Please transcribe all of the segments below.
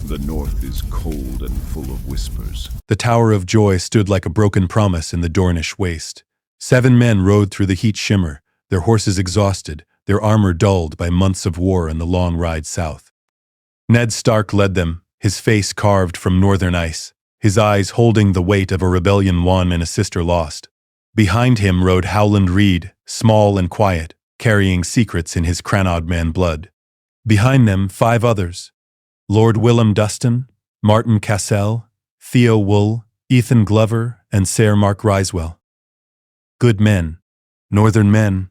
The north is cold and full of whispers. The Tower of Joy stood like a broken promise in the Dornish waste. 7 men rode through the heat shimmer, their horses exhausted, their armor dulled by months of war and the long ride south. Ned Stark led them, his face carved from northern ice, his eyes holding the weight of a rebellion won and a sister lost. Behind him rode Howland Reed, small and quiet, carrying secrets in his Cranodman blood. Behind them 5 others: Lord Willem Dustin, Martin Cassell, Theo Wool, Ethan Glover, and Ser Mark Ryswell. Good men, northern men,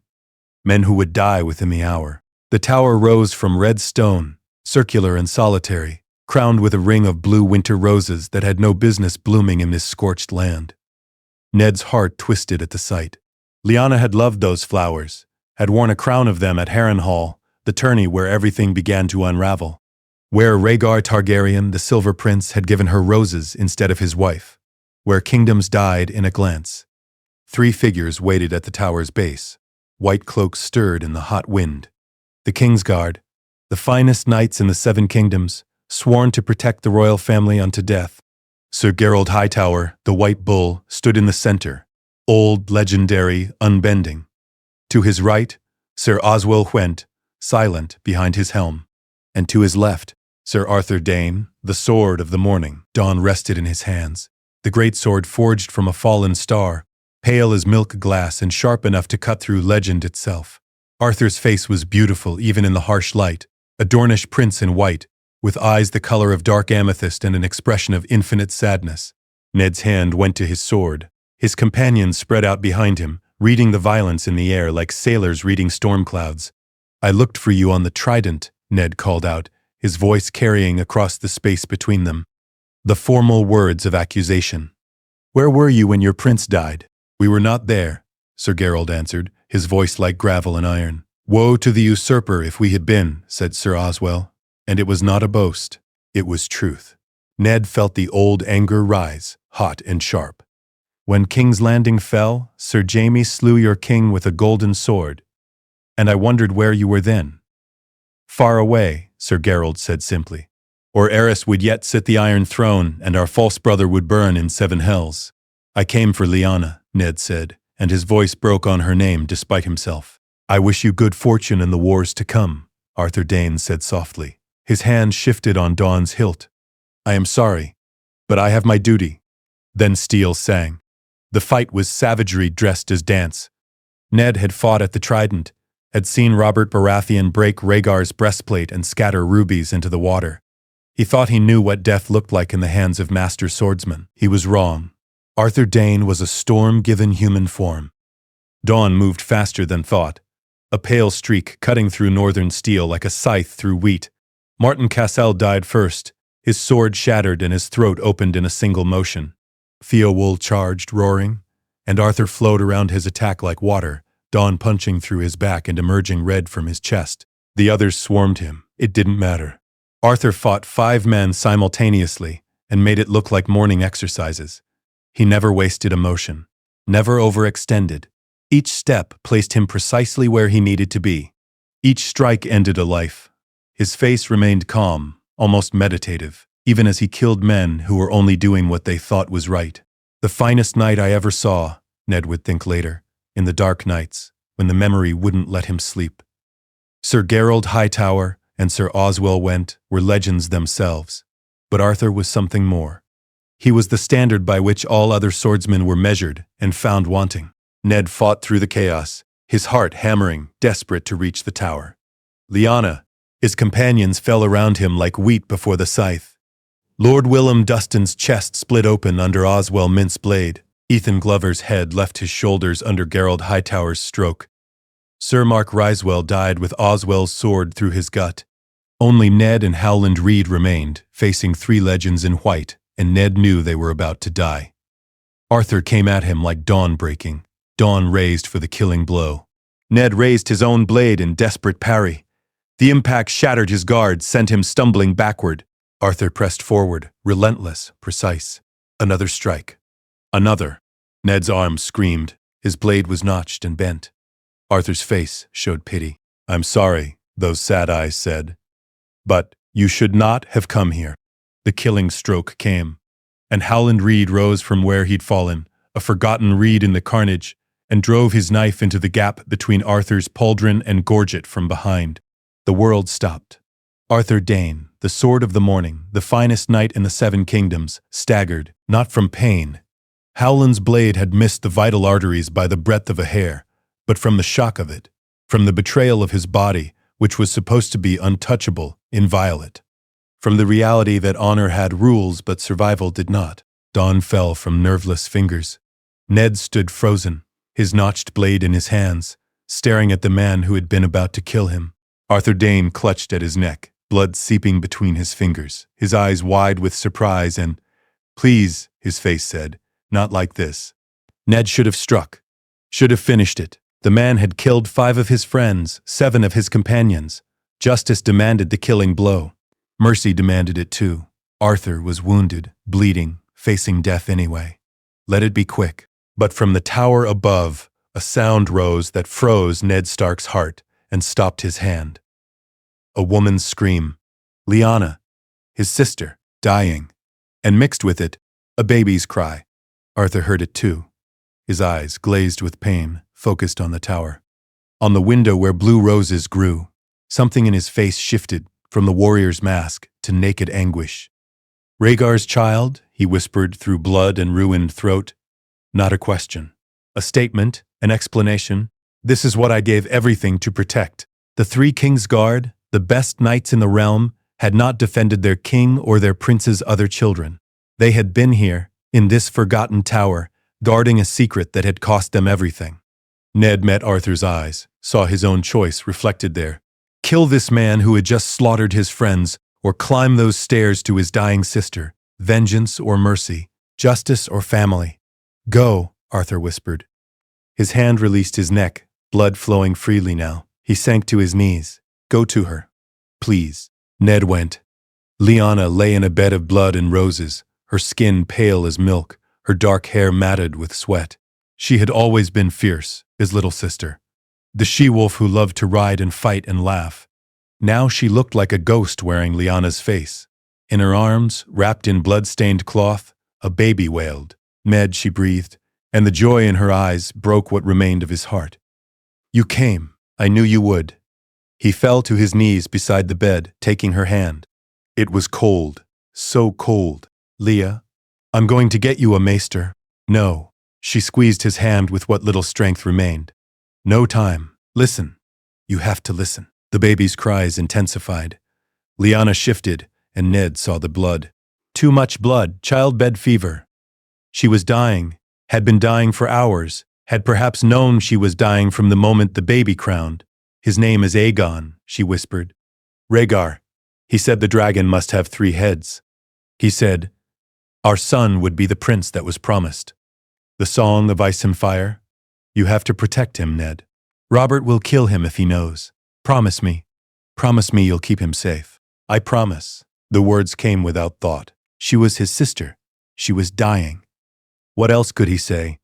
men who would die within the hour. The tower rose from red stone, circular and solitary, crowned with a ring of blue winter roses that had no business blooming in this scorched land. Ned's heart twisted at the sight. Lyanna had loved those flowers, had worn a crown of them at Harrenhal, the tourney where everything began to unravel, where Rhaegar Targaryen, the Silver Prince, had given her roses instead of his wife, where kingdoms died in a glance. 3 figures waited at the tower's base. White cloaks stirred in the hot wind. The Kingsguard, the finest knights in the 7 kingdoms, sworn to protect the royal family unto death. Sir Gerald Hightower, the White Bull, stood in the center, old, legendary, unbending. To his right, Sir Oswell went, silent behind his helm, and to his left, Sir Arthur Dayne, the sword of the morning, dawn rested in his hands, the great sword forged from a fallen star, pale as milk glass and sharp enough to cut through legend itself. Arthur's face was beautiful even in the harsh light, a Dornish prince in white, with eyes the color of dark amethyst and an expression of infinite sadness. Ned's hand went to his sword. His companions spread out behind him, reading the violence in the air like sailors reading storm clouds. "I looked for you on the trident," Ned called out, his voice carrying across the space between them the formal words of accusation. "Where were you when your prince died?" "We were not there," Sir Gerald answered, his voice like gravel and iron. "Woe to the usurper if we had been," said Sir Oswell. And it was not a boast, it was truth. Ned felt the old anger rise, hot and sharp. "When King's Landing fell, Sir Jaime slew your king with a golden sword. And I wondered where you were then." "Far away," Sir Gerald said simply. "Or Eris would yet sit the Iron Throne, and our false brother would burn in 7 hells." "I came for Lyanna," Ned said, and his voice broke on her name despite himself. "I wish you good fortune in the wars to come," Arthur Dayne said softly. His hand shifted on Dawn's hilt. "I am sorry, but I have my duty." Then steel sang. The fight was savagery dressed as dance. Ned had fought at the Trident, had seen Robert Baratheon break Rhaegar's breastplate and scatter rubies into the water. He thought he knew what death looked like in the hands of master swordsmen. He was wrong. Arthur Dayne was a storm given human form. Dawn moved faster than thought, a pale streak cutting through northern steel like a scythe through wheat. Martin Cassell died first, his sword shattered and his throat opened in a single motion. Theo Wool charged, roaring, and Arthur flowed around his attack like water, Dawn punching through his back and emerging red from his chest. The others swarmed him. It didn't matter. Arthur fought 5 men simultaneously and made it look like morning exercises. He never wasted a motion, never overextended. Each step placed him precisely where he needed to be. Each strike ended a life. His face remained calm, almost meditative, even as he killed men who were only doing what they thought was right. "The finest night I ever saw," Ned would think later, in the dark nights, when the memory wouldn't let him sleep. Sir Gerald Hightower and Sir Oswell Went were legends themselves, but Arthur was something more. He was the standard by which all other swordsmen were measured and found wanting. Ned fought through the chaos, his heart hammering, desperate to reach the tower. Lyanna, his companions fell around him like wheat before the scythe. Lord Willem Dustin's chest split open under Oswell Mint's blade. Ethan Glover's head left his shoulders under Gerald Hightower's stroke. Sir Mark Ryswell died with Oswell's sword through his gut. Only Ned and Howland Reed remained, facing 3 legends in white, and Ned knew they were about to die. Arthur came at him like dawn breaking, dawn raised for the killing blow. Ned raised his own blade in desperate parry. The impact shattered his guard, sent him stumbling backward. Arthur pressed forward, relentless, precise. Another strike. Another. Ned's arm screamed. His blade was notched and bent. Arthur's face showed pity. "I'm sorry," those sad eyes said. "But you should not have come here." The killing stroke came, and Howland Reed rose from where he'd fallen, a forgotten Reed in the carnage, and drove his knife into the gap between Arthur's pauldron and gorget from behind. The world stopped. Arthur Dayne, the sword of the morning, the finest knight in the 7 kingdoms, staggered, not from pain. Howland's blade had missed the vital arteries by the breadth of a hair, but from the shock of it, from the betrayal of his body, which was supposed to be untouchable, inviolate. From the reality that honor had rules but survival did not. Dawn fell from nerveless fingers. Ned stood frozen, his notched blade in his hands, staring at the man who had been about to kill him. Arthur Dayne clutched at his neck, blood seeping between his fingers, his eyes wide with surprise and, "Please," his face said, "not like this." Ned should have struck, should have finished it. The man had killed 5 of his friends, 7 of his companions. Justice demanded the killing blow. Mercy demanded it too. Arthur was wounded, bleeding, facing death anyway. Let it be quick. But from the tower above, a sound rose that froze Ned Stark's heart and stopped his hand. A woman's scream. Lyanna, his sister, dying. And mixed with it, a baby's cry. Arthur heard it too. His eyes, glazed with pain, focused on the tower. On the window where blue roses grew, something in his face shifted from the warrior's mask to naked anguish. "Rhaegar's child," he whispered through blood and ruined throat. Not a question. A statement, an explanation. "This is what I gave everything to protect." The 3 Kingsguard, the best knights in the realm, had not defended their king or their prince's other children. They had been here, in this forgotten tower, guarding a secret that had cost them everything. Ned met Arthur's eyes, saw his own choice reflected there. Kill this man who had just slaughtered his friends, or climb those stairs to his dying sister. Vengeance or mercy, justice or family. "Go," Arthur whispered. His hand released his neck, blood flowing freely now. He sank to his knees. "Go to her. Please." Ned went. Lyanna lay in a bed of blood and roses, her skin pale as milk, her dark hair matted with sweat. She had always been fierce, his little sister. The she-wolf who loved to ride and fight and laugh. Now she looked like a ghost wearing Lyanna's face. In her arms, wrapped in blood-stained cloth, a baby wailed. "Ned," she breathed, and the joy in her eyes broke what remained of his heart. "You came. I knew you would." He fell to his knees beside the bed, taking her hand. It was cold, so cold. "Leah, I'm going to get you a maester." "No." She squeezed his hand with what little strength remained. "No time. Listen. You have to listen." The baby's cries intensified. Lyanna shifted, and Ned saw the blood. Too much blood, childbed fever. She was dying, had been dying for hours, had perhaps known she was dying from the moment the baby crowned. "His name is Aegon," she whispered. "Rhaegar. He said the dragon must have 3 heads. He said, our son would be the prince that was promised. The song of ice and fire. You have to protect him, Ned. Robert will kill him if he knows. Promise me. Promise me you'll keep him safe." "I promise." The words came without thought. She was his sister. She was dying. What else could he say?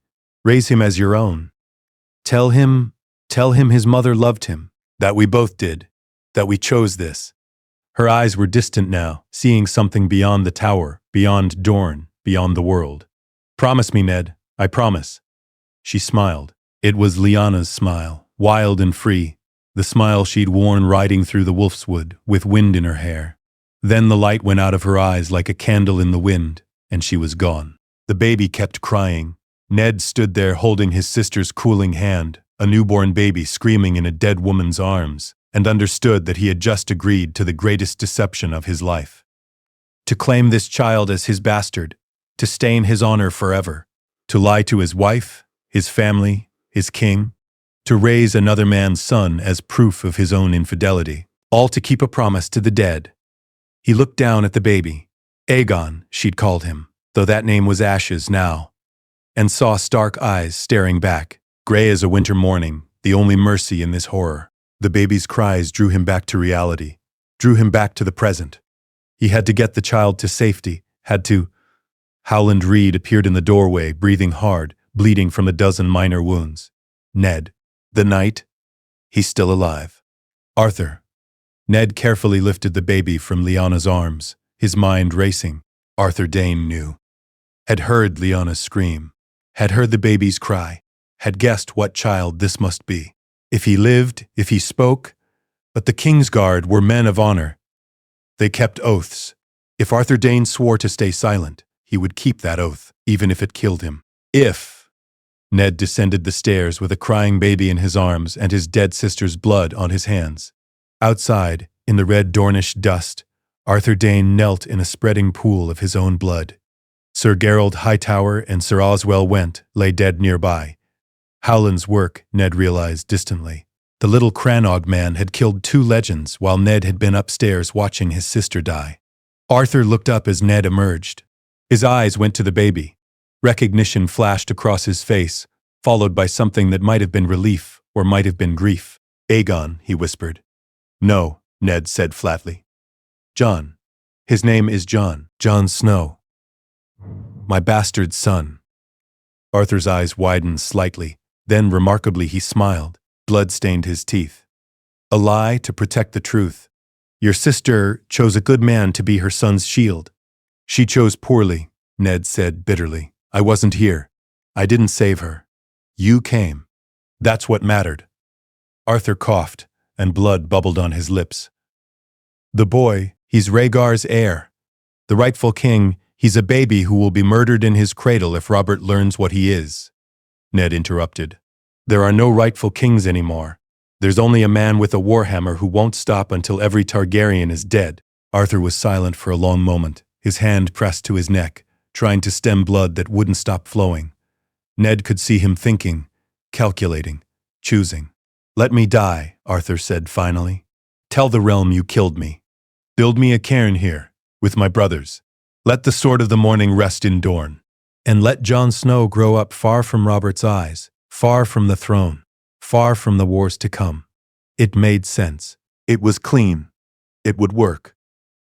"Raise him as your own. Tell him his mother loved him, that we both did, that we chose this." Her eyes were distant now, seeing something beyond the tower, beyond Dorne, beyond the world. "Promise me, Ned. I promise." She smiled. It was Lyanna's smile, wild and free, the smile she'd worn riding through the wolfswood, with wind in her hair. Then the light went out of her eyes like a candle in the wind, and she was gone. The baby kept crying. Ned stood there holding his sister's cooling hand, a newborn baby screaming in a dead woman's arms, and understood that he had just agreed to the greatest deception of his life. To claim this child as his bastard, to stain his honor forever, to lie to his wife, his family, his king, to raise another man's son as proof of his own infidelity, all to keep a promise to the dead. He looked down at the baby. Aegon, she'd called him, though that name was ashes now, and saw stark eyes staring back, gray as a winter morning, the only mercy in this horror. The baby's cries drew him back to reality, drew him back to the present. He had to get the child to safety, had to. Howland Reed appeared in the doorway, breathing hard, bleeding from a dozen minor wounds. "Ned. The knight? He's still alive." "Arthur." Ned carefully lifted the baby from Lyanna's arms, his mind racing. Arthur Dayne knew. Had heard Lyanna's scream. Had heard the baby's cry. Had guessed what child this must be. If he lived, if he spoke. But the Kingsguard were men of honor. They kept oaths. If Arthur Dayne swore to stay silent, he would keep that oath, even if it killed him. If Ned descended the stairs with a crying baby in his arms and his dead sister's blood on his hands. Outside, in the red Dornish dust, Arthur Dayne knelt in a spreading pool of his own blood. Sir Gerald Hightower and Sir Oswell Went lay dead nearby. Howland's work, Ned realized distantly. The little Crannog man had killed 2 legends while Ned had been upstairs watching his sister die. Arthur looked up as Ned emerged. His eyes went to the baby. Recognition flashed across his face, followed by something that might have been relief or might have been grief. Aegon, he whispered. No, Ned said flatly. Jon. His name is Jon. Jon Snow. My bastard son. Arthur's eyes widened slightly. Then, remarkably, he smiled. Blood stained his teeth. A lie to protect the truth. Your sister chose a good man to be her son's shield. She chose poorly, Ned said bitterly. I wasn't here. I didn't save her. You came. That's what mattered. Arthur coughed, and blood bubbled on his lips. The boy, he's Rhaegar's heir. The rightful king, he's a baby who will be murdered in his cradle if Robert learns what he is. Ned interrupted. There are no rightful kings anymore. There's only a man with a warhammer who won't stop until every Targaryen is dead. Arthur was silent for a long moment, his hand pressed to his neck, trying to stem blood that wouldn't stop flowing. Ned could see him thinking, calculating, choosing. Let me die, Arthur said finally. Tell the realm you killed me. Build me a cairn here, with my brothers. Let the sword of the morning rest in Dorne. And let Jon Snow grow up far from Robert's eyes, far from the throne, far from the wars to come. It made sense. It was clean. It would work.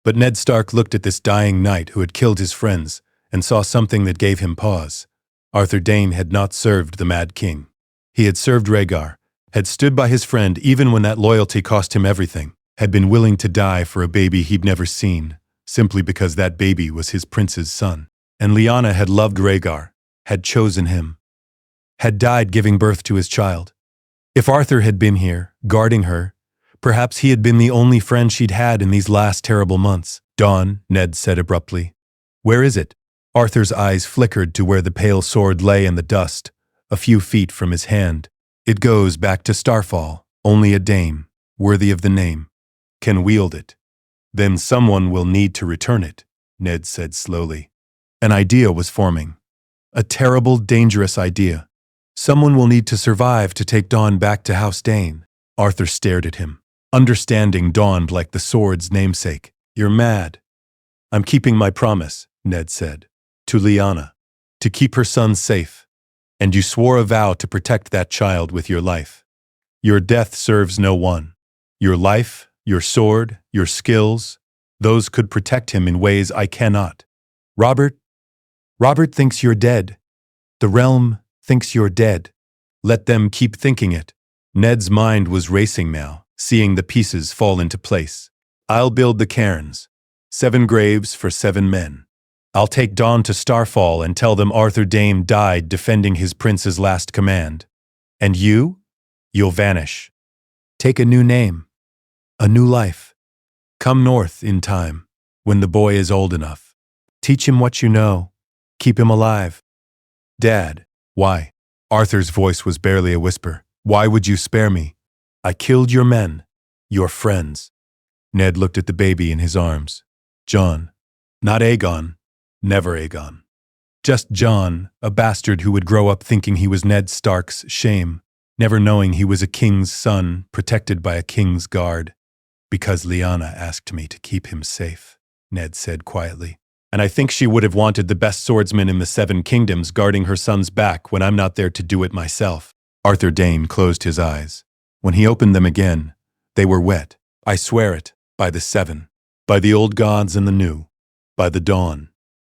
But Ned Stark looked at this dying knight who had killed his friends and saw something that gave him pause. Arthur Dayne had not served the Mad King. He had served Rhaegar, had stood by his friend even when that loyalty cost him everything, had been willing to die for a baby he'd never seen, simply because that baby was his prince's son. And Lyanna had loved Rhaegar, had chosen him, had died giving birth to his child. If Arthur had been here, guarding her, perhaps he had been the only friend she'd had in these last terrible months. Dawn, Ned said abruptly. Where is it? Arthur's eyes flickered to where the pale sword lay in the dust, a few feet from his hand. It goes back to Starfall. Only a Dane, worthy of the name, can wield it. Then someone will need to return it, Ned said slowly. An idea was forming. A terrible, dangerous idea. Someone will need to survive to take Dawn back to House Dayne. Arthur stared at him. Understanding dawned like the sword's namesake. You're mad. I'm keeping my promise, Ned said. To Lyanna. To keep her son safe. And you swore a vow to protect that child with your life. Your death serves no one. Your life, your sword, your skills, those could protect him in ways I cannot. Robert thinks you're dead. The realm thinks you're dead. Let them keep thinking it. Ned's mind was racing now, seeing the pieces fall into place. I'll build the cairns. 7 graves for 7 men. I'll take Dawn to Starfall and tell them Arthur Dayne died defending his prince's last command. And you'll vanish. Take a new name. A new life. Come north in time, when the boy is old enough. Teach him what you know. Keep him alive. Dad, why? Arthur's voice was barely a whisper. Why would you spare me? I killed your men, your friends. Ned looked at the baby in his arms. Jon. Not Aegon. Never Aegon. Just Jon, a bastard who would grow up thinking he was Ned Stark's shame, never knowing he was a king's son protected by a king's guard. Because Lyanna asked me to keep him safe, Ned said quietly. And I think she would have wanted the best swordsman in the 7 kingdoms guarding her son's back when I'm not there to do it myself. Arthur Dayne closed his eyes. When he opened them again, they were wet. I swear it, by the 7, by the old gods and the new, by the dawn.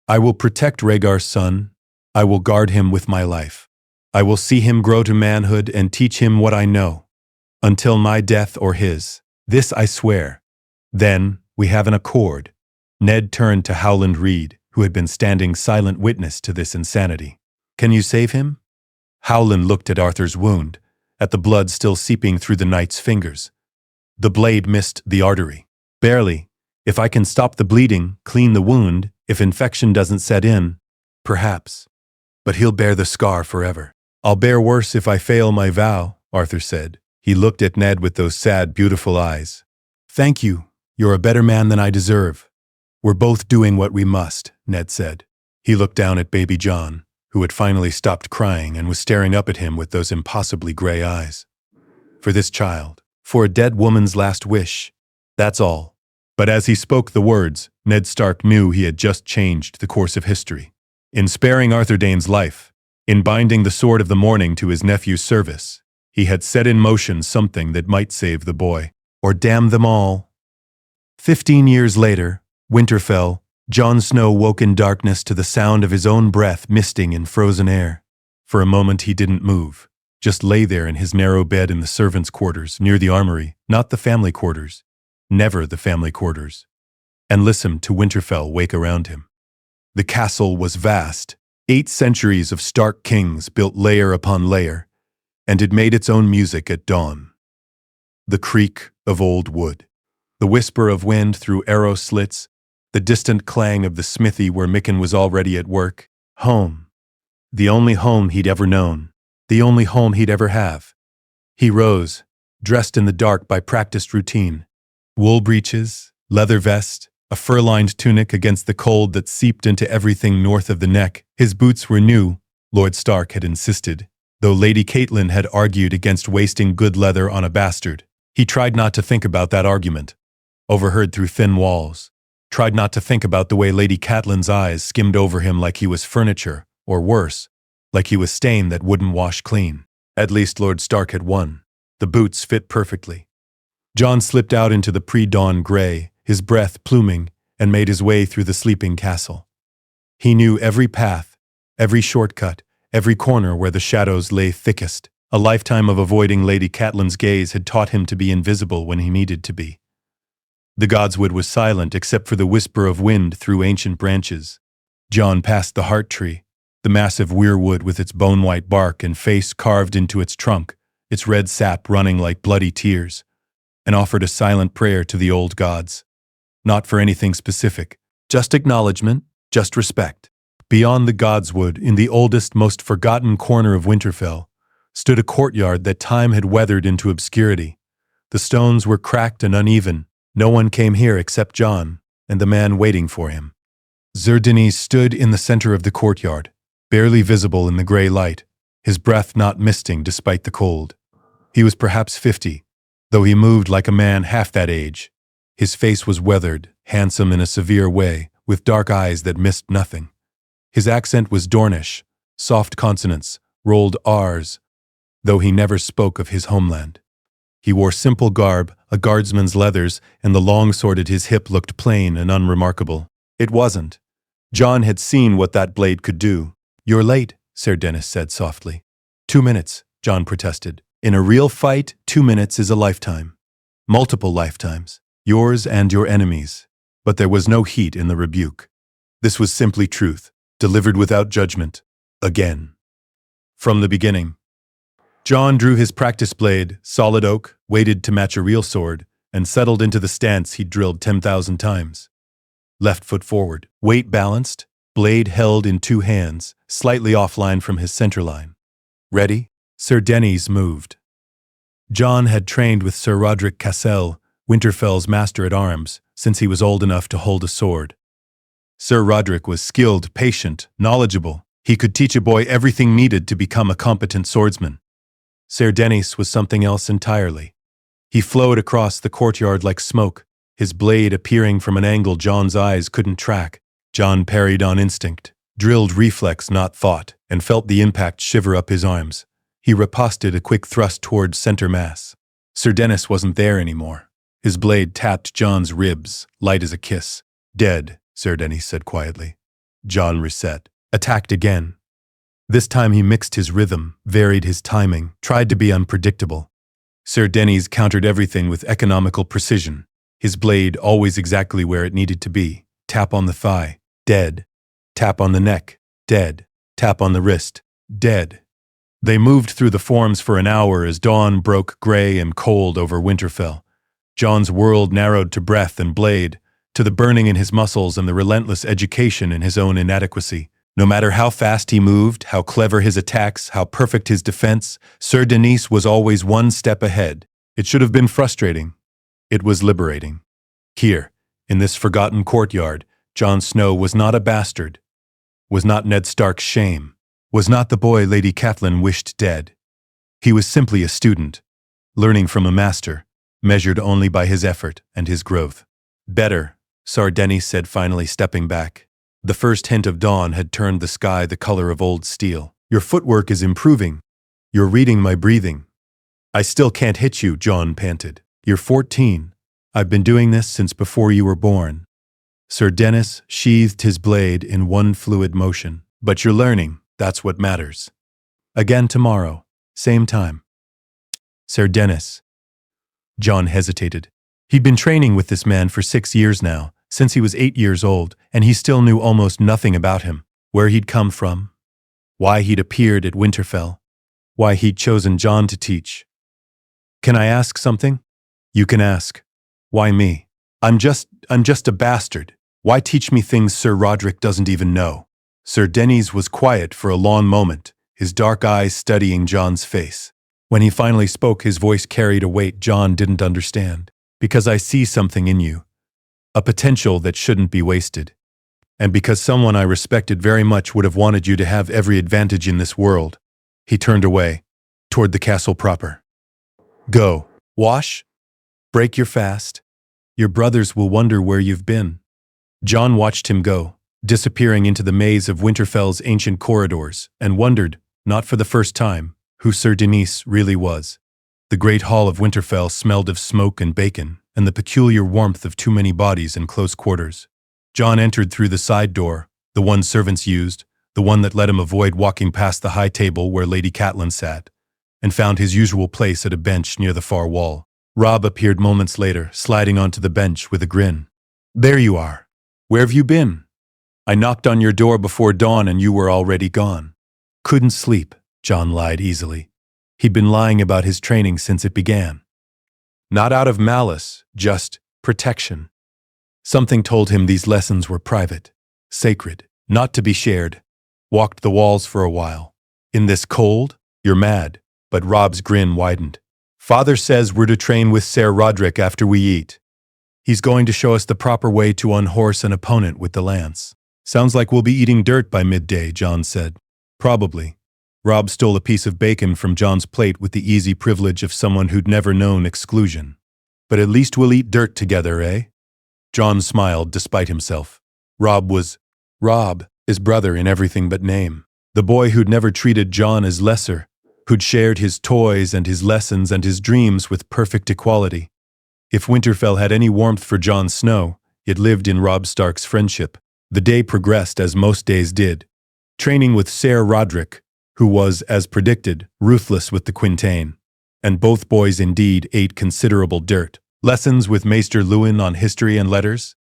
I will protect Rhaegar's son. I will guard him with my life. I will see him grow to manhood and teach him what I know. Until my death or his. This I swear. Then we have an accord. Ned turned to Howland Reed, who had been standing silent witness to this insanity. "Can you save him?" Howland looked at Arthur's wound, at the blood still seeping through the knight's fingers. The blade missed the artery. "Barely. If I can stop the bleeding, clean the wound, if infection doesn't set in, perhaps. But he'll bear the scar forever." "I'll bear worse if I fail my vow," Arthur said. He looked at Ned with those sad, beautiful eyes. "Thank you. You're a better man than I deserve." "We're both doing what we must," Ned said. He looked down at baby Jon, who had finally stopped crying and was staring up at him with those impossibly gray eyes. "For this child. For a dead woman's last wish. That's all." But as he spoke the words, Ned Stark knew he had just changed the course of history. In sparing Arthur Dayne's life, in binding the Sword of the Morning to his nephew's service, he had set in motion something that might save the boy, or damn them all. 15 years later, Winterfell, Jon Snow woke in darkness to the sound of his own breath misting in frozen air. For a moment he didn't move, just lay there in his narrow bed in the servants' quarters near the armory, not the family quarters, never the family quarters, and listened to Winterfell wake around him. The castle was vast, 8 centuries of Stark kings built layer upon layer, and it made its own music at dawn. The creak of old wood, the whisper of wind through arrow slits, the distant clang of the smithy where Mikken was already at work. Home. The only home he'd ever known. The only home he'd ever have. He rose, dressed in the dark by practiced routine. Wool breeches, leather vest, a fur-lined tunic against the cold that seeped into everything north of the neck. His boots were new, Lord Stark had insisted, though Lady Catelyn had argued against wasting good leather on a bastard. He tried not to think about that argument, overheard through thin walls. Tried not to think about the way Lady Catelyn's eyes skimmed over him like he was furniture, or worse, like he was stain that wouldn't wash clean. At least Lord Stark had won. The boots fit perfectly. Jon slipped out into the pre-dawn gray, his breath pluming, and made his way through the sleeping castle. He knew every path, every shortcut, every corner where the shadows lay thickest. A lifetime of avoiding Lady Catelyn's gaze had taught him to be invisible when he needed to be. The godswood was silent except for the whisper of wind through ancient branches. Jon passed the heart tree, the massive weirwood with its bone-white bark and face carved into its trunk, its red sap running like bloody tears, and offered a silent prayer to the old gods. Not for anything specific, just acknowledgement, just respect. Beyond the godswood, in the oldest, most forgotten corner of Winterfell, stood a courtyard that time had weathered into obscurity. The stones were cracked and uneven. No one came here except Jon, and the man waiting for him. Ser Dayne stood in the center of the courtyard, barely visible in the gray light, his breath not misting despite the cold. He was perhaps 50, though he moved like a man half that age. His face was weathered, handsome in a severe way, with dark eyes that missed nothing. His accent was Dornish, soft consonants, rolled R's, though he never spoke of his homeland. He wore simple garb, a guardsman's leathers, and the long sword at his hip looked plain and unremarkable. It wasn't. Jon had seen what that blade could do. "You're late," Ser Dayne said softly. 2 minutes, Jon protested. "In a real fight, 2 minutes is a lifetime. Multiple lifetimes. Yours and your enemies." But there was no heat in the rebuke. This was simply truth, delivered without judgment. Again. From the beginning. Jon drew his practice blade, solid oak, weighted to match a real sword, and settled into the stance he'd drilled 10,000 times. Left foot forward, weight balanced, blade held in 2 hands, slightly offline from his center line. Ready? Ser Dayne's moved. Jon had trained with Sir Rodrik Cassel, Winterfell's master-at-arms, since he was old enough to hold a sword. Sir Rodrik was skilled, patient, knowledgeable. He could teach a boy everything needed to become a competent swordsman. Ser Dayne was something else entirely. He flowed across the courtyard like smoke, his blade appearing from an angle Jon's eyes couldn't track. Jon parried on instinct, drilled reflex not thought, and felt the impact shiver up his arms. He riposted a quick thrust toward center mass. Ser Dayne wasn't there anymore. His blade tapped Jon's ribs, light as a kiss. "Dead," Ser Dayne said quietly. Jon reset, attacked again. This time he mixed his rhythm, varied his timing, tried to be unpredictable. Ser Dayne countered everything with economical precision, his blade always exactly where it needed to be, tap on the thigh, dead. Tap on the neck, dead. Tap on the wrist, dead. They moved through the forms for an hour as dawn broke gray and cold over Winterfell. Jon's world narrowed to breath and blade, to the burning in his muscles and the relentless education in his own inadequacy. No matter how fast he moved, how clever his attacks, how perfect his defense, Sir Denys was always one step ahead. It should have been frustrating. It was liberating. Here, in this forgotten courtyard, Jon Snow was not a bastard, was not Ned Stark's shame, was not the boy Lady Catelyn wished dead. He was simply a student, learning from a master, measured only by his effort and his growth. Better, Sir Denys said, finally stepping back. The first hint of dawn had turned the sky the color of old steel. Your footwork is improving. You're reading my breathing. I still can't hit you, Jon panted. You're 14. I've been doing this since before you were born. Sir Denys sheathed his blade in one fluid motion. But you're learning. That's what matters. Again tomorrow. Same time. Sir Denys. Jon hesitated. He'd been training with this man for 6 years now, since he was 8 years old, and he still knew almost nothing about him, where he'd come from, why he'd appeared at Winterfell, why he'd chosen Jon to teach. Can I ask something? You can ask. Why me? I'm just a bastard. Why teach me things Sir Roderick doesn't even know? Sir Denys was quiet for a long moment, his dark eyes studying Jon's face. When he finally spoke, his voice carried a weight Jon didn't understand. Because I see something in you. A potential that shouldn't be wasted. And because someone I respected very much would have wanted you to have every advantage in this world. He turned away, toward the castle proper. Go. Wash. Break your fast. Your brothers will wonder where you've been. Jon watched him go, disappearing into the maze of Winterfell's ancient corridors, and wondered, not for the first time, who Sir Denys really was. The great hall of Winterfell smelled of smoke and bacon, and the peculiar warmth of too many bodies in close quarters. Jon entered through the side door, the one servants used, the one that let him avoid walking past the high table where Lady Catelyn sat, and found his usual place at a bench near the far wall. Robb appeared moments later, sliding onto the bench with a grin. There you are. Where have you been? I knocked on your door before dawn and you were already gone. Couldn't sleep, Jon lied easily. He'd been lying about his training since it began. Not out of malice, just protection. Something told him these lessons were private, sacred, not to be shared. Walked the walls for a while. In this cold? You're mad. But Robb's grin widened. Father says we're to train with Sir Roderick after we eat. He's going to show us the proper way to unhorse an opponent with the lance. Sounds like we'll be eating dirt by midday, Jon said. Probably. Robb stole a piece of bacon from Jon's plate with the easy privilege of someone who'd never known exclusion. But at least we'll eat dirt together, eh? Jon smiled despite himself. Robb, his brother in everything but name. The boy who'd never treated Jon as lesser, who'd shared his toys and his lessons and his dreams with perfect equality. If Winterfell had any warmth for Jon Snow, it lived in Robb Stark's friendship. The day progressed as most days did. Training with Sir Roderick, who was, as predicted, ruthless with the Quintain. And both boys indeed ate considerable dirt. Lessons with Maester Luwin on history and letters.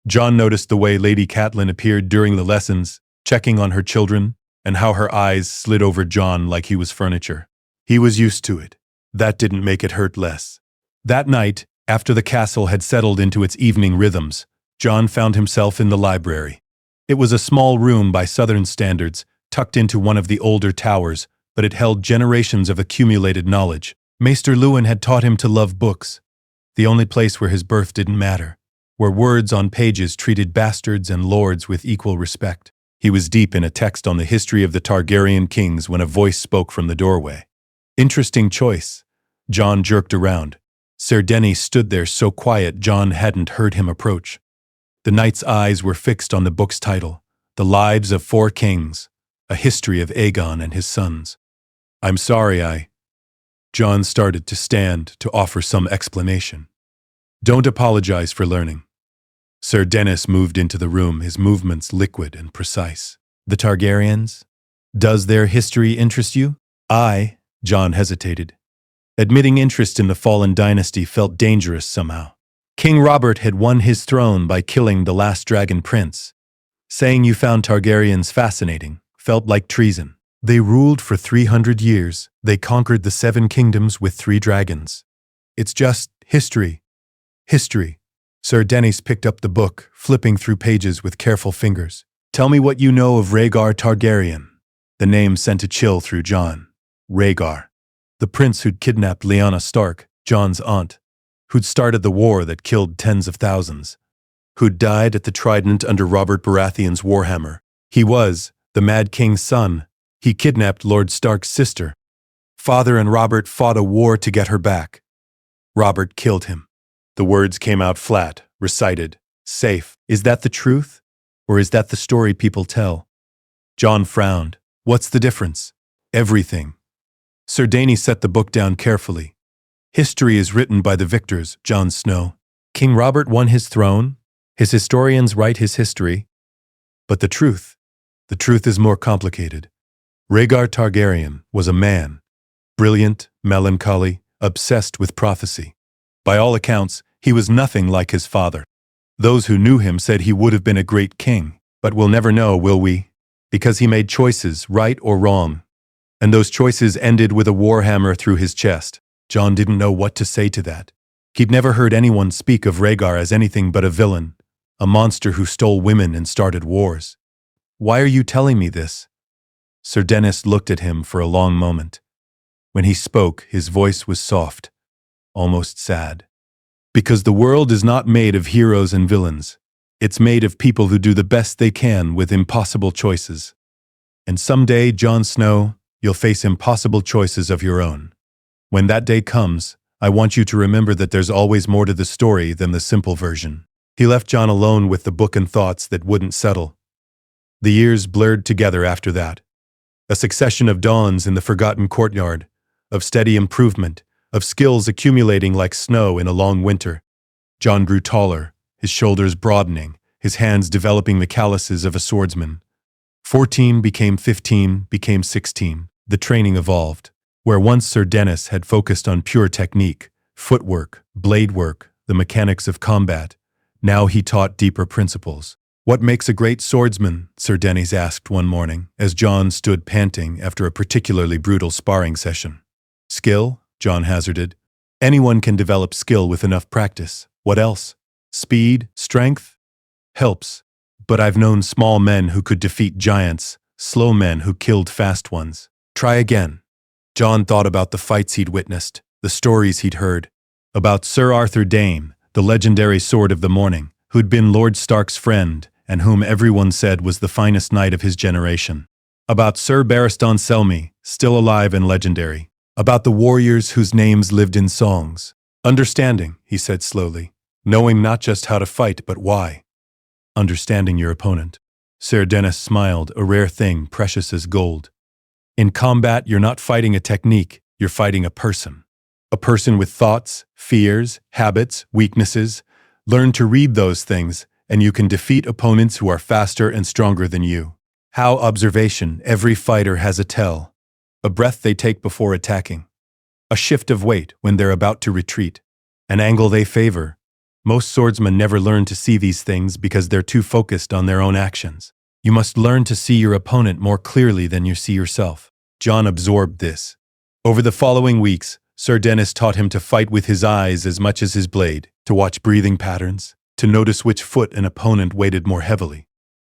Jon noticed the way Lady Catelyn appeared during the lessons, checking on her children, and how her eyes slid over Jon like he was furniture. He was used to it. That didn't make it hurt less. That night, after the castle had settled into its evening rhythms, Jon found himself in the library. It was a small room by Southern standards, tucked into one of the older towers, but it held generations of accumulated knowledge. Maester Luwin had taught him to love books, the only place where his birth didn't matter, where words on pages treated bastards and lords with equal respect. He was deep in a text on the history of the Targaryen kings when a voice spoke from the doorway. Interesting choice. Jon jerked around. Sir Denys stood there so quiet Jon hadn't heard him approach. The knight's eyes were fixed on the book's title, The Lives of Four Kings, a history of Aegon and his sons. I'm sorry, Jon started to stand to offer some explanation. Don't apologize for learning. Sir Denys moved into the room, his movements liquid and precise. The Targaryens? Does their history interest you? Jon hesitated. Admitting interest in the fallen dynasty felt dangerous somehow. King Robert had won his throne by killing the last dragon prince. Saying you found Targaryens fascinating felt like treason. They ruled for 300 years. They conquered the 7 kingdoms with 3 dragons. It's just history. History. Sir Denys picked up the book, flipping through pages with careful fingers. Tell me what you know of Rhaegar Targaryen. The name sent a chill through Jon. Rhaegar. The prince who'd kidnapped Lyanna Stark, Jon's aunt. Who'd started the war that killed tens of thousands. Who'd died at the Trident under Robert Baratheon's warhammer. He was the Mad King's son. He kidnapped Lord Stark's sister. Father and Robert fought a war to get her back. Robert killed him. The words came out flat, recited. Safe. Is that the truth? Or is that the story people tell? Jon frowned. What's the difference? Everything. Sir Dayne set the book down carefully. History is written by the victors, Jon Snow. King Robert won his throne. His historians write his history. But the truth is more complicated. Rhaegar Targaryen was a man. Brilliant, melancholy, obsessed with prophecy. By all accounts, he was nothing like his father. Those who knew him said he would have been a great king, but we'll never know, will we? Because he made choices, right or wrong. And those choices ended with a warhammer through his chest. Jon didn't know what to say to that. He'd never heard anyone speak of Rhaegar as anything but a villain, a monster who stole women and started wars. Why are you telling me this? Sir Denys looked at him for a long moment. When he spoke, his voice was soft, almost sad. Because the world is not made of heroes and villains. It's made of people who do the best they can with impossible choices. And someday, Jon Snow, you'll face impossible choices of your own. When that day comes, I want you to remember that there's always more to the story than the simple version. He left Jon alone with the book and thoughts that wouldn't settle. The years blurred together after that. A succession of dawns in the forgotten courtyard, of steady improvement, of skills accumulating like snow in a long winter. Jon grew taller, his shoulders broadening, his hands developing the calluses of a swordsman. 14 became 15, became 16. The training evolved. Where once Sir Denys had focused on pure technique, footwork, blade work, the mechanics of combat, now he taught deeper principles. What makes a great swordsman? Sir Denys asked one morning, as Jon stood panting after a particularly brutal sparring session. Skill? Jon hazarded. Anyone can develop skill with enough practice. What else? Speed? Strength? Helps. But I've known small men who could defeat giants, slow men who killed fast ones. Try again. Jon thought about the fights he'd witnessed, the stories he'd heard. About Sir Arthur Dayne, the legendary Sword of the Morning, who'd been Lord Stark's friend, and whom everyone said was the finest knight of his generation. About Sir Barristan Selmy, still alive and legendary. About the warriors whose names lived in songs. Understanding, he said slowly. Knowing not just how to fight, but why. Understanding your opponent. Sir Denys smiled, a rare thing, precious as gold. In combat, you're not fighting a technique, you're fighting a person. A person with thoughts, fears, habits, weaknesses. Learn to read those things, and you can defeat opponents who are faster and stronger than you. How observation, every fighter has a tell. A breath they take before attacking. A shift of weight when they're about to retreat. An angle they favor. Most swordsmen never learn to see these things because they're too focused on their own actions. You must learn to see your opponent more clearly than you see yourself. Jon absorbed this. Over the following weeks, Sir Denys taught him to fight with his eyes as much as his blade, to watch breathing patterns, to notice which foot an opponent weighted more heavily,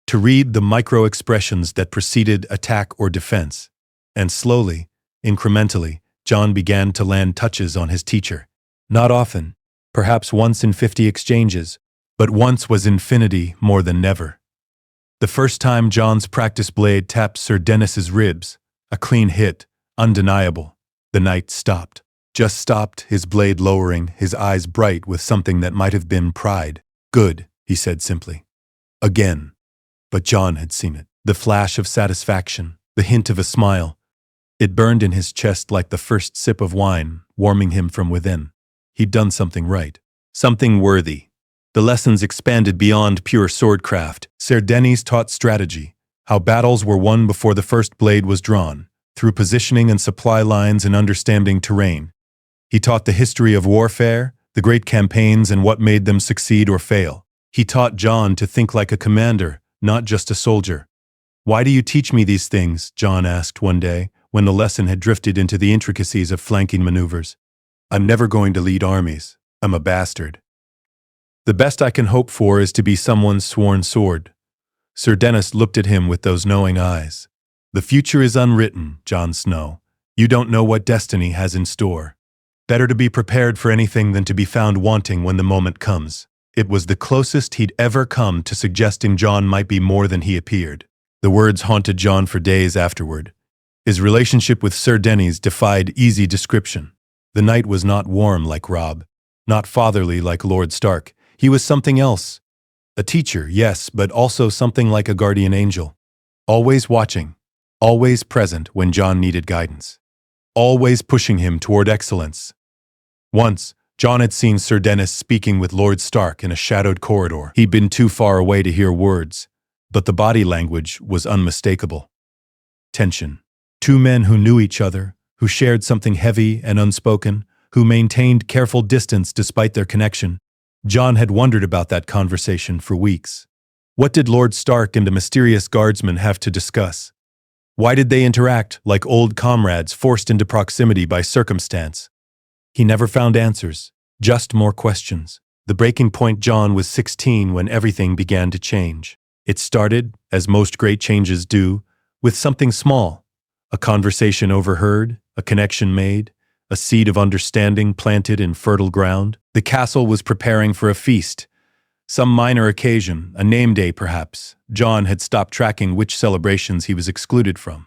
to read the micro-expressions that preceded attack or defense. And slowly, incrementally, Jon began to land touches on his teacher. Not often, perhaps once in 50 exchanges, but once was infinity more than never. The first time Jon's practice blade tapped Sir Denys's ribs, a clean hit, undeniable, the knight stopped. Just stopped, his blade lowering, his eyes bright with something that might have been pride. Good, he said simply. Again. But Jon had seen it. The flash of satisfaction, the hint of a smile. It burned in his chest like the first sip of wine, warming him from within. He'd done something right. Something worthy. The lessons expanded beyond pure swordcraft. Sir Denys taught strategy, how battles were won before the first blade was drawn, through positioning and supply lines and understanding terrain. He taught the history of warfare, the great campaigns and what made them succeed or fail. He taught Jon to think like a commander, not just a soldier. "Why do you teach me these things?" Jon asked one day, when the lesson had drifted into the intricacies of flanking maneuvers. "I'm never going to lead armies. I'm a bastard. The best I can hope for is to be someone's sworn sword." Sir Dennis looked at him with those knowing eyes. "The future is unwritten, Jon Snow. You don't know what destiny has in store. Better to be prepared for anything than to be found wanting when the moment comes." It was the closest he'd ever come to suggesting Jon might be more than he appeared. The words haunted Jon for days afterward. His relationship with Sir Denys defied easy description. The knight was not warm like Robb, not fatherly like Lord Stark. He was something else. A teacher, yes, but also something like a guardian angel. Always watching, always present when Jon needed guidance. Always pushing him toward excellence. Once, Jon had seen Sir Denys speaking with Lord Stark in a shadowed corridor. He'd been too far away to hear words, but the body language was unmistakable. Tension. Two men who knew each other, who shared something heavy and unspoken, who maintained careful distance despite their connection. Jon had wondered about that conversation for weeks. What did Lord Stark and the mysterious guardsman have to discuss? Why did they interact like old comrades forced into proximity by circumstance? He never found answers, just more questions. The breaking point: Jon was 16 when everything began to change. It started, as most great changes do, with something small. A conversation overheard, a connection made, a seed of understanding planted in fertile ground. The castle was preparing for a feast. Some minor occasion, a name day perhaps. Jon had stopped tracking which celebrations he was excluded from.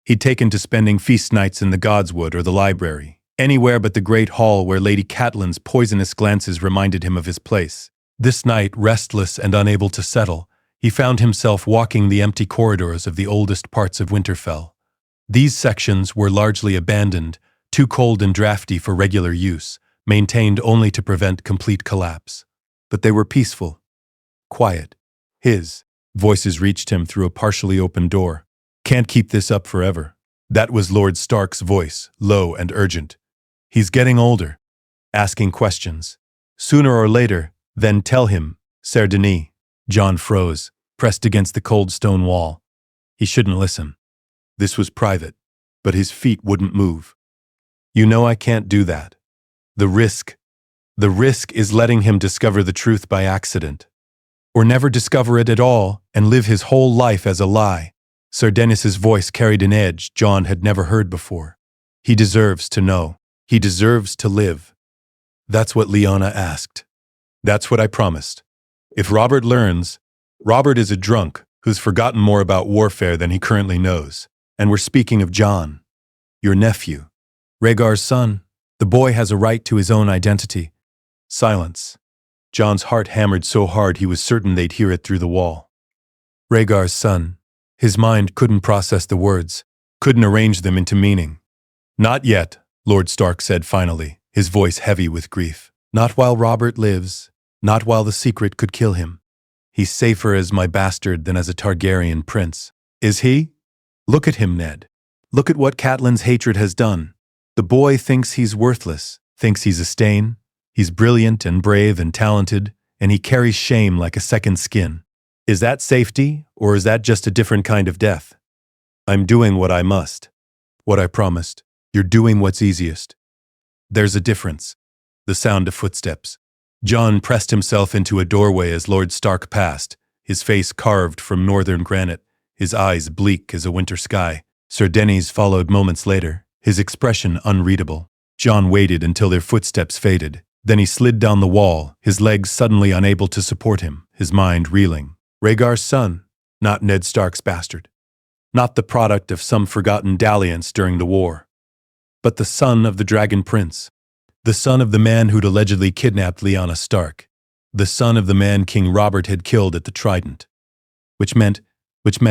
He'd taken to spending feast nights in the Godswood or the library. Anywhere but the great hall where Lady Catelyn's poisonous glances reminded him of his place. This night, restless and unable to settle, he found himself walking the empty corridors of the oldest parts of Winterfell. These sections were largely abandoned, too cold and drafty for regular use, maintained only to prevent complete collapse. But they were peaceful, quiet. His voices reached him through a partially open door. "Can't keep this up forever." That was Lord Stark's voice, low and urgent. "He's getting older, asking questions. Sooner or later, then tell him, Sir Denis." Jon froze, pressed against the cold stone wall. He shouldn't listen. This was private, but his feet wouldn't move. "You know I can't do that. The risk is letting him discover the truth by accident. Or never discover it at all and live his whole life as a lie." Sir Denys's voice carried an edge Jon had never heard before. "He deserves to know. He deserves to live." "That's what Lyanna asked. That's what I promised. If Robert learns, Robert is a drunk who's forgotten more about warfare than he currently knows. And we're speaking of Jon, your nephew, Rhaegar's son. The boy has a right to his own identity." Silence. Jon's heart hammered so hard he was certain they'd hear it through the wall. Rhaegar's son. His mind couldn't process the words, couldn't arrange them into meaning. "Not yet," Lord Stark said finally, his voice heavy with grief. "Not while Robert lives, not while the secret could kill him. He's safer as my bastard than as a Targaryen prince." "Is he? Look at him, Ned. Look at what Catelyn's hatred has done. The boy thinks he's worthless, thinks he's a stain. He's brilliant and brave and talented, and he carries shame like a second skin. Is that safety, or is that just a different kind of death? I'm doing what I must. What I promised. You're doing what's easiest. There's a difference." The sound of footsteps. Jon pressed himself into a doorway as Lord Stark passed, his face carved from northern granite, his eyes bleak as a winter sky. Sir Denys followed moments later, his expression unreadable. Jon waited until their footsteps faded. Then he slid down the wall, his legs suddenly unable to support him, his mind reeling. Rhaegar's son, not Ned Stark's bastard. Not the product of some forgotten dalliance during the war. But the son of the Dragon Prince. The son of the man who'd allegedly kidnapped Lyanna Stark. The son of the man King Robert had killed at the Trident. Which meant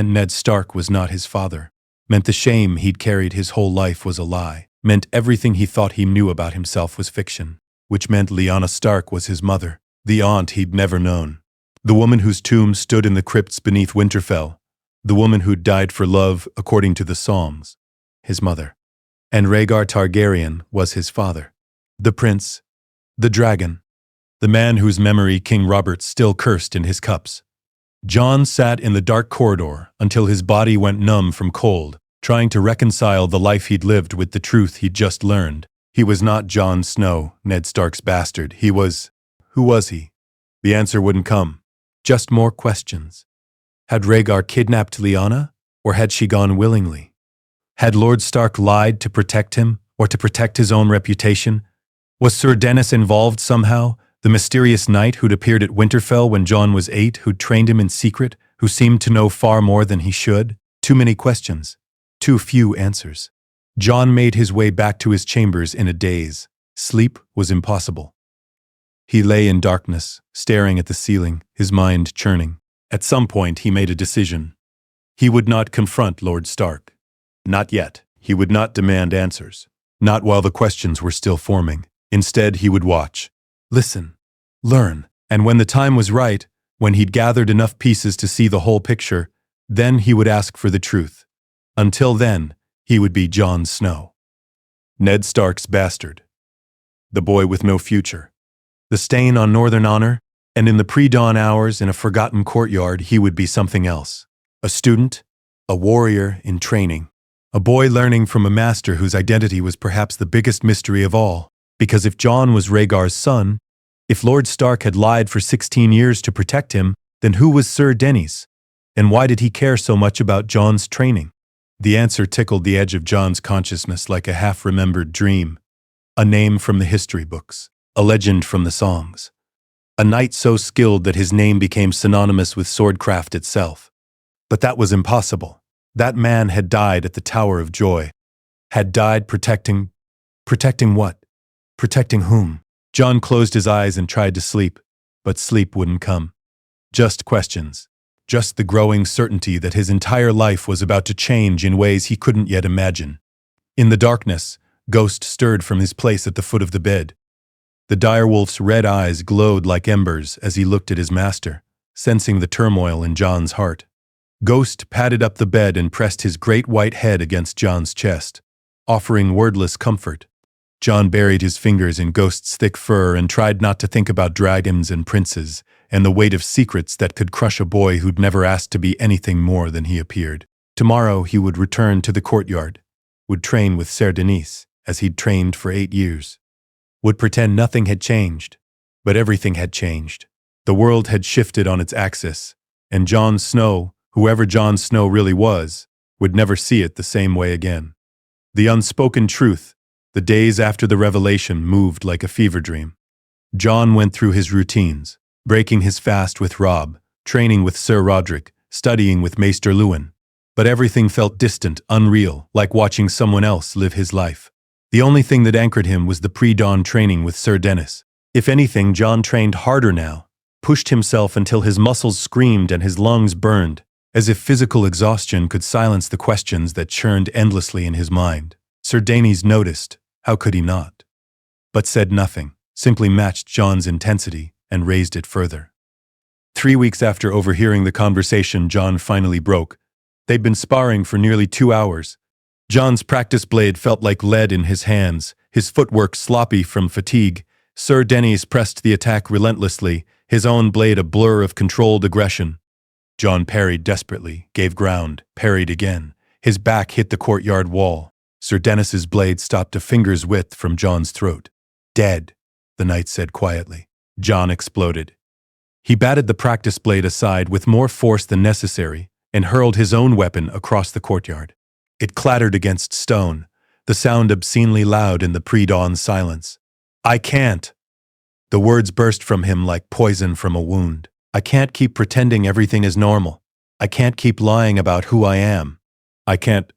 Ned Stark was not his father. Meant the shame he'd carried his whole life was a lie. Meant everything he thought he knew about himself was fiction. Which meant Lyanna Stark was his mother, the aunt he'd never known. The woman whose tomb stood in the crypts beneath Winterfell. The woman who'd died for love, according to the songs. His mother. And Rhaegar Targaryen was his father. The prince, The dragon. The man whose memory King Robert still cursed in his cups. Jon sat in the dark corridor until his body went numb from cold, trying to reconcile the life he'd lived with the truth he'd just learned. He was not Jon Snow, Ned Stark's bastard. He was... Who was he? The answer wouldn't come. Just more questions. Had Rhaegar kidnapped Lyanna, or had she gone willingly? Had Lord Stark lied to protect him, or to protect his own reputation? Was Sir Dennis involved somehow? The mysterious knight who'd appeared at Winterfell when Jon was 8, who'd trained him in secret, who seemed to know far more than he should? Too many questions. Too few answers. Jon made his way back to his chambers in a daze. Sleep was impossible. He lay in darkness, staring at the ceiling, his mind churning. At some point he made a decision. He would not confront Lord Stark. Not yet. He would not demand answers. Not while the questions were still forming. Instead, he would watch. Listen. Learn. And when the time was right, when he'd gathered enough pieces to see the whole picture, then he would ask for the truth. Until then, he would be Jon Snow. Ned Stark's bastard. The boy with no future. The stain on northern honor, and in the pre-dawn hours in a forgotten courtyard he would be something else. A student, a warrior in training. A boy learning from a master whose identity was perhaps the biggest mystery of all. Because if Jon was Rhaegar's son, if Lord Stark had lied for 16 years to protect him, then who was Sir Denys? And why did he care so much about Jon's training? The answer tickled the edge of Jon's consciousness like a half-remembered dream. A name from the history books. A legend from the songs. A knight so skilled that his name became synonymous with swordcraft itself. But that was impossible. That man had died at the Tower of Joy. Had died protecting... Protecting what? Protecting whom? Jon closed his eyes and tried to sleep, but sleep wouldn't come. Just questions. Just the growing certainty that his entire life was about to change in ways he couldn't yet imagine. In the darkness, Ghost stirred from his place at the foot of the bed. The direwolf's red eyes glowed like embers as he looked at his master, sensing the turmoil in Jon's heart. Ghost padded up the bed and pressed his great white head against Jon's chest, offering wordless comfort. Jon buried his fingers in Ghost's thick fur and tried not to think about dragons and princes and the weight of secrets that could crush a boy who'd never asked to be anything more than he appeared. Tomorrow he would return to the courtyard, would train with Sir Denys, as he'd trained for 8 years. Would pretend nothing had changed, but everything had changed. The world had shifted on its axis, and Jon Snow, whoever Jon Snow really was, would never see it the same way again. The unspoken truth, the days after the revelation, moved like a fever dream. Jon went through his routines, breaking his fast with Robb, training with Sir Roderick, studying with Maester Luwin. But everything felt distant, unreal, like watching someone else live his life. The only thing that anchored him was the pre-dawn training with Sir Denys. If anything, Jon trained harder now, pushed himself until his muscles screamed and his lungs burned, as if physical exhaustion could silence the questions that churned endlessly in his mind. Sir Denys noticed, how could he not? But said nothing, simply matched Jon's intensity and raised it further. 3 weeks after overhearing the conversation Jon finally broke, they'd been sparring for nearly 2 hours. Jon's practice blade felt like lead in his hands, his footwork sloppy from fatigue. Sir Denys pressed the attack relentlessly, his own blade a blur of controlled aggression. Jon parried desperately, gave ground, parried again. His back hit the courtyard wall. Sir Denys's blade stopped a finger's width from Jon's throat. Dead, the knight said quietly. Jon exploded. He batted the practice blade aside with more force than necessary and hurled his own weapon across the courtyard. It clattered against stone, the sound obscenely loud in the pre-dawn silence. I can't. The words burst from him like poison from a wound. I can't keep pretending everything is normal. I can't keep lying about who I am. I can't.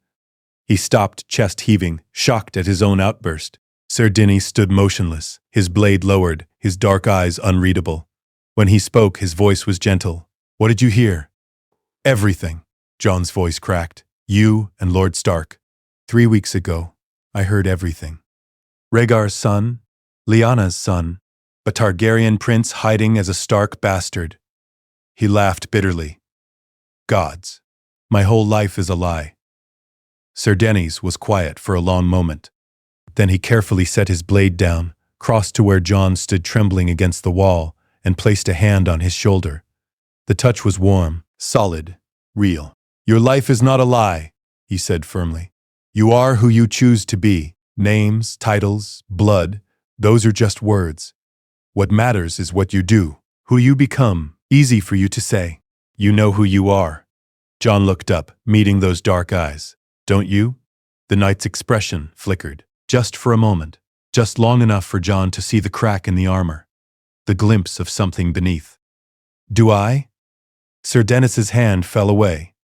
He stopped, chest heaving, shocked at his own outburst. Sir Denys stood motionless, his blade lowered, his dark eyes unreadable. When he spoke, his voice was gentle. What did you hear? Everything, Jon's voice cracked. You and Lord Stark. 3 weeks ago, I heard everything. Rhaegar's son, Lyanna's son, a Targaryen prince hiding as a Stark bastard. He laughed bitterly. Gods, my whole life is a lie. Sir Denys was quiet for a long moment. Then he carefully set his blade down, crossed to where Jon stood trembling against the wall, and placed a hand on his shoulder. The touch was warm, solid, real. "Your life is not a lie," he said firmly. "You are who you choose to be. Names, titles, blood, those are just words. What matters is what you do, who you become. Easy for you to say. You know who you are." Jon looked up, meeting those dark eyes. "Don't you?" The knight's expression flickered, just for a moment, just long enough for Jon to see the crack in the armor, the glimpse of something beneath. "Do I?" Sir Dennis's hand fell away.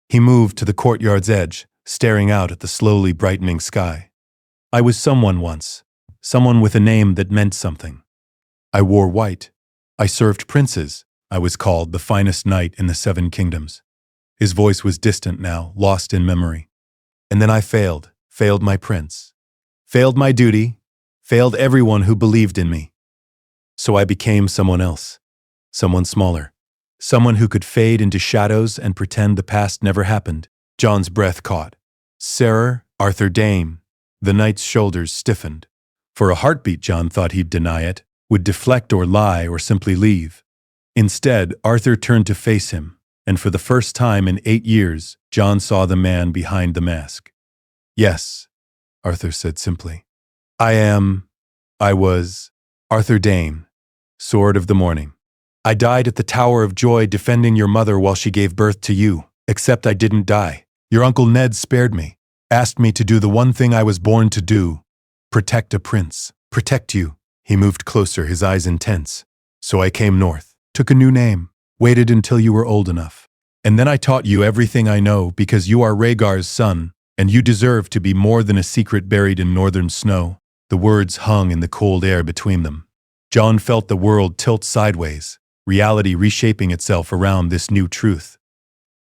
He moved to the courtyard's edge, staring out at the slowly brightening sky. "I was someone once, someone with a name that meant something. I wore white. I served princes. I was called the finest knight in the 7 kingdoms. His voice was distant now, lost in memory. "And then I failed my prince. Failed my duty, failed everyone who believed in me. So I became someone else, someone smaller, someone who could fade into shadows and pretend the past never happened." Jon's breath caught. "Sir Arthur Dayne." The knight's shoulders stiffened. For a heartbeat, Jon thought he'd deny it, would deflect or lie or simply leave. Instead, Arthur turned to face him, and for the first time in 8 years, Jon saw the man behind the mask. "Yes," Arthur said simply. I was Arthur Dayne, Sword of the Morning. I died at the Tower of Joy defending your mother while she gave birth to you, except I didn't die. Your Uncle Ned spared me, asked me to do the one thing I was born to do, protect a prince, protect you." He moved closer, his eyes intense. "So I came north, took a new name, waited until you were old enough. And then I taught you everything I know because you are Rhaegar's son, and you deserve to be more than a secret buried in northern snow." The words hung in the cold air between them. Jon felt the world tilt sideways, reality reshaping itself around this new truth.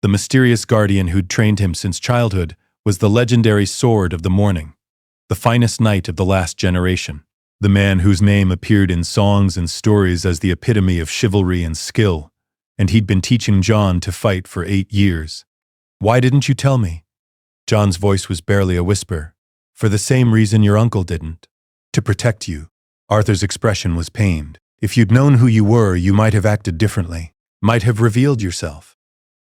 The mysterious guardian who'd trained him since childhood was the legendary Sword of the Morning, the finest knight of the last generation, the man whose name appeared in songs and stories as the epitome of chivalry and skill, and he'd been teaching Jon to fight for 8 years. "Why didn't you tell me?" Jon's voice was barely a whisper. "For the same reason your uncle didn't. To protect you." Arthur's expression was pained. "If you'd known who you were, you might have acted differently, might have revealed yourself.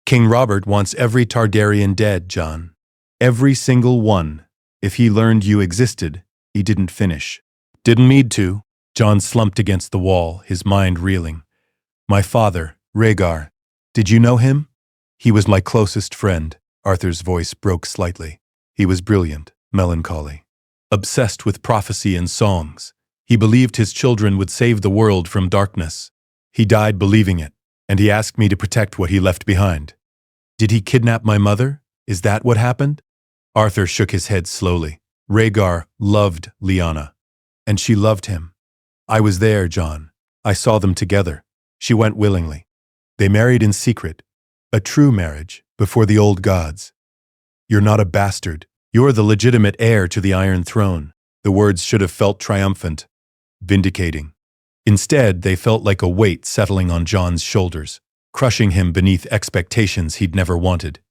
King Robert wants every Targaryen dead, Jon. Every single one. If he learned you existed, he didn't finish." "Didn't need to." Jon slumped against the wall, his mind reeling. "My father, Rhaegar. Did you know him?" "He was my closest friend." Arthur's voice broke slightly. "He was brilliant, melancholy, obsessed with prophecy and songs. He believed his children would save the world from darkness. He died believing it, and he asked me to protect what he left behind." "Did he kidnap my mother? Is that what happened?" Arthur shook his head slowly. "Rhaegar loved Lyanna, and she loved him. I was there, Jon. I saw them together. She went willingly. They married in secret, a true marriage, before the old gods. You're not a bastard. You're the legitimate heir to the Iron Throne." The words should have felt triumphant, vindicating. Instead, they felt like a weight settling on Jon's shoulders, crushing him beneath expectations he'd never wanted.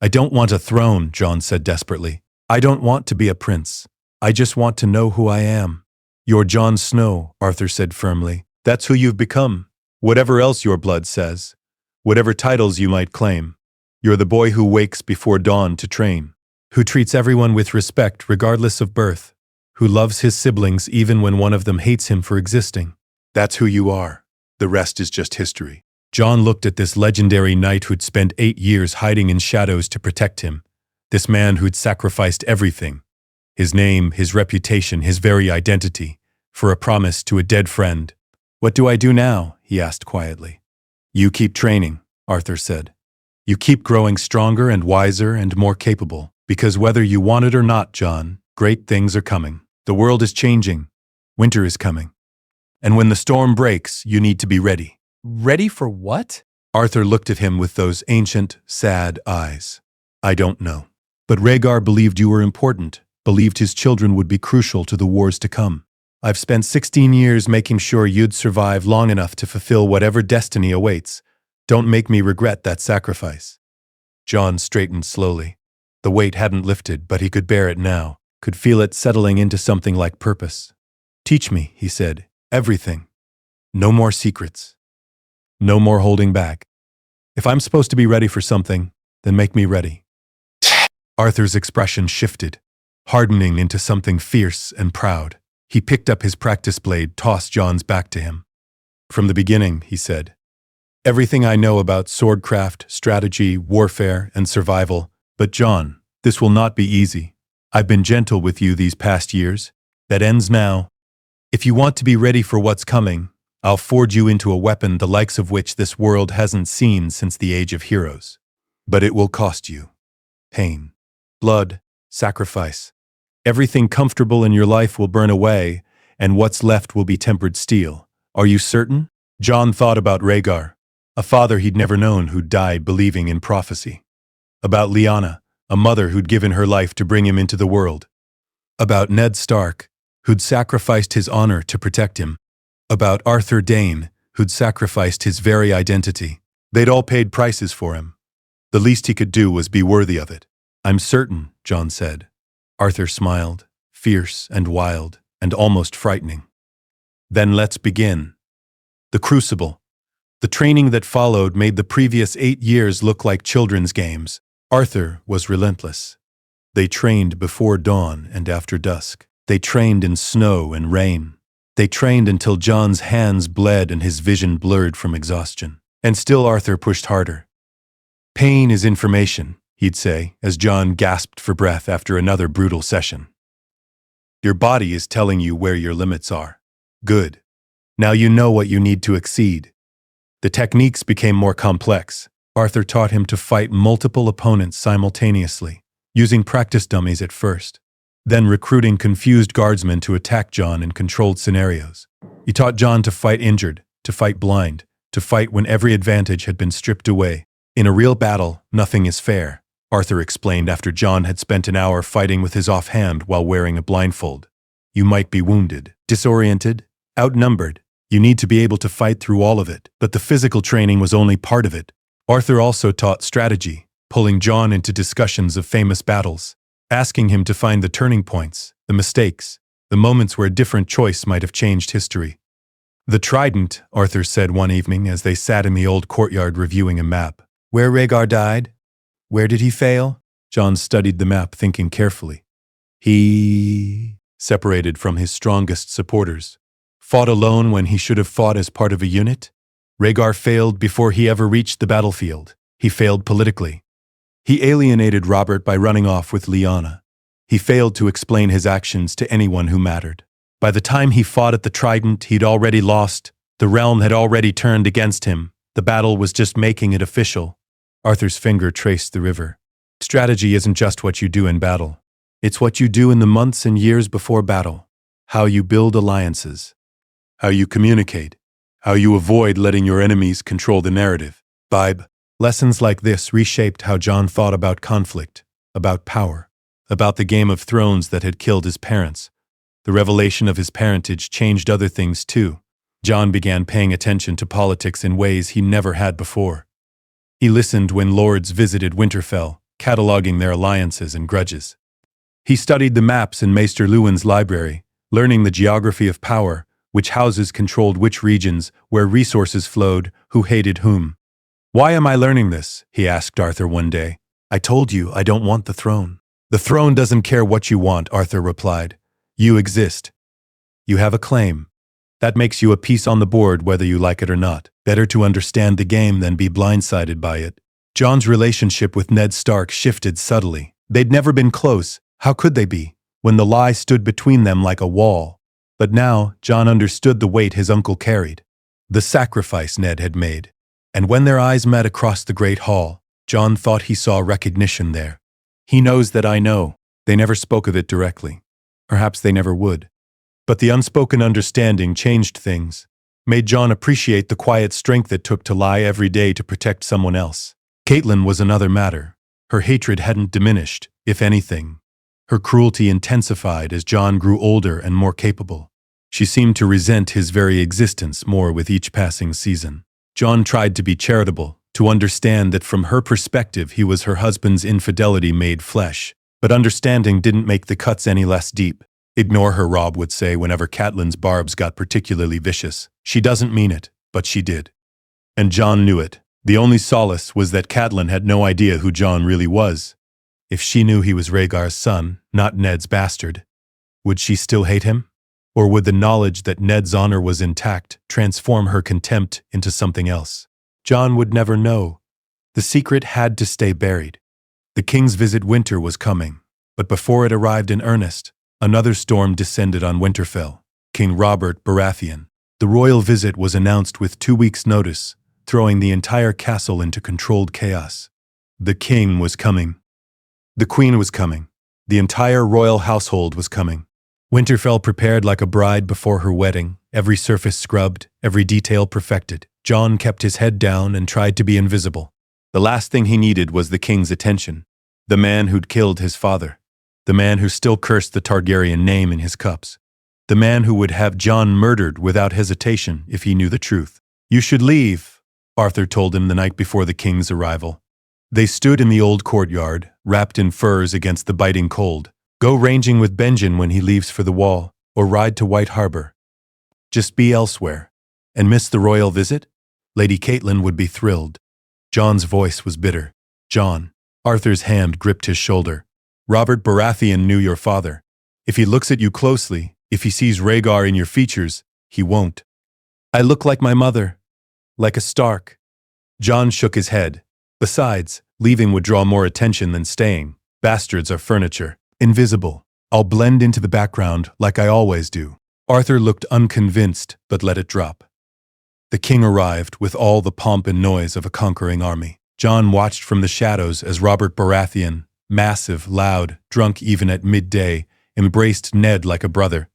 "I don't want a throne," Jon said desperately. "I don't want to be a prince. I just want to know who I am." "You're Jon Snow," Arthur said firmly. "That's who you've become. Whatever else your blood says, whatever titles you might claim. You're the boy who wakes before dawn to train, who treats everyone with respect regardless of birth, who loves his siblings even when one of them hates him for existing. That's who you are. The rest is just history." Jon looked at this legendary knight who'd spent 8 years hiding in shadows to protect him, this man who'd sacrificed everything, his name, his reputation, his very identity, for a promise to a dead friend. "What do I do now?" he asked quietly. "You keep training," Arthur said. "You keep growing stronger and wiser and more capable, because whether you want it or not, Jon, great things are coming. The world is changing. Winter is coming. And when the storm breaks, you need to be ready." "Ready for what?" Arthur looked at him with those ancient, sad eyes. "I don't know. But Rhaegar believed you were important, believed his children would be crucial to the wars to come. I've spent 16 years making sure you'd survive long enough to fulfill whatever destiny awaits. Don't make me regret that sacrifice." Jon straightened slowly. The weight hadn't lifted, but he could bear it now, could feel it settling into something like purpose. Teach me, he said, everything. No more secrets. No more holding back. If I'm supposed to be ready for something, then make me ready. Arthur's expression shifted, hardening into something fierce and proud. He picked up his practice blade, tossed Jon's back to him. From the beginning, he said, everything I know about swordcraft, strategy, warfare, and survival. But Jon, this will not be easy. I've been gentle with you these past years. That ends now. If you want to be ready for what's coming, I'll forge you into a weapon the likes of which this world hasn't seen since the Age of Heroes. But it will cost you. Pain. Blood. Sacrifice. Everything comfortable in your life will burn away, and what's left will be tempered steel. Are you certain? Jon thought about Rhaegar, a father he'd never known who'd died believing in prophecy. About Lyanna, a mother who'd given her life to bring him into the world. About Ned Stark, who'd sacrificed his honor to protect him. About Arthur Dayne, who'd sacrificed his very identity. They'd all paid prices for him. The least he could do was be worthy of it. I'm certain, Jon said. Arthur smiled, fierce and wild, and almost frightening. Then let's begin. The crucible. The training that followed made the previous 8 years look like children's games. Arthur was relentless. They trained before dawn and after dusk. They trained in snow and rain. They trained until Jon's hands bled and his vision blurred from exhaustion. And still Arthur pushed harder. Pain is information, he'd say, as Jon gasped for breath after another brutal session. Your body is telling you where your limits are. Good. Now you know what you need to exceed. The techniques became more complex. Arthur taught him to fight multiple opponents simultaneously, using practice dummies at first, then recruiting confused guardsmen to attack Jon in controlled scenarios. He taught Jon to fight injured, to fight blind, to fight when every advantage had been stripped away. In a real battle, nothing is fair, Arthur explained after Jon had spent an hour fighting with his offhand while wearing a blindfold. You might be wounded, disoriented, outnumbered. You need to be able to fight through all of it, but the physical training was only part of it. Arthur also taught strategy, pulling Jon into discussions of famous battles, asking him to find the turning points, the mistakes, the moments where a different choice might have changed history. The trident, Arthur said one evening as they sat in the old courtyard reviewing a map. Where Rhaegar died? Where did he fail? Jon studied the map, thinking carefully. He separated from his strongest supporters. Fought alone when he should have fought as part of a unit? Rhaegar failed before he ever reached the battlefield. He failed politically. He alienated Robert by running off with Lyanna. He failed to explain his actions to anyone who mattered. By the time he fought at the Trident, he'd already lost. The realm had already turned against him. The battle was just making it official. Arthur's finger traced the river. Strategy isn't just what you do in battle. It's what you do in the months and years before battle. How you build alliances. How you communicate. How you avoid letting your enemies control the narrative. Vibe. Lessons like this reshaped how Jon thought about conflict, about power, about the Game of Thrones that had killed his parents. The revelation of his parentage changed other things too. Jon began paying attention to politics in ways he never had before. He listened when lords visited Winterfell, cataloging their alliances and grudges. He studied the maps in Maester Luwin's library, learning the geography of power, which houses controlled which regions, where resources flowed, who hated whom. Why am I learning this? He asked Arthur one day. I told you I don't want the throne. The throne doesn't care what you want, Arthur replied. You exist. You have a claim. That makes you a piece on the board whether you like it or not. Better to understand the game than be blindsided by it. Jon's relationship with Ned Stark shifted subtly. They'd never been close. How could they be, when the lie stood between them like a wall? But now, Jon understood the weight his uncle carried, the sacrifice Ned had made. And when their eyes met across the great hall, Jon thought he saw recognition there. He knows that I know. They never spoke of it directly. Perhaps they never would. But the unspoken understanding changed things, made Jon appreciate the quiet strength it took to lie every day to protect someone else. Catelyn was another matter. Her hatred hadn't diminished, if anything. Her cruelty intensified as Jon grew older and more capable. She seemed to resent his very existence more with each passing season. Jon tried to be charitable, to understand that from her perspective he was her husband's infidelity made flesh, but understanding didn't make the cuts any less deep. Ignore her, Robb would say whenever Catelyn's barbs got particularly vicious. She doesn't mean it, but she did. And Jon knew it. The only solace was that Catelyn had no idea who Jon really was. If she knew he was Rhaegar's son, not Ned's bastard, would she still hate him? Or would the knowledge that Ned's honor was intact transform her contempt into something else? Jon would never know. The secret had to stay buried. The king's visit winter was coming, but before it arrived in earnest, another storm descended on Winterfell. King Robert Baratheon. The royal visit was announced with 2 weeks' notice, throwing the entire castle into controlled chaos. The king was coming. The queen was coming. The entire royal household was coming. Winterfell prepared like a bride before her wedding, every surface scrubbed, every detail perfected. Jon kept his head down and tried to be invisible. The last thing he needed was the king's attention. The man who'd killed his father. The man who still cursed the Targaryen name in his cups. The man who would have Jon murdered without hesitation if he knew the truth. "You should leave," Arthur told him the night before the king's arrival. They stood in the old courtyard, wrapped in furs against the biting cold. "Go ranging with Benjen when he leaves for the wall, or ride to White Harbor. Just be elsewhere. And miss the royal visit? Lady Catelyn would be thrilled." Jon's voice was bitter. "Jon." Arthur's hand gripped his shoulder. "Robert Baratheon knew your father. If he looks at you closely, if he sees Rhaegar in your features, he won't." "I look like my mother. Like a Stark." Jon shook his head. "Besides, leaving would draw more attention than staying. Bastards are furniture. Invisible. I'll blend into the background like I always do." Arthur looked unconvinced, but let it drop. The king arrived with all the pomp and noise of a conquering army. Jon watched from the shadows as Robert Baratheon, massive, loud, drunk even at midday, embraced Ned like a brother,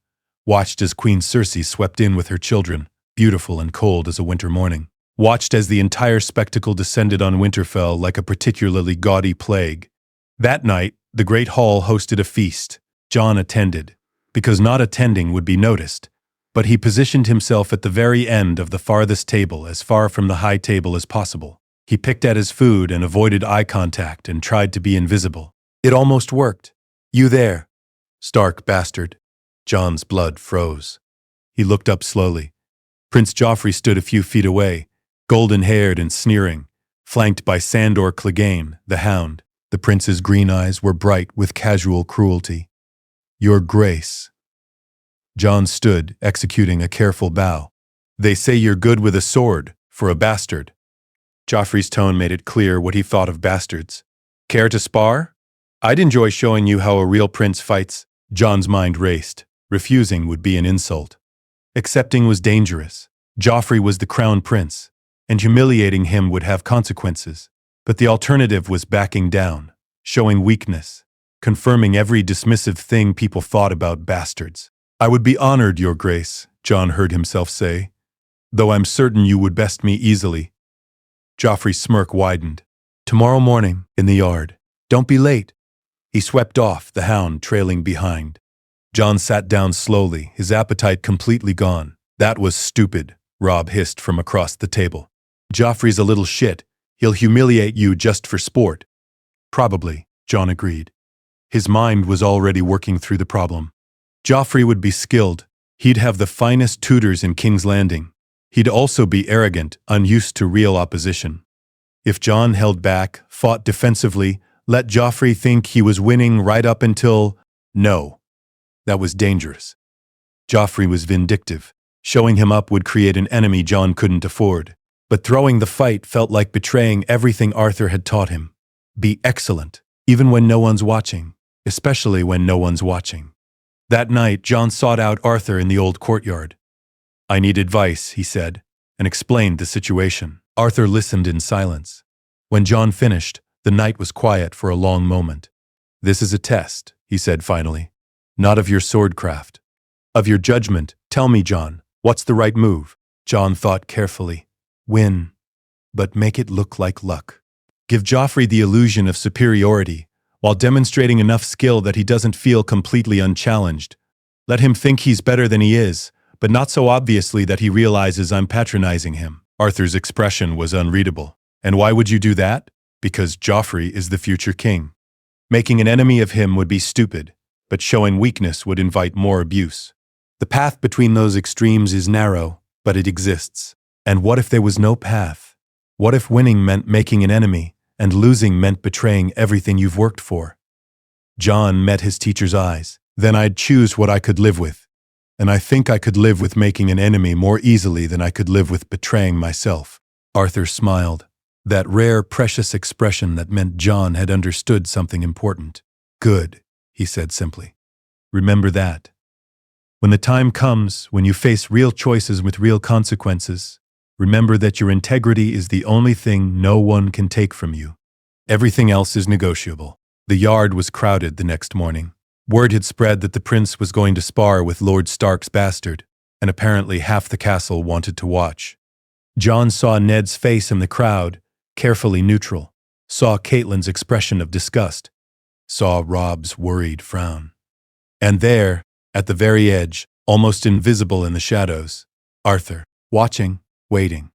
watched as Queen Cersei swept in with her children, beautiful and cold as a winter morning, watched as the entire spectacle descended on Winterfell like a particularly gaudy plague. That night, the great hall hosted a feast. Jon attended, because not attending would be noticed, but he positioned himself at the very end of the farthest table, as far from the high table as possible. He picked at his food and avoided eye contact and tried to be invisible. It almost worked. "You there, Stark bastard." Jon's blood froze. He looked up slowly. Prince Joffrey stood a few feet away, golden-haired and sneering, flanked by Sandor Clegane, the Hound. The prince's green eyes were bright with casual cruelty. "Your Grace." Jon stood, executing a careful bow. "They say you're good with a sword, for a bastard." Joffrey's tone made it clear what he thought of bastards. "Care to spar? I'd enjoy showing you how a real prince fights." Jon's mind raced. Refusing would be an insult. Accepting was dangerous. Joffrey was the crown prince, and humiliating him would have consequences. But the alternative was backing down, showing weakness, confirming every dismissive thing people thought about bastards. "I would be honored, Your Grace," Jon heard himself say, "though I'm certain you would best me easily." Joffrey's smirk widened. "Tomorrow morning, in the yard. Don't be late." He swept off, the Hound trailing behind. Jon sat down slowly, his appetite completely gone. "That was stupid," Robb hissed from across the table. "Joffrey's a little shit. He'll humiliate you just for sport." "Probably," Jon agreed. His mind was already working through the problem. Joffrey would be skilled. He'd have the finest tutors in King's Landing. He'd also be arrogant, unused to real opposition. If Jon held back, fought defensively, let Joffrey think he was winning right up until... No. That was dangerous. Joffrey was vindictive. Showing him up would create an enemy Jon couldn't afford. But throwing the fight felt like betraying everything Arthur had taught him. Be excellent, even when no one's watching, especially when no one's watching. That night, Jon sought out Arthur in the old courtyard. "I need advice," he said, and explained the situation. Arthur listened in silence. When Jon finished, the night was quiet for a long moment. "This is a test," he said finally. "Not of your swordcraft. Of your judgment. Tell me, Jon, what's the right move?" Jon thought carefully. "Win, but make it look like luck. Give Joffrey the illusion of superiority, while demonstrating enough skill that he doesn't feel completely unchallenged. Let him think he's better than he is, but not so obviously that he realizes I'm patronizing him." Arthur's expression was unreadable. "And why would you do that?" "Because Joffrey is the future king. Making an enemy of him would be stupid. but showing weakness would invite more abuse. The path between those extremes is narrow, but it exists. And what if there was no path? What if winning meant making an enemy, and losing meant betraying everything you've worked for? Jon met his teacher's eyes. Then I'd choose what I could live with. And I think I could live with making an enemy more easily than I could live with betraying myself. Arthur smiled. That rare, precious expression that meant Jon had understood something important. Good, he said simply. Remember that. When the time comes, when you face real choices with real consequences, remember that your integrity is the only thing no one can take from you. Everything else is negotiable. The yard was crowded the next morning. Word had spread that the prince was going to spar with Lord Stark's bastard, and apparently half the castle wanted to watch. Jon saw Ned's face in the crowd, carefully neutral, saw Catelyn's expression of disgust, saw Robb's worried frown. And there, at the very edge, almost invisible in the shadows, Arthur, watching, waiting.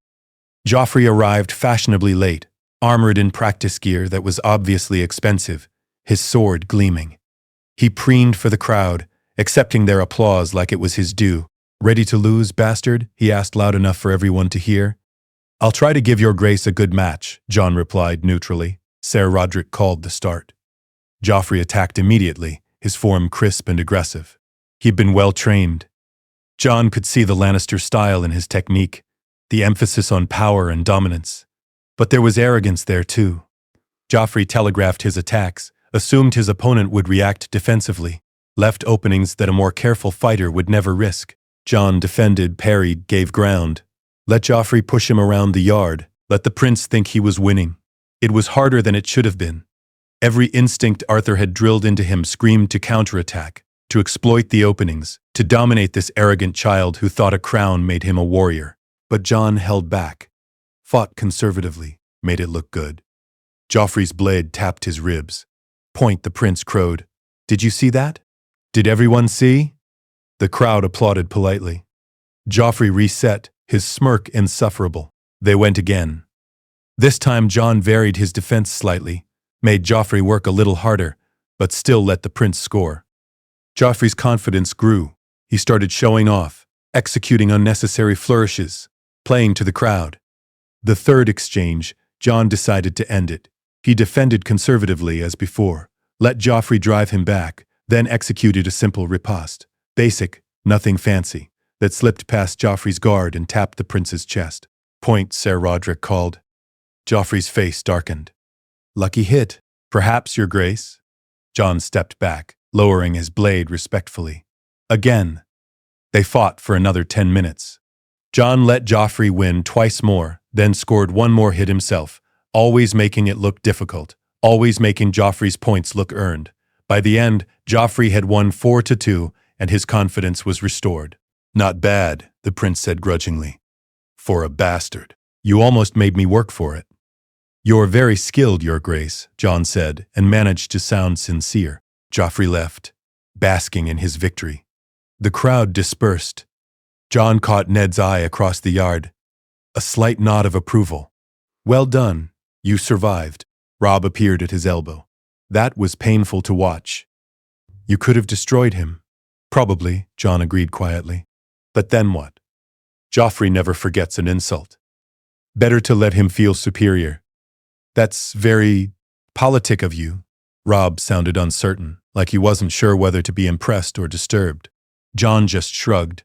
Joffrey arrived fashionably late, armored in practice gear that was obviously expensive, his sword gleaming. He preened for the crowd, accepting their applause like it was his due. Ready to lose, bastard? He asked loud enough for everyone to hear. I'll try to give your grace a good match, Jon replied neutrally. Ser Rodrik called the start. Joffrey attacked immediately, his form crisp and aggressive. He'd been well trained. Jon could see the Lannister style in his technique, the emphasis on power and dominance. But there was arrogance there too. Joffrey telegraphed his attacks, assumed his opponent would react defensively, left openings that a more careful fighter would never risk. Jon defended, parried, gave ground. Let Joffrey push him around the yard. Let the prince think he was winning. It was harder than it should have been. Every instinct Arthur had drilled into him screamed to counterattack, to exploit the openings, to dominate this arrogant child who thought a crown made him a warrior. But Jon held back, fought conservatively, made it look good. Joffrey's blade tapped his ribs. Point, the prince crowed. Did you see that? Did everyone see? The crowd applauded politely. Joffrey reset, his smirk insufferable. They went again. This time Jon varied his defense slightly, made Joffrey work a little harder, but still let the prince score. Joffrey's confidence grew. He started showing off, executing unnecessary flourishes, playing to the crowd. The third exchange, Jon decided to end it. He defended conservatively as before, let Joffrey drive him back, then executed a simple riposte. Basic, nothing fancy, that slipped past Joffrey's guard and tapped the prince's chest. Point, Ser Rodrik called. Joffrey's face darkened. Lucky hit, perhaps, your grace. Jon stepped back, lowering his blade respectfully. Again. They fought for another 10 minutes. Jon let Joffrey win twice more, then scored one more hit himself, always making it look difficult, always making Joffrey's points look earned. By the end, Joffrey had won 4-2, and his confidence was restored. Not bad, the prince said grudgingly. For a bastard. You almost made me work for it. You're very skilled, your grace, Jon said, and managed to sound sincere. Joffrey left, basking in his victory. The crowd dispersed. Jon caught Ned's eye across the yard. A slight nod of approval. Well done. You survived. Robb appeared at his elbow. That was painful to watch. You could have destroyed him. Probably, Jon agreed quietly. But then what? Joffrey never forgets an insult. Better to let him feel superior. That's very politic of you. Robb sounded uncertain, like he wasn't sure whether to be impressed or disturbed. Jon just shrugged.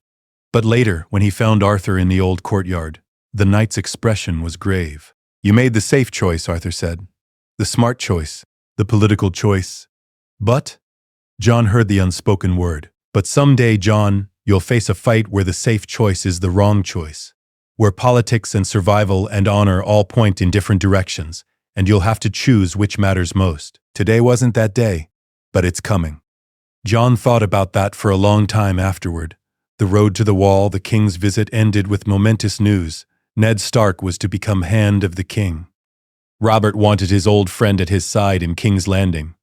But later, when he found Arthur in the old courtyard, the knight's expression was grave. You made the safe choice, Arthur said. The smart choice. The political choice. But? Jon heard the unspoken word. But someday, Jon, you'll face a fight where the safe choice is the wrong choice. Where politics and survival and honor all point in different directions, and you'll have to choose which matters most. Today wasn't that day, but it's coming. Jon thought about that for a long time afterward. The road to the wall, the king's visit ended with momentous news. Ned Stark was to become Hand of the King. Robert wanted his old friend at his side in King's Landing.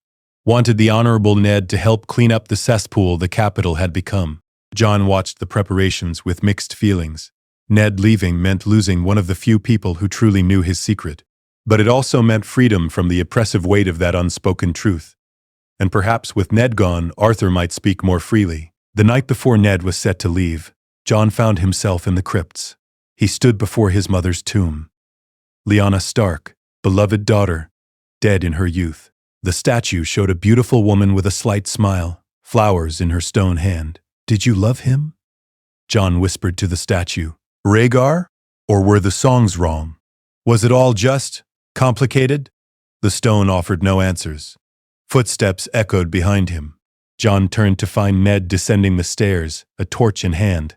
Wanted the honorable Ned to help clean up the cesspool the capital had become. Jon watched the preparations with mixed feelings. Ned leaving meant losing one of the few people who truly knew his secret. But it also meant freedom from the oppressive weight of that unspoken truth. And perhaps with Ned gone, Arthur might speak more freely. The night before Ned was set to leave, Jon found himself in the crypts. He stood before his mother's tomb. Lyanna Stark, beloved daughter, dead in her youth. The statue showed a beautiful woman with a slight smile, flowers in her stone hand. "Did you love him?" Jon whispered to the statue. "Rhaegar? Or were the songs wrong? Was it all just complicated?" The stone offered no answers. Footsteps echoed behind him. Jon turned to find Ned descending the stairs, a torch in hand.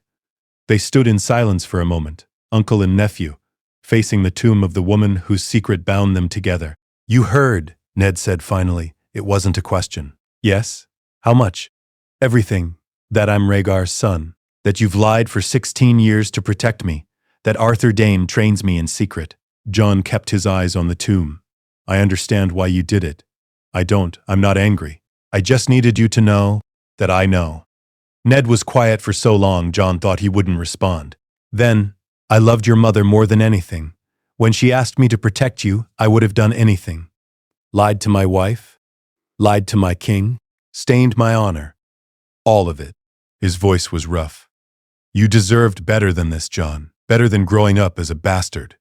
They stood in silence for a moment, uncle and nephew, facing the tomb of the woman whose secret bound them together. "You heard," Ned said finally. "It wasn't a question." "Yes? How much?" "Everything. That I'm Rhaegar's son. That you've lied for 16 years to protect me. That Arthur Dayne trains me in secret." Jon kept his eyes on the tomb. "I understand why you did it. I'm not angry. I just needed you to know that I know." Ned was quiet for so long Jon thought he wouldn't respond. Then, "I loved your mother more than anything. When she asked me to protect you, I would have done anything. Lied to my wife, lied to my king, stained my honor. All of it." His voice was rough. "You deserved better than this, Jon. Better than growing up as a bastard.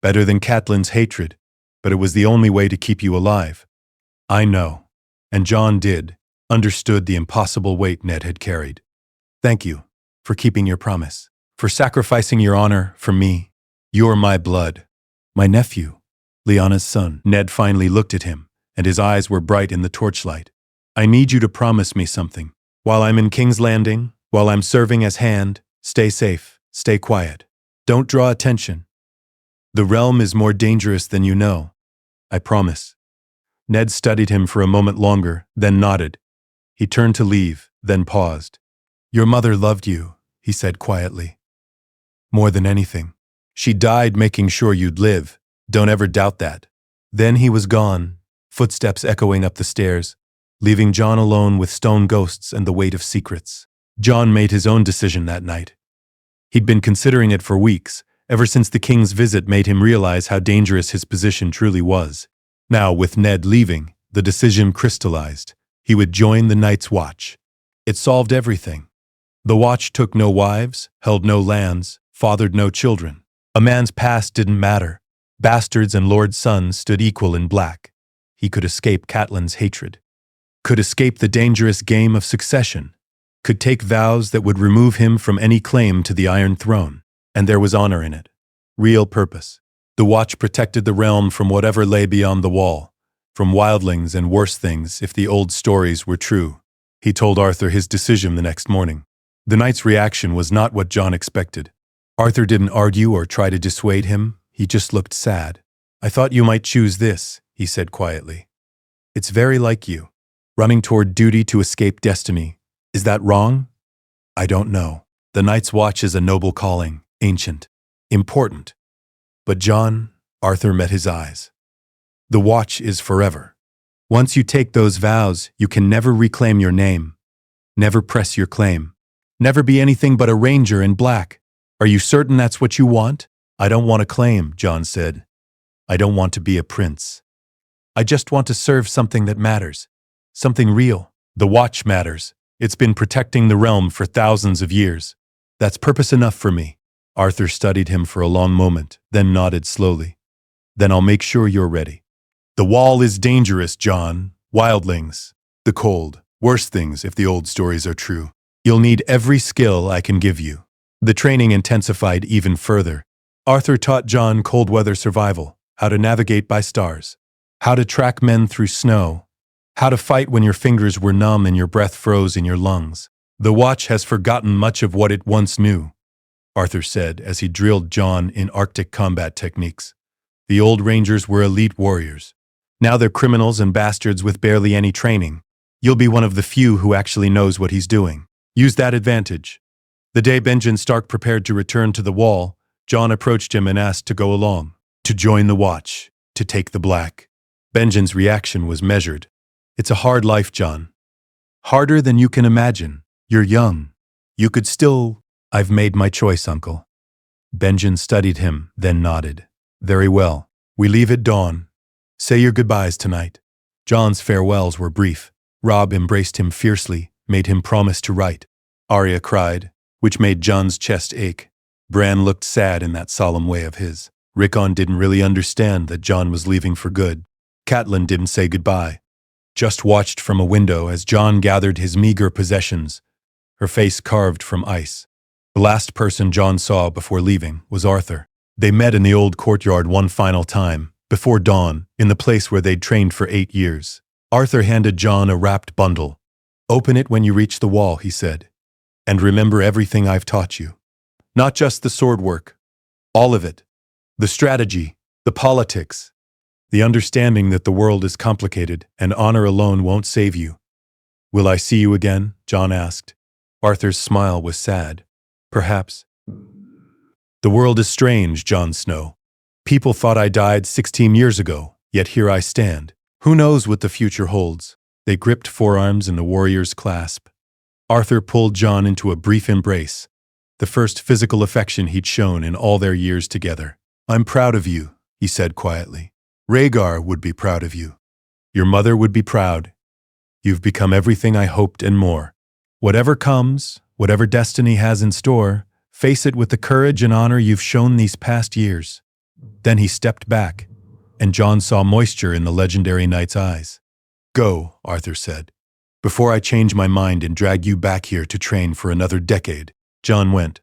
Better than Catelyn's hatred. But it was the only way to keep you alive." "I know." And Jon understood the impossible weight Ned had carried. "Thank you for keeping your promise, for sacrificing your honor for me. You're my blood. My nephew, Lyanna's son." Ned finally looked at him, and his eyes were bright in the torchlight. "I need you to promise me something. While I'm in King's Landing, while I'm serving as Hand, stay safe, stay quiet. Don't draw attention. The realm is more dangerous than you know. I promise." Ned studied him for a moment longer, then nodded. He turned to leave, then paused. "Your mother loved you," he said quietly. "More than anything. She died making sure you'd live. Don't ever doubt that." Then he was gone, footsteps echoing up the stairs, leaving Jon alone with stone ghosts and the weight of secrets. Jon made his own decision that night. He'd been considering it for weeks, ever since the king's visit made him realize how dangerous his position truly was. Now, with Ned leaving, the decision crystallized. He would join the Night's Watch. It solved everything. The Watch took no wives, held no lands, fathered no children. A man's past didn't matter. Bastards and lord's sons stood equal in black. He could escape Catelyn's hatred. Could escape the dangerous game of succession. Could take vows that would remove him from any claim to the Iron Throne. And there was honor in it. Real purpose. The Watch protected the realm from whatever lay beyond the wall. From wildlings and worse things if the old stories were true. He told Arthur his decision the next morning. The knight's reaction was not what Jon expected. Arthur didn't argue or try to dissuade him. He just looked sad. "I thought you might choose this," he said quietly. "It's very like you. Running toward duty to escape destiny. Is that wrong?" "I don't know. The Night's Watch is a noble calling, ancient, important. But Jon," Arthur met his eyes. "The Watch is forever. Once you take those vows, you can never reclaim your name. Never press your claim. Never be anything but a ranger in black. Are you certain that's what you want?" "I don't want a claim," Jon said. "I don't want to be a prince. I just want to serve something that matters. Something real. The Watch matters. It's been protecting the realm for thousands of years. That's purpose enough for me." Arthur studied him for a long moment, then nodded slowly. "Then I'll make sure you're ready. The wall is dangerous, Jon. Wildlings. The cold. Worse things if the old stories are true. You'll need every skill I can give you." The training intensified even further. Arthur taught Jon cold weather survival, how to navigate by stars, how to track men through snow, how to fight when your fingers were numb and your breath froze in your lungs. "The Watch has forgotten much of what it once knew," Arthur said as he drilled Jon in Arctic combat techniques. "The old Rangers were elite warriors. Now they're criminals and bastards with barely any training. You'll be one of the few who actually knows what he's doing. Use that advantage." The day Benjen Stark prepared to return to the Wall, Jon approached him and asked to go along, to join the Watch, to take the Black. Benjen's reaction was measured. "It's a hard life, Jon. Harder than you can imagine. You're young. You could still—" "I've made my choice, Uncle." Benjen studied him, then nodded. "Very well. We leave at dawn. Say your goodbyes tonight." Jon's farewells were brief. Robb embraced him fiercely, made him promise to write. Arya cried, which made Jon's chest ache. Bran looked sad in that solemn way of his. Rickon didn't really understand that Jon was leaving for good. Catelyn didn't say goodbye. Just watched from a window as Jon gathered his meager possessions, her face carved from ice. The last person Jon saw before leaving was Arthur. They met in the old courtyard one final time, before dawn, in the place where they'd trained for 8 years. Arthur handed Jon a wrapped bundle. "Open it when you reach the wall," he said. "And remember everything I've taught you. Not just the sword work. All of it. The strategy, the politics, the understanding that the world is complicated and honor alone won't save you." "Will I see you again?" Jon asked. Arthur's smile was sad. "Perhaps." "The world is strange, Jon Snow. People thought I died 16 years ago, yet here I stand. Who knows what the future holds?" They gripped forearms in the warrior's clasp. Arthur pulled Jon into a brief embrace, the first physical affection he'd shown in all their years together. "I'm proud of you," he said quietly. "Rhaegar would be proud of you. Your mother would be proud. You've become everything I hoped and more. Whatever comes, whatever destiny has in store, face it with the courage and honor you've shown these past years." Then he stepped back, and Jon saw moisture in the legendary knight's eyes. "Go," Arthur said, "before I change my mind and drag you back here to train for another decade." Jon went.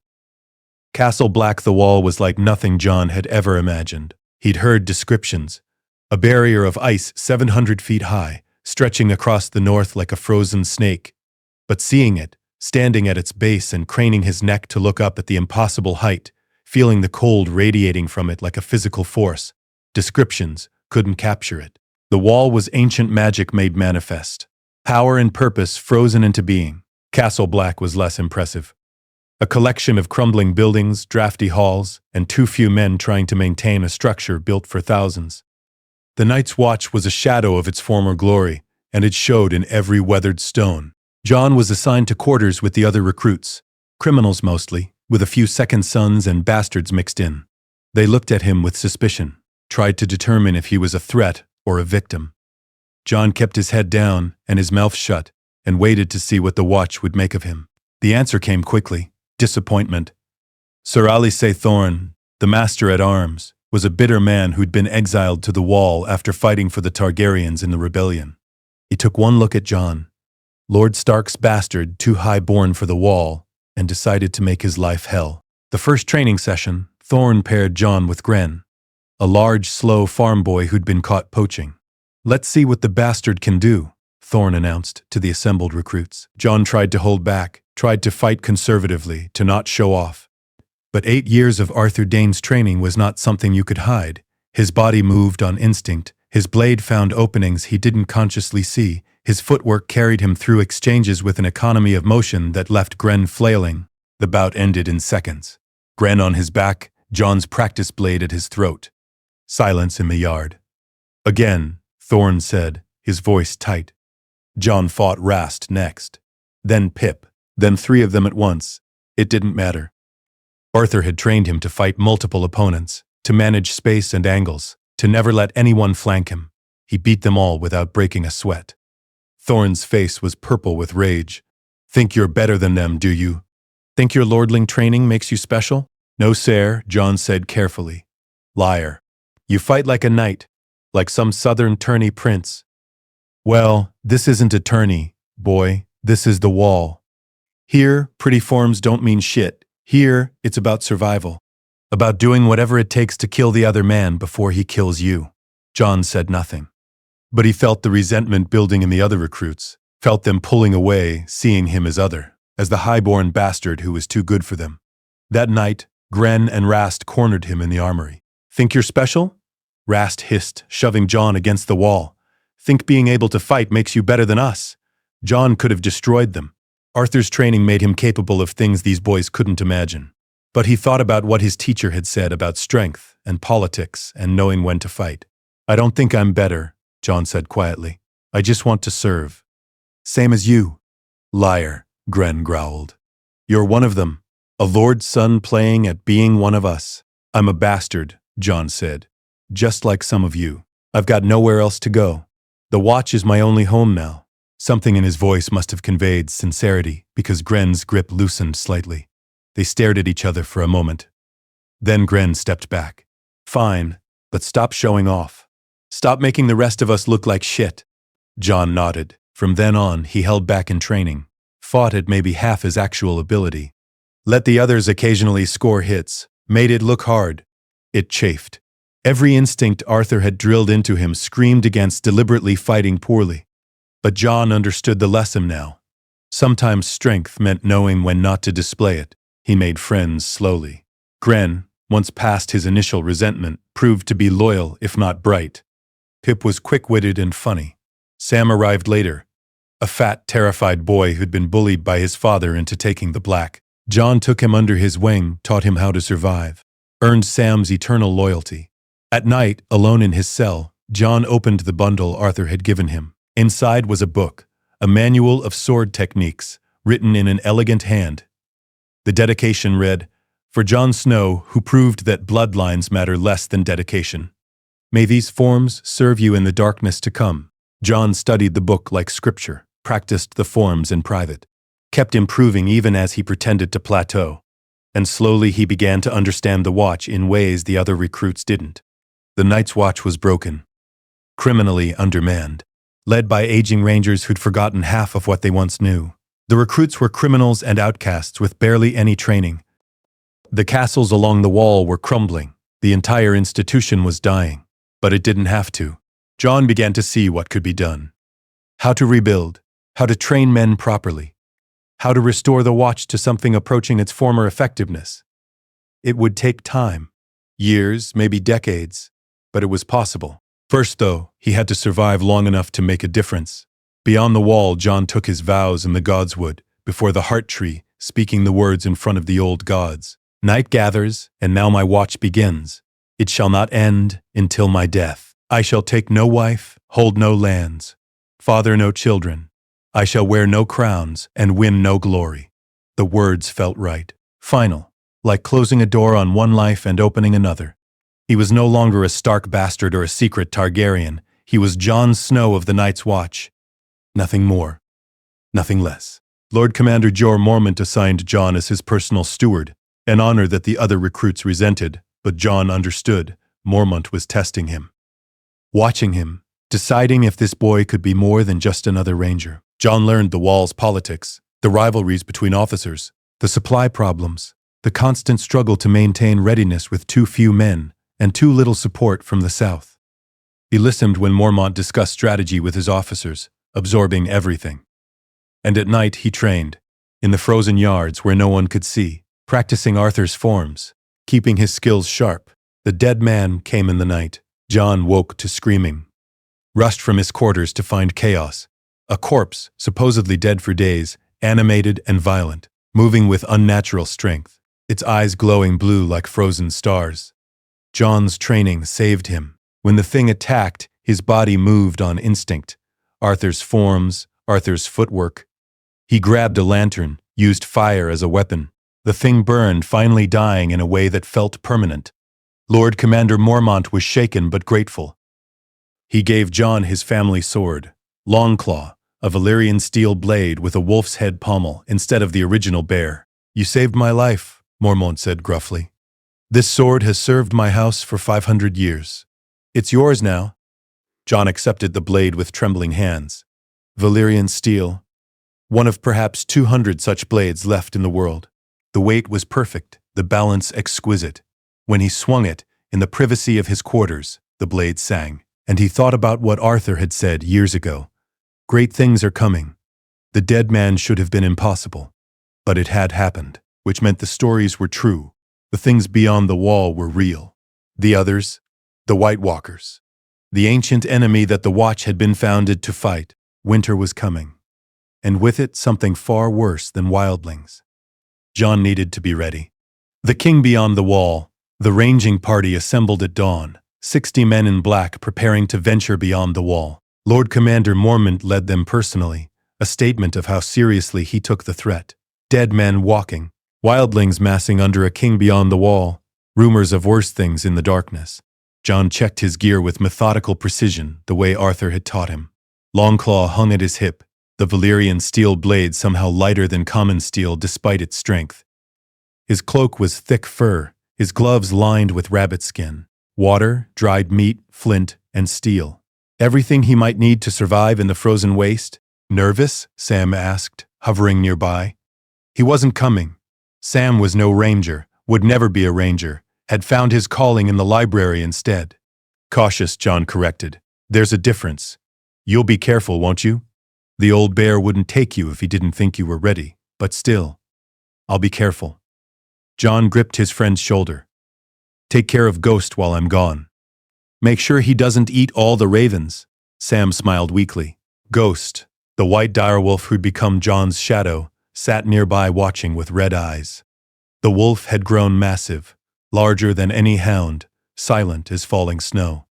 Castle Black the Wall was like nothing Jon had ever imagined. He'd heard descriptions. A barrier of ice 700 feet high, stretching across the north like a frozen snake. But seeing it, standing at its base and craning his neck to look up at the impossible height, feeling the cold radiating from it like a physical force, descriptions couldn't capture it. The wall was ancient magic made manifest. Power and purpose frozen into being. Castle Black was less impressive. A collection of crumbling buildings, drafty halls, and too few men trying to maintain a structure built for thousands. The Night's Watch was a shadow of its former glory, and it showed in every weathered stone. Jon was assigned to quarters with the other recruits, criminals mostly, with a few second sons and bastards mixed in. They looked at him with suspicion, tried to determine if he was a threat or a victim. Jon kept his head down and his mouth shut, and waited to see what the Watch would make of him. The answer came quickly. Disappointment. Sir Alysay Thorne, the Master-at-Arms, was a bitter man who'd been exiled to the Wall after fighting for the Targaryens in the rebellion. He took one look at Jon, Lord Stark's bastard too high-born for the Wall, and decided to make his life hell. The first training session, Thorne paired Jon with Gren, a large, slow farm boy who'd been caught poaching. "Let's see what the bastard can do," Thorne announced to the assembled recruits. Jon tried to hold back, tried to fight conservatively, to not show off. But 8 years of Arthur Dayne's training was not something you could hide. His body moved on instinct, his blade found openings he didn't consciously see, his footwork carried him through exchanges with an economy of motion that left Gren flailing. The bout ended in seconds. Gren on his back, Jon's practice blade at his throat. Silence in the yard. "Again," Thorne said, his voice tight. Jon fought Rast next. Then Pip. Then 3 of them at once. It didn't matter. Arthur had trained him to fight multiple opponents, to manage space and angles, to never let anyone flank him. He beat them all without breaking a sweat. Thorne's face was purple with rage. "Think you're better than them, do you? Think your lordling training makes you special?" "No, sir," Jon said carefully. "Liar. You fight like a knight, like some southern tourney prince." "Well, this isn't a tourney, boy. This is the Wall. Here, pretty forms don't mean shit. Here, it's about survival. About doing whatever it takes to kill the other man before he kills you." Jon said nothing. But he felt the resentment building in the other recruits, felt them pulling away, seeing him as other, as the high-born bastard who was too good for them. That night, Gren and Rast cornered him in the armory. "Think you're special?" Rast hissed, shoving Jon against the wall. "Think being able to fight makes you better than us?" Jon could have destroyed them. Arthur's training made him capable of things these boys couldn't imagine. But he thought about what his teacher had said about strength and politics and knowing when to fight. "I don't think I'm better," Jon said quietly. "I just want to serve." "Same as you." "Liar," Gren growled. "You're one of them, a lord's son playing at being one of us." "I'm a bastard," Jon said. "Just like some of you. I've got nowhere else to go. The Watch is my only home now. Something in his voice must have conveyed sincerity, because Gren's grip loosened slightly. They stared at each other for a moment. Then Gren stepped back. "Fine, but stop showing off. Stop making the rest of us look like shit." Jon nodded. From then on, he held back in training, fought at maybe half his actual ability. Let the others occasionally score hits, made it look hard. It chafed. Every instinct Arthur had drilled into him screamed against deliberately fighting poorly. But Jon understood the lesson now. Sometimes strength meant knowing when not to display it. He made friends slowly. Gren, once past his initial resentment, proved to be loyal if not bright. Pip was quick-witted and funny. Sam arrived later, a fat, terrified boy who'd been bullied by his father into taking the black. Jon took him under his wing, taught him how to survive, earned Sam's eternal loyalty. At night, alone in his cell, Jon opened the bundle Arthur had given him. Inside was a book, a manual of sword techniques, written in an elegant hand. The dedication read, "For Jon Snow, who proved that bloodlines matter less than dedication. May these forms serve you in the darkness to come." Jon studied the book like scripture, practiced the forms in private, kept improving even as he pretended to plateau. And slowly he began to understand the Watch in ways the other recruits didn't. The Night's Watch was broken, criminally undermanned, led by aging rangers who'd forgotten half of what they once knew. The recruits were criminals and outcasts with barely any training. The castles along the wall were crumbling. The entire institution was dying. But it didn't have to. Jon began to see what could be done. How to rebuild, how to train men properly, how to restore the Watch to something approaching its former effectiveness. It would take time, years, maybe decades, but it was possible. First, though, he had to survive long enough to make a difference. Beyond the wall, Jon took his vows in the godswood, before the heart tree, speaking the words in front of the old gods. "Night gathers, and now my watch begins. It shall not end until my death. I shall take no wife, hold no lands, father no children. I shall wear no crowns and win no glory." The words felt right, final, like closing a door on one life and opening another. He was no longer a Stark bastard or a secret Targaryen. He was Jon Snow of the Night's Watch. Nothing more, nothing less. Lord Commander Jorah Mormont assigned Jon as his personal steward, an honor that the other recruits resented, but Jon understood. Mormont was testing him. Watching him, deciding if this boy could be more than just another ranger. Jon learned the wall's politics, the rivalries between officers, the supply problems, the constant struggle to maintain readiness with too few men and too little support from the south. He listened when Mormont discussed strategy with his officers, absorbing everything. And at night he trained, in the frozen yards where no one could see, practicing Arthur's forms, keeping his skills sharp. The dead man came in the night. Jon woke to screaming, rushed from his quarters to find chaos. A corpse, supposedly dead for days, animated and violent, moving with unnatural strength, its eyes glowing blue like frozen stars. Jon's training saved him. When the thing attacked, his body moved on instinct. Arthur's forms, Arthur's footwork. He grabbed a lantern, used fire as a weapon. The thing burned, finally dying in a way that felt permanent. Lord Commander Mormont was shaken but grateful. He gave Jon his family sword, Longclaw, a Valyrian steel blade with a wolf's head pommel instead of the original bear. "You saved my life," Mormont said gruffly. "This sword has served my house for 500 years. It's yours now." Jon accepted the blade with trembling hands. Valyrian steel, one of perhaps 200 such blades left in the world. The weight was perfect, the balance exquisite. When he swung it, in the privacy of his quarters, the blade sang. And he thought about what Arthur had said years ago. Great things are coming. The dead man should have been impossible. But it had happened, which meant the stories were true. The things beyond the wall were real. The others, the White Walkers, the ancient enemy that the Watch had been founded to fight. Winter was coming. And with it, something far worse than wildlings. Jon needed to be ready. The king beyond the wall, the ranging party assembled at dawn, 60 men in black preparing to venture beyond the wall. Lord Commander Mormont led them personally, a statement of how seriously he took the threat. Dead men walking, wildlings massing under a king beyond the wall, rumors of worse things in the darkness. Jon checked his gear with methodical precision, the way Arthur had taught him. Longclaw hung at his hip, the Valyrian steel blade somehow lighter than common steel despite its strength. His cloak was thick fur, his gloves lined with rabbit skin. Water, dried meat, flint, and steel. Everything he might need to survive in the frozen waste. Nervous? Sam asked, hovering nearby. He wasn't coming. Sam was no ranger, would never be a ranger, had found his calling in the library instead. Cautious, Jon corrected. There's a difference. You'll be careful, won't you? The old bear wouldn't take you if he didn't think you were ready, but still. I'll be careful. Jon gripped his friend's shoulder. Take care of Ghost while I'm gone. Make sure he doesn't eat all the ravens. Sam smiled weakly. Ghost, the white direwolf who'd become Jon's shadow, sat nearby watching with red eyes. The wolf had grown massive, larger than any hound, silent as falling snow.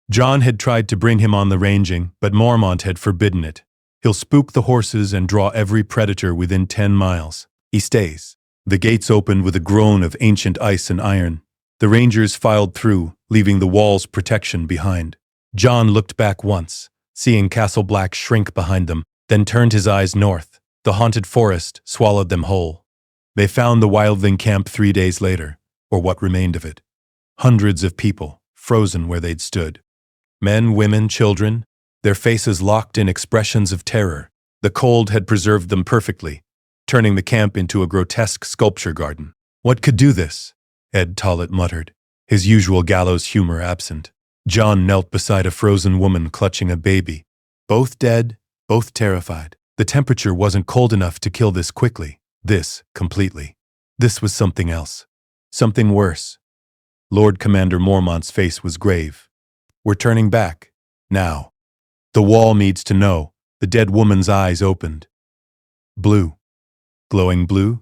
Jon had tried to bring him on the ranging, but Mormont had forbidden it. He'll spook the horses and draw every predator within 10 miles. He stays. The gates opened with a groan of ancient ice and iron. The rangers filed through, leaving the wall's protection behind. Jon looked back once, seeing Castle Black shrink behind them, then turned his eyes north. The haunted forest swallowed them whole. They found the wildling camp 3 days later, or what remained of it. Hundreds of people, frozen where they'd stood. Men, women, children, their faces locked in expressions of terror. The cold had preserved them perfectly, turning the camp into a grotesque sculpture garden. What could do this? Ed Tollett muttered, his usual gallows humor absent. Jon knelt beside a frozen woman clutching a baby. Both dead, both terrified. The temperature wasn't cold enough to kill this quickly, this completely. This was something else. Something worse. Lord Commander Mormont's face was grave. We're turning back. Now. The wall needs to know. The dead woman's eyes opened. Blue. Glowing blue?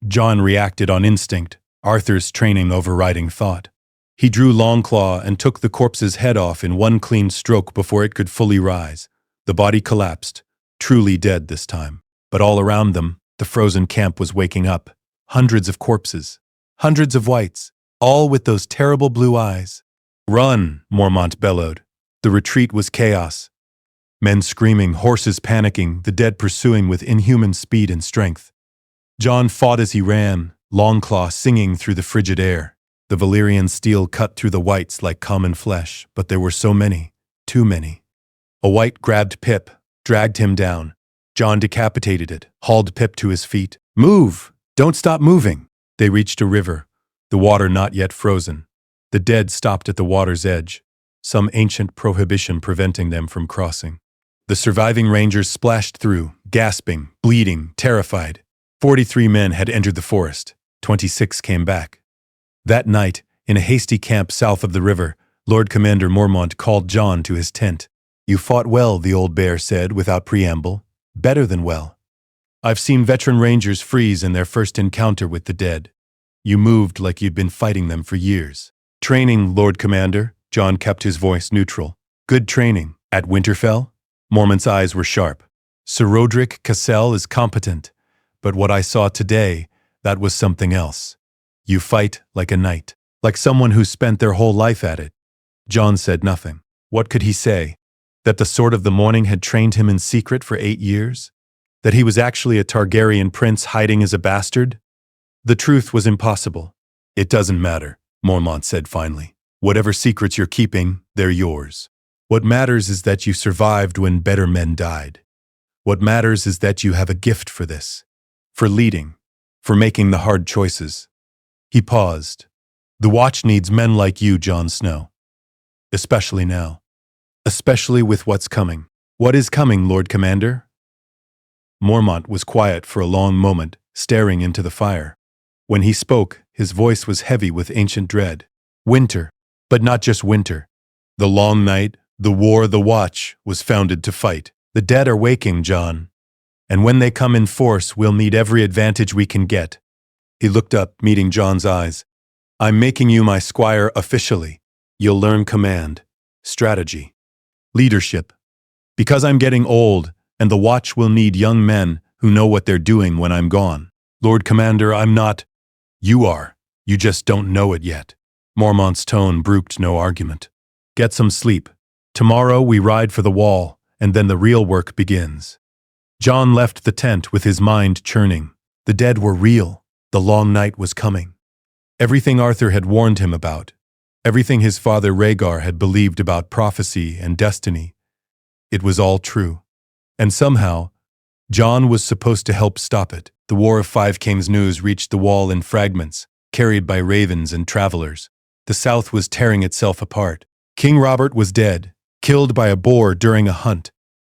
Jon reacted on instinct, Arthur's training overriding thought. He drew Longclaw and took the corpse's head off in one clean stroke before it could fully rise. The body collapsed, truly dead this time. But all around them, the frozen camp was waking up. Hundreds of corpses. Hundreds of whites, all with those terrible blue eyes. Run, Mormont bellowed. The retreat was chaos. Men screaming, horses panicking, the dead pursuing with inhuman speed and strength. Jon fought as he ran, Longclaw singing through the frigid air. The Valyrian steel cut through the whites like common flesh, but there were so many, too many. A white grabbed Pip, dragged him down. Jon decapitated it, hauled Pip to his feet. Move! Don't stop moving! They reached a river, the water not yet frozen. The dead stopped at the water's edge, some ancient prohibition preventing them from crossing. The surviving rangers splashed through, gasping, bleeding, terrified. 43 men had entered the forest. 26 came back. That night, in a hasty camp south of the river, Lord Commander Mormont called Jon to his tent. You fought well, the old bear said without preamble. Better than well. I've seen veteran rangers freeze in their first encounter with the dead. You moved like you'd been fighting them for years. Training, Lord Commander. Jon kept his voice neutral. Good training. At Winterfell? Mormont's eyes were sharp. Sir Roderick Cassell is competent. But what I saw today, that was something else. You fight like a knight, like someone who spent their whole life at it. Jon said nothing. What could he say? That the Sword of the Morning had trained him in secret for 8 years? That he was actually a Targaryen prince hiding as a bastard? The truth was impossible. It doesn't matter, Mormont said finally. Whatever secrets you're keeping, they're yours. What matters is that you survived when better men died. What matters is that you have a gift for this. For leading. For making the hard choices. He paused. The Watch needs men like you, Jon Snow. Especially now. Especially with what's coming. What is coming, Lord Commander? Mormont was quiet for a long moment, staring into the fire. When he spoke, his voice was heavy with ancient dread. Winter. But not just winter. The long night, the war the Watch was founded to fight. The dead are waking, Jon. And when they come in force, we'll need every advantage we can get. He looked up, meeting Jon's eyes. I'm making you my squire officially. You'll learn command, strategy, leadership. Because I'm getting old, and the Watch will need young men who know what they're doing when I'm gone. Lord Commander, I'm not. You are. You just don't know it yet. Mormont's tone brooked no argument. Get some sleep. Tomorrow we ride for the wall, and then the real work begins. Jon left the tent with his mind churning. The dead were real. The long night was coming. Everything Arthur had warned him about, everything his father Rhaegar had believed about prophecy and destiny, it was all true. And somehow, Jon was supposed to help stop it. The War of Five Kings news reached the wall in fragments, carried by ravens and travelers. The South was tearing itself apart. King Robert was dead, killed by a boar during a hunt.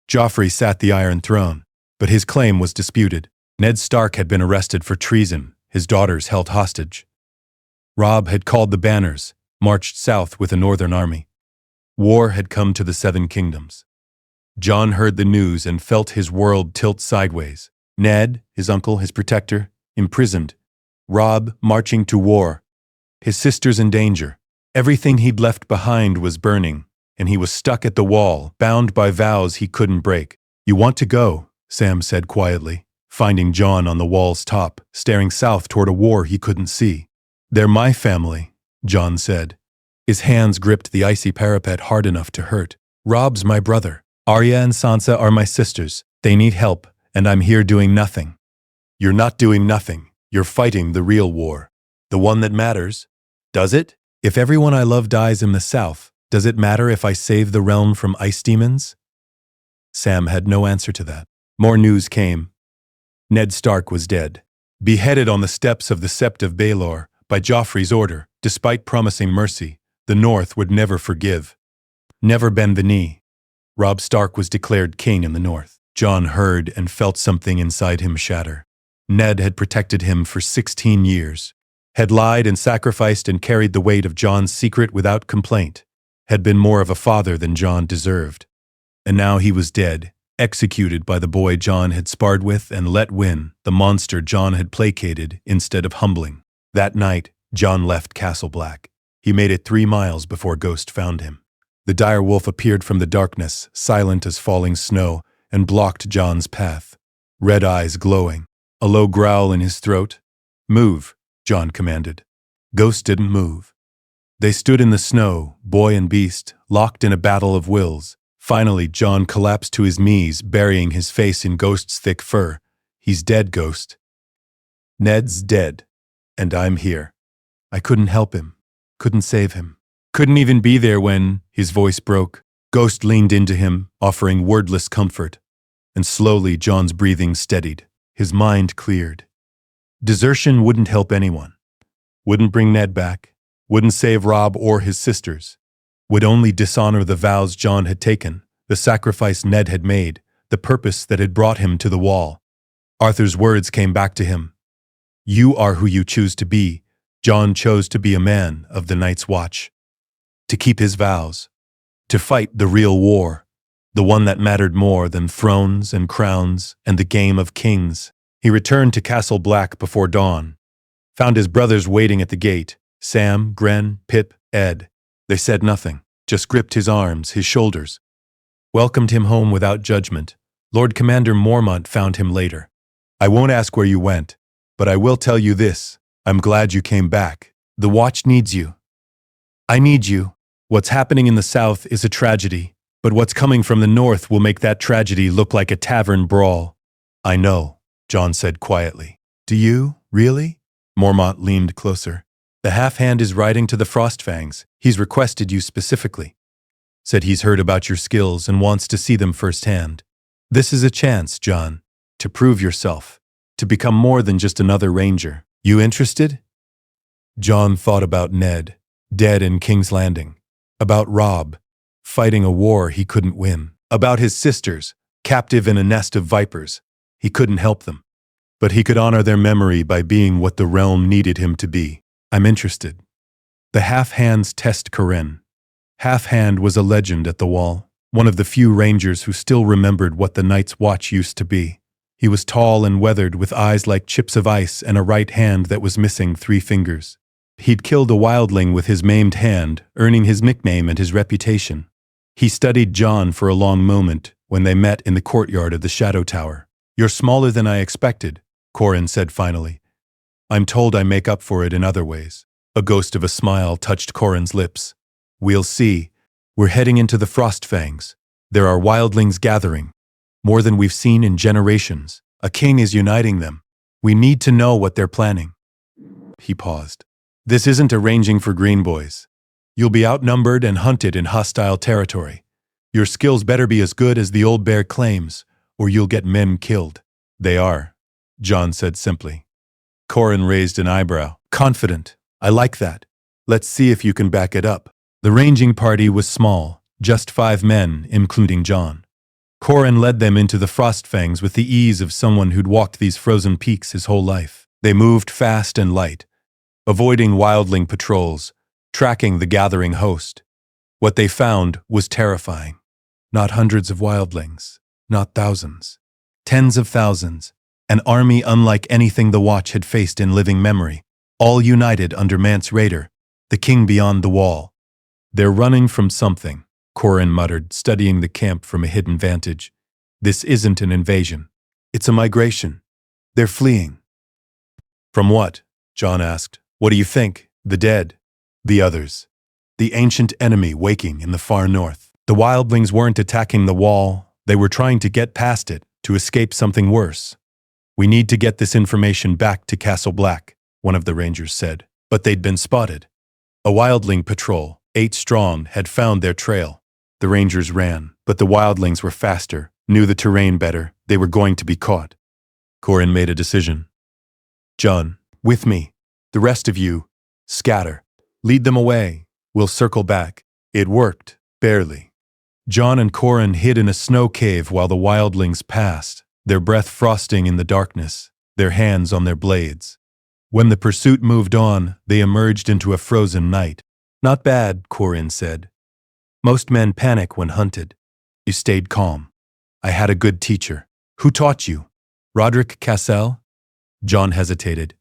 Joffrey sat the Iron Throne, but his claim was disputed. Ned Stark had been arrested for treason, his daughters held hostage. Robb had called the banners, marched south with a northern army. War had come to the Seven Kingdoms. Jon heard the news and felt his world tilt sideways. Ned, his uncle, his protector, imprisoned. Robb marching to war. His sisters in danger. Everything he'd left behind was burning, and he was stuck at the wall, bound by vows he couldn't break. "You want to go," Sam said quietly, finding Jon on the wall's top, staring south toward a war he couldn't see. "They're my family," Jon said. His hands gripped the icy parapet hard enough to hurt. "Robb's my brother. Arya and Sansa are my sisters. They need help, and I'm here doing nothing." "You're not doing nothing. You're fighting the real war. The one that matters. Does it? If everyone I love dies in the South, does it matter if I save the realm from ice demons?" Sam had no answer to that. More news came. Ned Stark was dead, beheaded on the steps of the Sept of Baelor by Joffrey's order. Despite promising mercy, the North would never forgive, never bend the knee. Robb Stark was declared king in the North. Jon heard and felt something inside him shatter. Ned had protected him for 16 years, had lied and sacrificed and carried the weight of Jon's secret without complaint, had been more of a father than Jon deserved. And now he was dead, executed by the boy Jon had sparred with and let win, the monster Jon had placated instead of humbling. That night, Jon left Castle Black. He made it 3 miles before Ghost found him. The dire wolf appeared from the darkness, silent as falling snow, and blocked Jon's path. Red eyes glowing, a low growl in his throat. "Move," Jon commanded. Ghost didn't move. They stood in the snow, boy and beast, locked in a battle of wills. Finally, Jon collapsed to his knees, burying his face in Ghost's thick fur. "He's dead, Ghost. Ned's dead, and I'm here. I couldn't help him, couldn't save him. Couldn't even be there when," his voice broke. Ghost leaned into him, offering wordless comfort. And slowly Jon's breathing steadied. His mind cleared. Desertion wouldn't help anyone. Wouldn't bring Ned back. Wouldn't save Robb or his sisters. Would only dishonor the vows Jon had taken, the sacrifice Ned had made, the purpose that had brought him to the wall. Arthur's words came back to him. "You are who you choose to be." Jon chose to be a man of the Night's Watch. To keep his vows. To fight the real war. The one that mattered more than thrones and crowns and the game of kings. He returned to Castle Black before dawn. Found his brothers waiting at the gate. Sam, Gren, Pip, Ed. They said nothing, just gripped his arms, his shoulders. Welcomed him home without judgment. Lord Commander Mormont found him later. "I won't ask where you went, but I will tell you this. I'm glad you came back. The Watch needs you. I need you. What's happening in the South is a tragedy, but what's coming from the North will make that tragedy look like a tavern brawl." "I know," Jon said quietly. "Do you, really?" Mormont leaned closer. "The Half-Hand is writing to the Frostfangs. He's requested you specifically. Said he's heard about your skills and wants to see them firsthand. This is a chance, Jon, to prove yourself, to become more than just another ranger. You interested?" Jon thought about Ned, dead in King's Landing. About Robb, fighting a war he couldn't win. About his sisters, captive in a nest of vipers. He couldn't help them. But he could honor their memory by being what the realm needed him to be. "I'm interested." The Half-Hand's test Corinne. Half-Hand was a legend at the Wall, one of the few rangers who still remembered what the Night's Watch used to be. He was tall and weathered, with eyes like chips of ice and a right hand that was missing 3 fingers. He'd killed a wildling with his maimed hand, earning his nickname and his reputation. He studied Jon for a long moment when they met in the courtyard of the Shadow Tower. "You're smaller than I expected," Corin said finally. "I'm told I make up for it in other ways." A ghost of a smile touched Corin's lips. "We'll see. We're heading into the Frostfangs. There are wildlings gathering. More than we've seen in generations. A king is uniting them. We need to know what they're planning. He paused. This isn't arranging for green boys. You'll be outnumbered and hunted in hostile territory. Your skills better be as good as the old bear claims, or you'll get men killed. They are, Jon said simply. Qhorin raised an eyebrow. Confident. I like that. Let's see if you can back it up. The ranging party was small, just 5 men, including Jon. Qhorin led them into the Frostfangs with the ease of someone who'd walked these frozen peaks his whole life. They moved fast and light, avoiding wildling patrols, tracking the gathering host. What they found was terrifying. Not hundreds of wildlings, not thousands. Tens of thousands, an army unlike anything the Watch had faced in living memory, all united under Mance Rayder, the king beyond the wall. They're running from something, Qhorin muttered, studying the camp from a hidden vantage. This isn't an invasion. It's a migration. They're fleeing. From what? Jon asked. What do you think? The dead? The others. The ancient enemy waking in the far north. The wildlings weren't attacking the wall. They were trying to get past it, to escape something worse. We need to get this information back to Castle Black, one of the rangers said. But they'd been spotted. A wildling patrol, 8 strong, had found their trail. The rangers ran, but the wildlings were faster, knew the terrain better. They were going to be caught. Qhorin made a decision. Jon, with me. The rest of you, scatter. Lead them away. We'll circle back. It worked, barely. Jon and Qhorin hid in a snow cave while the wildlings passed, their breath frosting in the darkness, their hands on their blades. When the pursuit moved on, they emerged into a frozen night. Not bad, Qhorin said. Most men panic when hunted. You stayed calm. I had a good teacher. Who taught you? Roderick Cassel? Jon hesitated.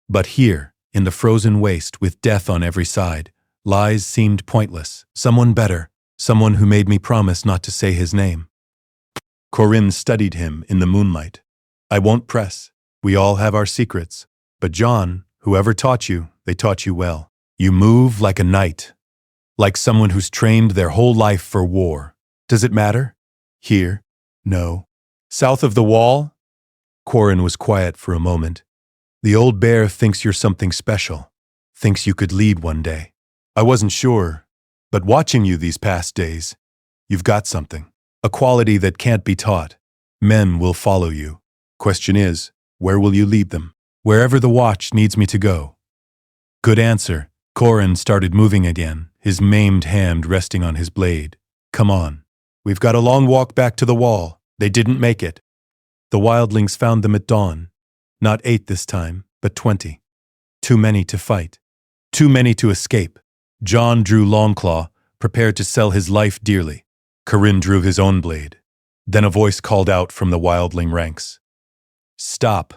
But here, in the frozen waste with death on every side, lies seemed pointless. Someone better. Someone who made me promise not to say his name. Qhorin studied him in the moonlight. I won't press. We all have our secrets. But Jon, whoever taught you, they taught you well. You move like a knight. Like someone who's trained their whole life for war. Does it matter? Here? No. South of the wall? Qhorin was quiet for a moment. The old bear thinks you're something special. Thinks you could lead one day. I wasn't sure. But watching you these past days, you've got something. A quality that can't be taught. Men will follow you. Question is, where will you lead them? Wherever the Watch needs me to go. Good answer. Qhorin started moving again, his maimed hand resting on his blade. Come on. We've got a long walk back to the wall. They didn't make it. The wildlings found them at dawn. Not 8 this time, but 20. Too many to fight. Too many to escape. Jon drew Longclaw, prepared to sell his life dearly. Qhorin drew his own blade. Then a voice called out from the wildling ranks. Stop.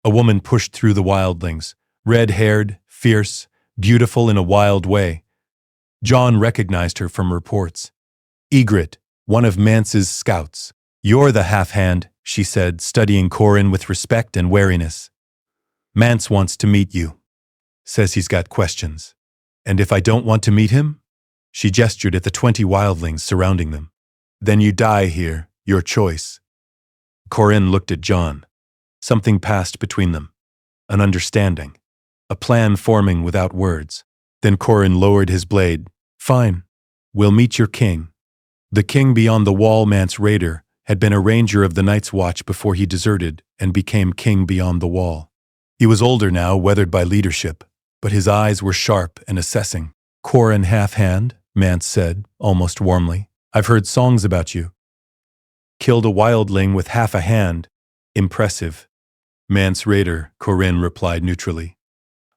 A woman pushed through the wildlings, red-haired, fierce, beautiful in a wild way. Jon recognized her from reports. Ygritte, one of Mance's scouts. You're the half-hand, she said, studying Qhorin with respect and wariness. Mance wants to meet you. Says he's got questions. And if I don't want to meet him? She gestured at the 20 wildlings surrounding them. Then you die here, your choice. Qhorin looked at Jon. Something passed between them. An understanding. A plan forming without words. Then Qhorin lowered his blade. Fine. We'll meet your king. The king beyond the wall, Mance Rayder, had been a ranger of the Night's Watch before he deserted and became king beyond the wall. He was older now, weathered by leadership, but his eyes were sharp and assessing. Qhorin half-hand, Mance said, almost warmly. I've heard songs about you. Killed a wildling with half a hand. Impressive. Mance Rayder, Qhorin replied neutrally.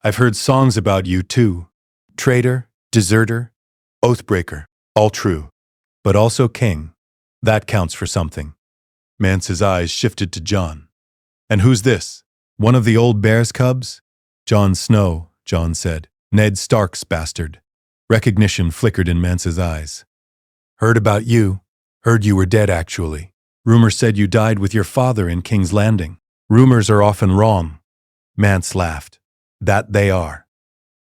I've heard songs about you too. Traitor, deserter, oathbreaker, all true. But also king. That counts for something. Mance's eyes shifted to Jon. And who's this? One of the old bear's cubs? Jon Snow, Jon said. Ned Stark's bastard. Recognition flickered in Mance's eyes. Heard about you. Heard you were dead, actually. Rumor said you died with your father in King's Landing. Rumors are often wrong. Mance laughed. That they are.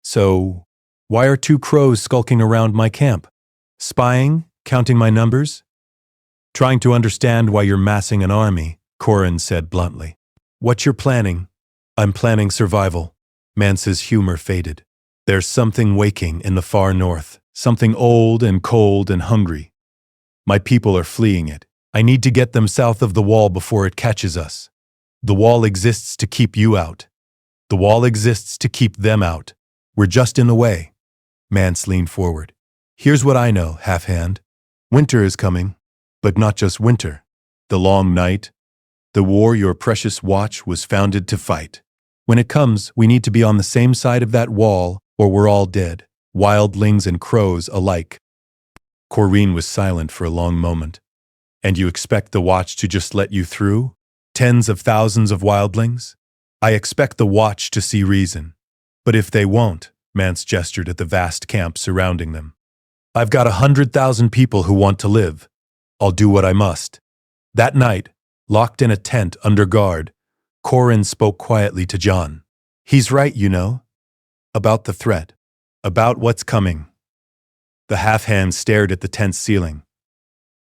So, why are 2 crows skulking around my camp? Spying? Counting my numbers? Trying to understand why you're massing an army, Corin said bluntly. What you're planning? I'm planning survival. Mance's humor faded. There's something waking in the far north, something old and cold and hungry. My people are fleeing it. I need to get them south of the wall before it catches us. The wall exists to keep you out. The wall exists to keep them out. We're just in the way. Mance leaned forward. Here's what I know, Half-Hand. Winter is coming, but not just winter. The long night, the war your precious watch was founded to fight. When it comes, we need to be on the same side of that wall, or we're all dead, wildlings and crows alike. Corrine was silent for a long moment. And you expect the watch to just let you through? Tens of thousands of wildlings? I expect the watch to see reason. But if they won't, Mance gestured at the vast camp surrounding them. I've got 100,000 people who want to live. I'll do what I must. That night, locked in a tent under guard, Corin spoke quietly to Jon. He's right, you know. About the threat. About what's coming. The Half-Hand stared at the tent's ceiling.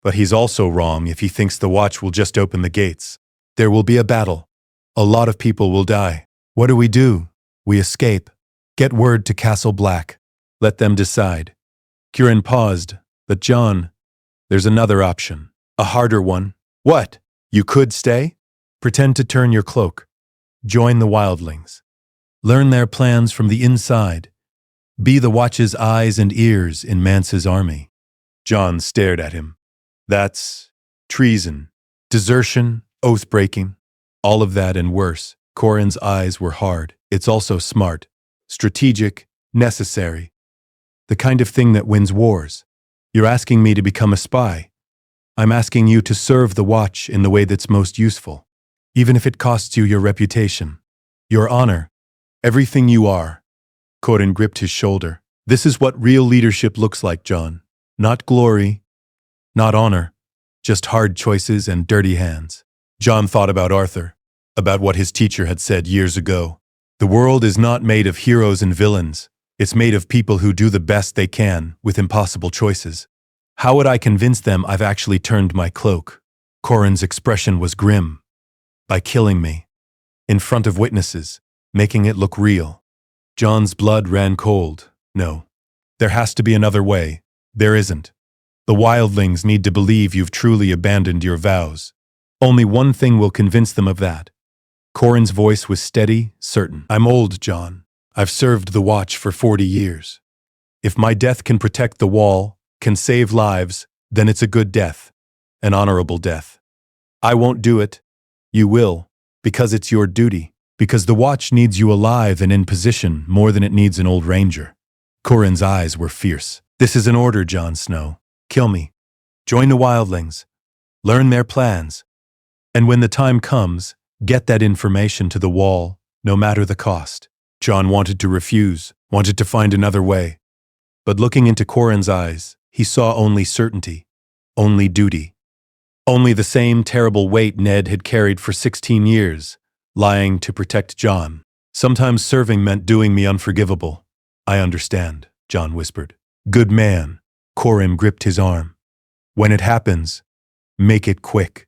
But he's also wrong if he thinks the watch will just open the gates. There will be a battle. A lot of people will die. What do? We escape. Get word to Castle Black. Let them decide. Curin paused, but Jon, there's another option. A harder one. What? You could stay? Pretend to turn your cloak. Join the wildlings. Learn their plans from the inside. Be the watch's eyes and ears in Mance's army. Jon stared at him. That's treason, desertion, oath-breaking. All of that and worse. Corin's eyes were hard. It's also smart, strategic, necessary. The kind of thing that wins wars. You're asking me to become a spy. I'm asking you to serve the watch in the way that's most useful, even if it costs you your reputation, your honor, everything you are. Corin gripped his shoulder. This is what real leadership looks like, Jon. Not glory, not honor, just hard choices and dirty hands. Jon thought about Arthur, about what his teacher had said years ago. The world is not made of heroes and villains. It's made of people who do the best they can with impossible choices. How would I convince them I've actually turned my cloak? Corin's expression was grim. By killing me. In front of witnesses, making it look real. Jon's blood ran cold. No. There has to be another way. There isn't. The wildlings need to believe you've truly abandoned your vows. Only one thing will convince them of that. Corin's voice was steady, certain. I'm old, Jon. I've served the watch for 40 years. If my death can protect the wall, can save lives, then it's a good death. An honorable death. I won't do it. You will. Because it's your duty. Because the watch needs you alive and in position more than it needs an old ranger. Corin's eyes were fierce. This is an order, Jon Snow. Kill me. Join the wildlings. Learn their plans. And when the time comes, get that information to the wall, no matter the cost. Jon wanted to refuse, wanted to find another way. But looking into Corin's eyes, he saw only certainty, only duty. Only the same terrible weight Ned had carried for 16 years, lying to protect Jon. Sometimes serving meant doing me unforgivable. I understand, Jon whispered. Good man. Corin gripped his arm. When it happens, make it quick.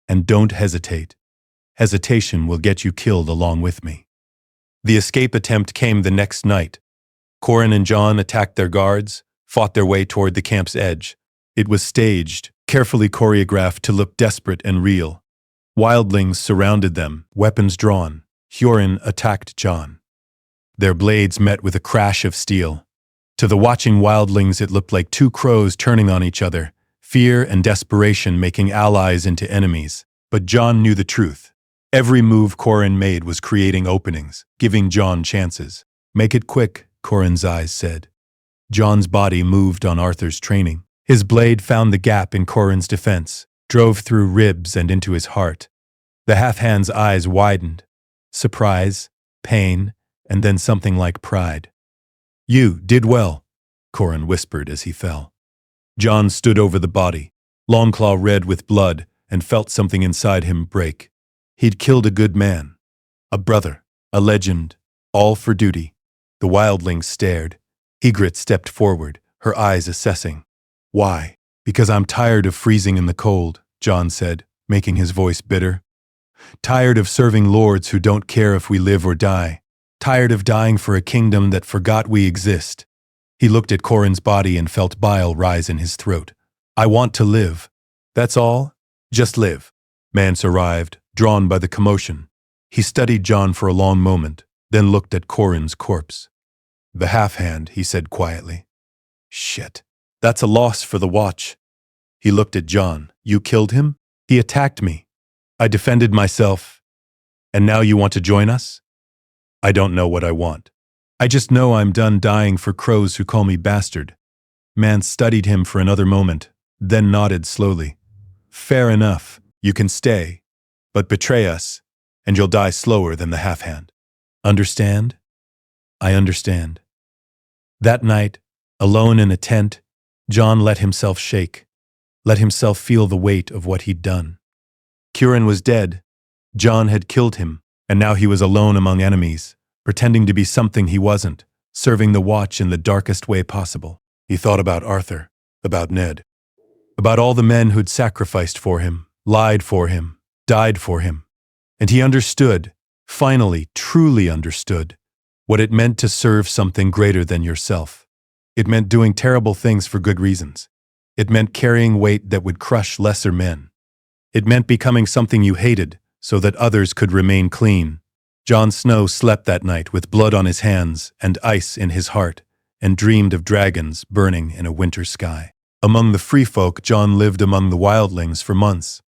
And don't hesitate. Hesitation will get you killed along with me. The escape attempt came the next night. Corin and Jon attacked their guards, fought their way toward the camp's edge. It was staged, carefully choreographed to look desperate and real. Wildlings surrounded them, weapons drawn. Hyorin attacked Jon. Their blades met with a crash of steel. To the watching wildlings it looked like two crows turning on each other, fear and desperation making allies into enemies. But Jon knew the truth. Every move Corin made was creating openings, giving Jon chances. Make it quick, Corin's eyes said. Jon's body moved on Arthur's training. His blade found the gap in Corin's defense, drove through ribs and into his heart. The half-hand's eyes widened. Surprise, pain, and then something like pride. You did well, Corin whispered as he fell. Jon stood over the body, Longclaw red with blood, and felt something inside him break. He'd killed a good man, a brother, a legend, all for duty. The wildlings stared. Ygritte stepped forward, her eyes assessing. Why? Because I'm tired of freezing in the cold, Jon said, making his voice bitter. Tired of serving lords who don't care if we live or die. Tired of dying for a kingdom that forgot we exist. He looked at Corin's body and felt bile rise in his throat. I want to live. That's all? Just live. Mance arrived, drawn by the commotion. He studied Jon for a long moment, then looked at Corin's corpse. The half-hand, he said quietly. Shit. That's a loss for the Watch. He looked at Jon. You killed him? He attacked me. I defended myself. And now you want to join us? I don't know what I want. I just know I'm done dying for crows who call me bastard. Mance studied him for another moment, then nodded slowly. Fair enough. You can stay. But betray us, and you'll die slower than the half-hand. Understand? I understand. That night, alone in a tent, Jon let himself shake, let himself feel the weight of what he'd done. Curan was dead. Jon had killed him, and now he was alone among enemies, pretending to be something he wasn't, serving the Watch in the darkest way possible. He thought about Arthur, about Ned, about all the men who'd sacrificed for him, lied for him, died for him. And he understood, finally, truly understood, what it meant to serve something greater than yourself. It meant doing terrible things for good reasons. It meant carrying weight that would crush lesser men. It meant becoming something you hated so that others could remain clean. Jon Snow slept that night with blood on his hands and ice in his heart, and dreamed of dragons burning in a winter sky. Among the free folk, Jon lived among the wildlings for months,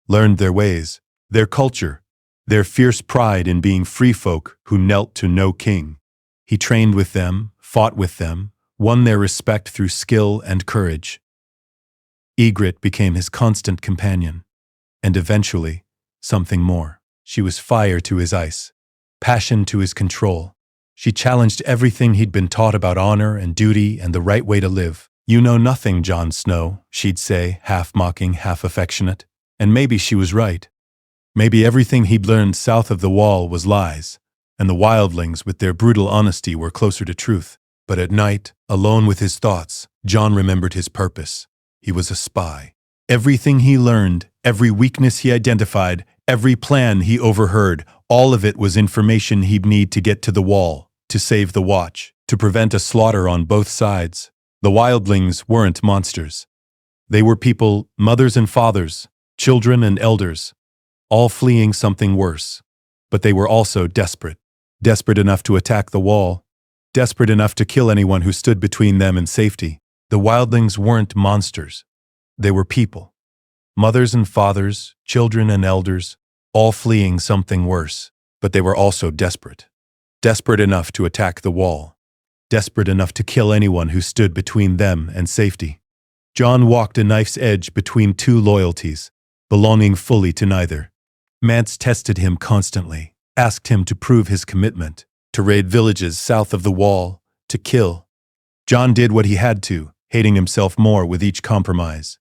learned their ways, their culture, their fierce pride in being free folk who knelt to no king. He trained with them, fought with them, won their respect through skill and courage. Ygritte became his constant companion, and eventually, something more. She was fire to his ice, passion to his control. She challenged everything he'd been taught about honor and duty and the right way to live. You know nothing, Jon Snow, she'd say, half mocking, half affectionate. And maybe she was right. Maybe everything he'd learned south of the Wall was lies, and the wildlings with their brutal honesty were closer to truth. But at night, alone with his thoughts, Jon remembered his purpose. He was a spy. Everything he learned, every weakness he identified, every plan he overheard, all of it was information he'd need to get to the Wall, to save the Watch, to prevent a slaughter on both sides. The wildlings weren't monsters. They were people, mothers and fathers, children and elders, all fleeing something worse. But they were also desperate. Desperate enough to attack the Wall. Desperate enough to kill anyone who stood between them and safety. The wildlings weren't monsters. They were people. Mothers and fathers, children and elders, all fleeing something worse. But they were also desperate. Desperate enough to attack the Wall. Desperate enough to kill anyone who stood between them and safety. Jon walked a knife's edge between two loyalties, belonging fully to neither. Mance tested him constantly, asked him to prove his commitment, to raid villages south of the Wall, to kill. Jon did what he had to, hating himself more with each compromise.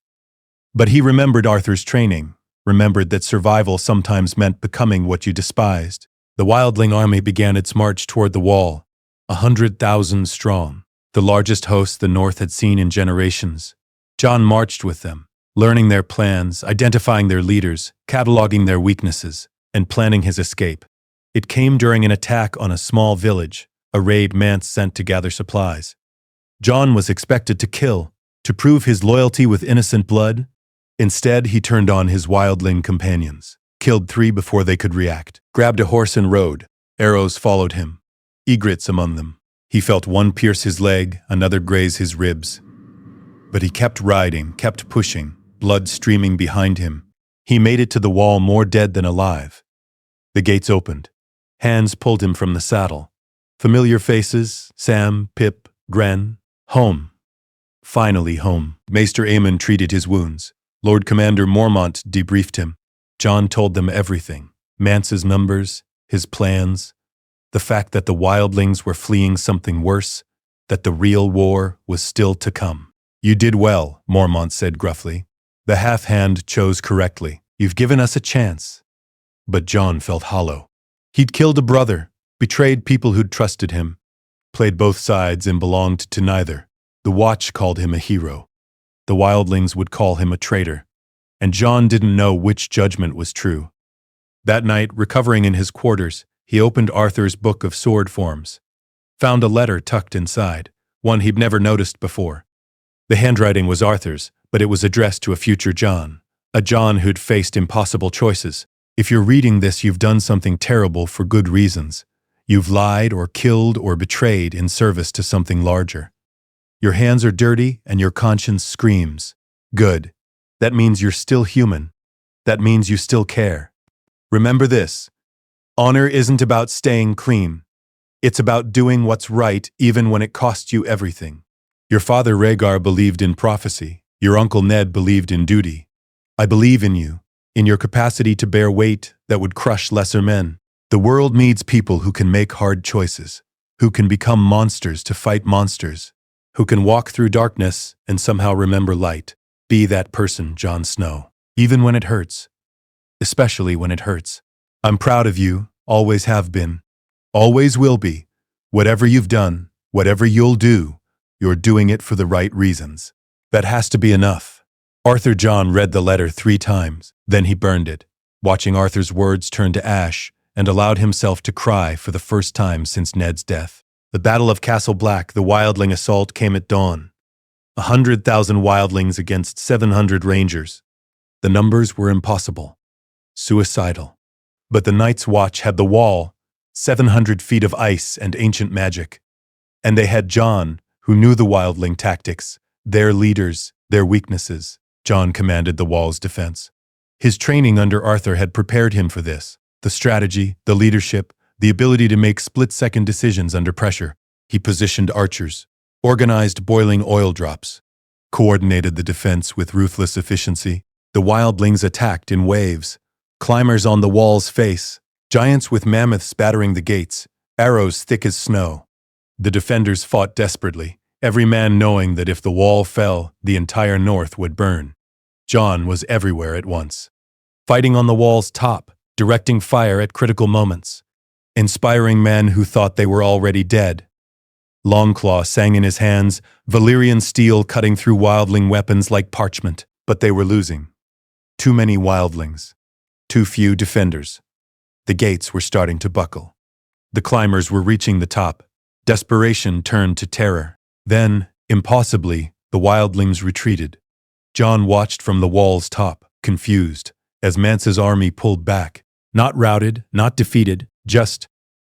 But he remembered Arthur's training, remembered that survival sometimes meant becoming what you despised. The wildling army began its march toward the Wall, 100,000 strong, the largest host the North had seen in generations. Jon marched with them, learning their plans, identifying their leaders, cataloging their weaknesses, and planning his escape. It came during an attack on a small village, a raid Mance sent to gather supplies. Jon was expected to kill, to prove his loyalty with innocent blood. Instead, he turned on his wildling companions, killed 3 before they could react, grabbed a horse and rode. Arrows followed him, egrets among them. He felt one pierce his leg, another graze his ribs. But he kept riding, kept pushing, blood streaming behind him. He made it to the Wall more dead than alive. The gates opened. Hands pulled him from the saddle. Familiar faces, Sam, Pip, Gren. Home. Finally home. Maester Aemon treated his wounds. Lord Commander Mormont debriefed him. Jon told them everything. Mance's numbers, his plans, the fact that the wildlings were fleeing something worse, that the real war was still to come. You did well, Mormont said gruffly. The half-hand chose correctly. You've given us a chance. But Jon felt hollow. He'd killed a brother, betrayed people who'd trusted him, played both sides and belonged to neither. The Watch called him a hero. the wildlings would call him a traitor. And Jon didn't know which judgment was true. That night, recovering in his quarters, he opened Arthur's book of sword forms. Found a letter tucked inside, one he'd never noticed before. The handwriting was Arthur's, but it was addressed to a future Jon, a Jon who'd faced impossible choices. If you're reading this, you've done something terrible for good reasons. You've lied or killed or betrayed in service to something larger. Your hands are dirty and your conscience screams. Good. That means you're still human. That means you still care. Remember this. Honor isn't about staying clean. It's about doing what's right even when it costs you everything. Your father Rhaegar believed in prophecy. Your uncle Ned believed in duty. I believe in you, in your capacity to bear weight that would crush lesser men. The world needs people who can make hard choices, who can become monsters to fight monsters, who can walk through darkness and somehow remember light. Be that person, Jon Snow, even when it hurts, especially when it hurts. I'm proud of you, always have been, always will be. Whatever you've done, whatever you'll do, you're doing it for the right reasons. That has to be enough. Arthur Jon read the letter 3 times, then he burned it, watching Arthur's words turn to ash, and allowed himself to cry for the first time since Ned's death. The Battle of Castle Black, the wildling assault, came at dawn. 100,000 wildlings against 700 rangers. The numbers were impossible. Suicidal. But the Night's Watch had the wall, 700 feet of ice and ancient magic. And they had Jon, who knew the wildling tactics, their leaders, their weaknesses. Jon commanded the wall's defense. His training under Arthur had prepared him for this. The strategy, the leadership, the ability to make split-second decisions under pressure. He positioned archers, organized boiling oil drops, coordinated the defense with ruthless efficiency. The wildlings attacked in waves, climbers on the wall's face, giants with mammoths battering the gates, arrows thick as snow. The defenders fought desperately, every man knowing that if the wall fell, the entire north would burn. Jon was everywhere at once, fighting on the wall's top, directing fire at critical moments, inspiring men who thought they were already dead. Longclaw sang in his hands, Valyrian steel cutting through wildling weapons like parchment, but they were losing. Too many wildlings, too few defenders. The gates were starting to buckle. The climbers were reaching the top. Desperation turned to terror. Then, impossibly, the wildlings retreated. Jon watched from the wall's top, confused, as Mance's army pulled back, not routed, not defeated, just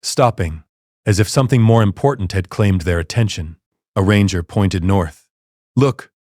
stopping, as if something more important had claimed their attention. A ranger pointed north. Look!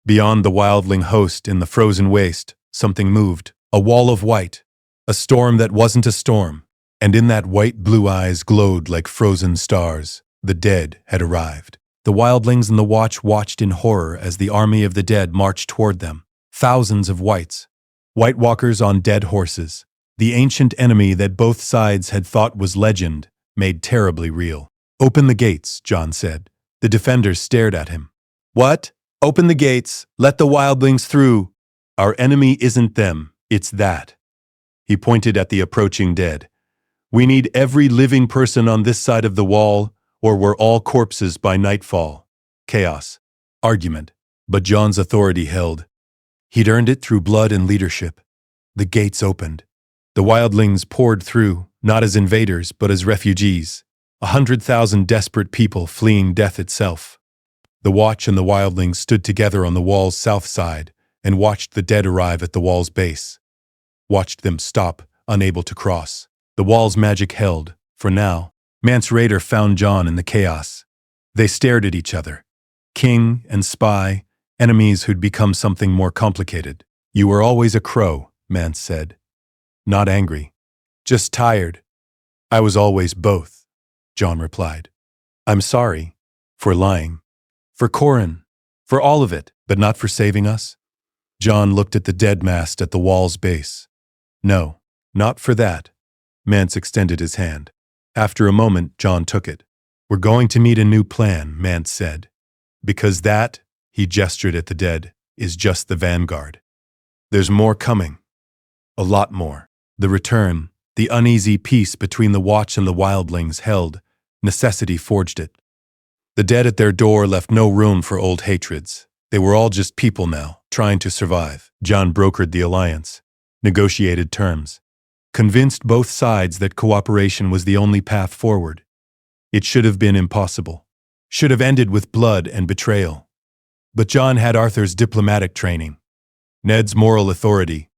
Beyond the wildling host in the frozen waste, something moved. A wall of white. A storm that wasn't a storm. And in that white, blue eyes glowed like frozen stars. The dead had arrived. The wildlings in the watch watched in horror as the army of the dead marched toward them. Thousands of whites. White walkers on dead horses. The ancient enemy that both sides had thought was legend, made terribly real. Open the gates, Jon said. The defenders stared at him. What? Open the gates. Let the wildlings through. Our enemy isn't them, it's that. He pointed at the approaching dead. We need every living person on this side of the wall, or we're all corpses by nightfall. Chaos. Argument. But Jon's authority held. He'd earned it through blood and leadership. The gates opened. The wildlings poured through, not as invaders, but as refugees. 100,000 desperate people fleeing death itself. The Watch and the wildlings stood together on the wall's south side and watched the dead arrive at the wall's base. Watched them stop, unable to cross. The wall's magic held, for now. Mance Rayder found Jon in the chaos. They stared at each other. King and spy, enemies who'd become something more complicated. You were always a crow, Mance said. Not angry. Just tired. I was always both, Jon replied. I'm sorry. For lying. For Corran. For all of it, but not for saving us. Jon looked at the dead mast at the wall's base. No, not for that. Mance extended his hand. After a moment, Jon took it. We're going to meet a new plan, Mance said. Because that, he gestured at the dead, is just the vanguard. There's more coming. A lot more. The return, the uneasy peace between the Watch and the wildlings held. Necessity forged it. The dead at their door left no room for old hatreds. They were all just people now, trying to survive. Jon brokered the alliance, negotiated terms, convinced both sides that cooperation was the only path forward. It should have been impossible. Should have ended with blood and betrayal. But Jon had Arthur's diplomatic training, Ned's moral authority,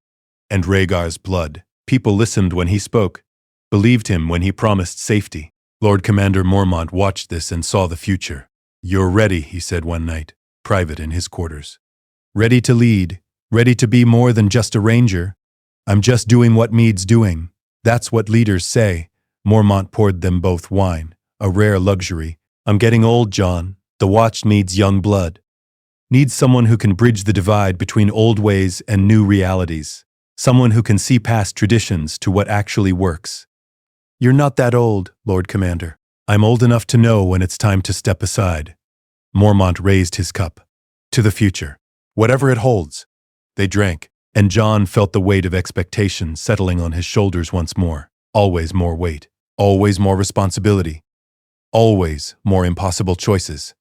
and Rhaegar's blood. People listened when he spoke, believed him when he promised safety. Lord Commander Mormont watched this and saw the future. "You're ready," he said one night, private in his quarters. "Ready to lead, ready to be more than just a ranger. I'm just doing what needs doing. That's what leaders say." Mormont poured them both wine, a rare luxury. "I'm getting old, Jon. The watch needs young blood. Needs someone who can bridge the divide between old ways and new realities. Someone who can see past traditions to what actually works." "You're not that old, Lord Commander. I'm old enough to know when it's time to step aside." Mormont raised his cup. "To the future. Whatever it holds." They drank, and Jon felt the weight of expectation settling on his shoulders once more. Always more weight. Always more responsibility. Always more impossible choices.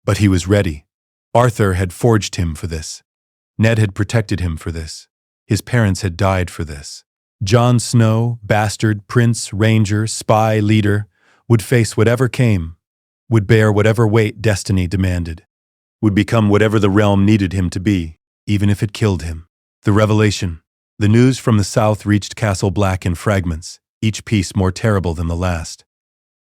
But he was ready. Arthur had forged him for this. Ned had protected him for this. His parents had died for this. Jon Snow, bastard, prince, ranger, spy, leader, would face whatever came, would bear whatever weight destiny demanded, would become whatever the realm needed him to be, even if it killed him. The revelation. The news from the south reached Castle Black in fragments, each piece more terrible than the last.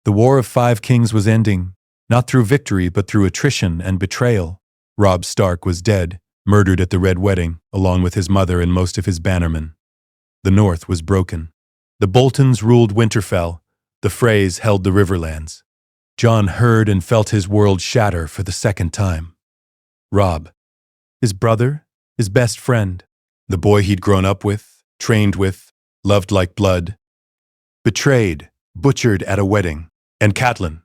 The War of Five Kings was ending, not through victory but through attrition and betrayal. Robb Stark was dead, murdered at the Red Wedding, along with his mother and most of his bannermen. The North was broken. The Boltons ruled Winterfell. The Freys held the Riverlands. Jon heard and felt his world shatter for the second time. Robb. His brother, his best friend, the boy he'd grown up with, trained with, loved like blood. Betrayed, butchered at a wedding. And Catelyn,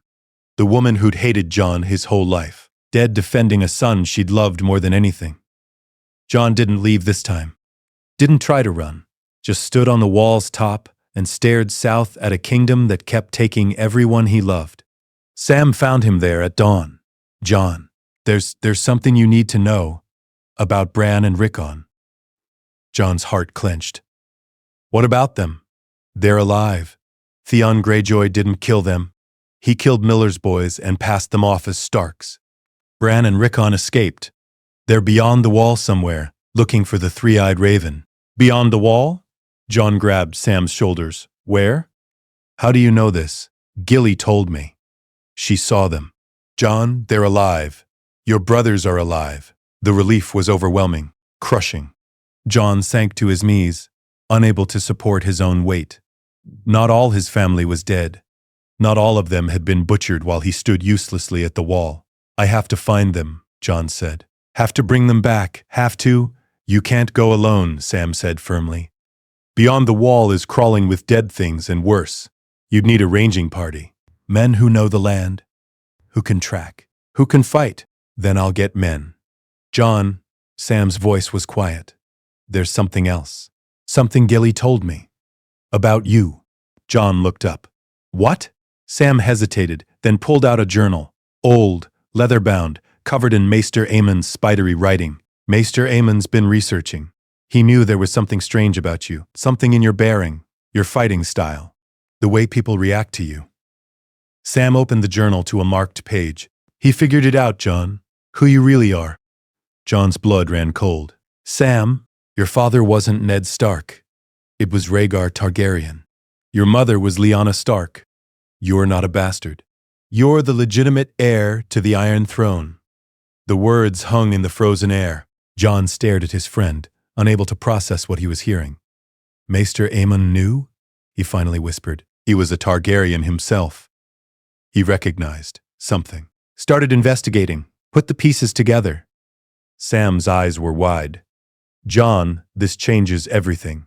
the woman who'd hated Jon his whole life, dead defending a son she'd loved more than anything. Jon didn't leave this time. Didn't try to run. Just stood on the wall's top and stared south at a kingdom that kept taking everyone he loved. Sam found him there at dawn. "Jon, there's something you need to know about Bran and Rickon." Jon's heart clenched. "What about them?" "They're alive. Theon Greyjoy didn't kill them. He killed Miller's boys and passed them off as Starks. Bran and Rickon escaped. They're beyond the wall somewhere, looking for the three-eyed raven." "Beyond the wall?" Jon grabbed Sam's shoulders. "Where?" "How do you know this?" "Gilly told me. She saw them." "Jon, they're alive. Your brothers are alive." The relief was overwhelming, crushing. Jon sank to his knees, unable to support his own weight. Not all his family was dead. Not all of them had been butchered while he stood uselessly at the wall. "I have to find them," Jon said. "Have to bring them back. Have to." "You can't go alone," Sam said firmly. "Beyond the wall is crawling with dead things and worse. You'd need a ranging party. Men who know the land, who can track, who can fight. Then I'll get men." "Jon," Sam's voice was quiet. "There's something else. Something Gilly told me. About you." Jon looked up. "What?" Sam hesitated, then pulled out a journal. Old, leather-bound, covered in Maester Aemon's spidery writing. "Maester Aemon's been researching. He knew there was something strange about you, something in your bearing, your fighting style, the way people react to you." Sam opened the journal to a marked page. "He figured it out, Jon. Who you really are." Jon's blood ran cold. "Sam, your father wasn't Ned Stark. It was Rhaegar Targaryen. Your mother was Lyanna Stark. You're not a bastard. You're the legitimate heir to the Iron Throne." The words hung in the frozen air. Jon stared at his friend, unable to process what he was hearing. "Maester Aemon knew?" he finally whispered. "He was a Targaryen himself." He recognized something. Started investigating. Put the pieces together. Sam's eyes were wide. "Jon, this changes everything.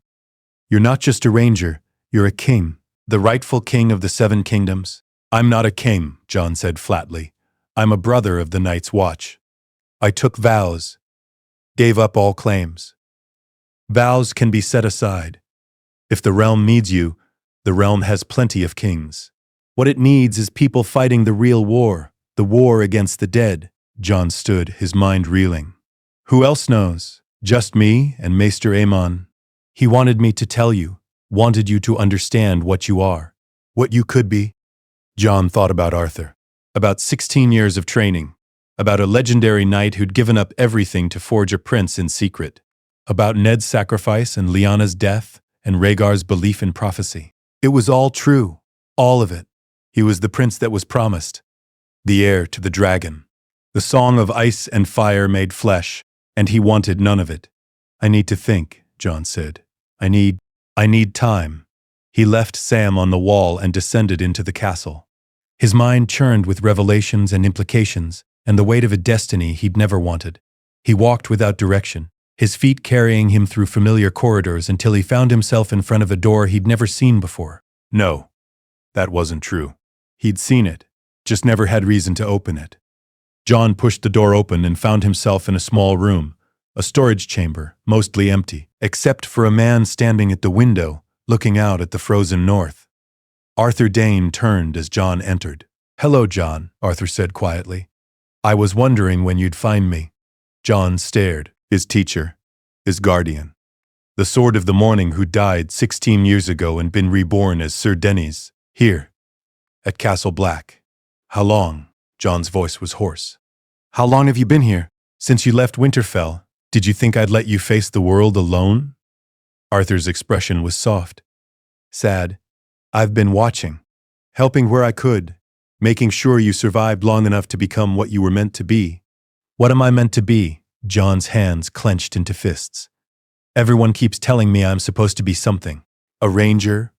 You're not just a ranger, you're a king, the rightful king of the Seven Kingdoms." "I'm not a king," Jon said flatly. "I'm a brother of the Night's Watch. I took vows, gave up all claims. Vows can be set aside. If the realm needs you, the realm has plenty of kings. What it needs is people fighting the real war, the war against the dead." Jon stood, his mind reeling. Who else knows? Just me and Maester Aemon. He wanted me to tell you, wanted you to understand what you are, what you could be. Jon thought about Arthur, about 16 years of training, about a legendary knight who'd given up everything to forge a prince in secret, about Ned's sacrifice and Lyanna's death and Rhaegar's belief in prophecy. It was all true, all of it. He was the prince that was promised, the heir to the dragon. The song of ice and fire made flesh, and he wanted none of it. I need to think, Jon said. I need time. He left Sam on the wall and descended into the castle. His mind churned with revelations and implications, and the weight of a destiny he'd never wanted. He walked without direction, his feet carrying him through familiar corridors until he found himself in front of a door he'd never seen before. No, that wasn't true. He'd seen it, just never had reason to open it. Jon pushed the door open and found himself in a small room, a storage chamber, mostly empty, except for a man standing at the window, looking out at the frozen north. Arthur Dayne turned as Jon entered. Hello, Jon, Arthur said quietly. I was wondering when you'd find me. Jon stared, his teacher, his guardian. The Sword of the Morning who died 16 years ago and been reborn as Sir Denys, here, at Castle Black. How long? Jon's voice was hoarse. How long have you been here? Since you left Winterfell, did you think I'd let you face the world alone? Arthur's expression was soft. Sad. I've been watching, helping where I could, making sure you survived long enough to become what you were meant to be. What am I meant to be? Jon's hands clenched into fists. Everyone keeps telling me I'm supposed to be something. A ranger,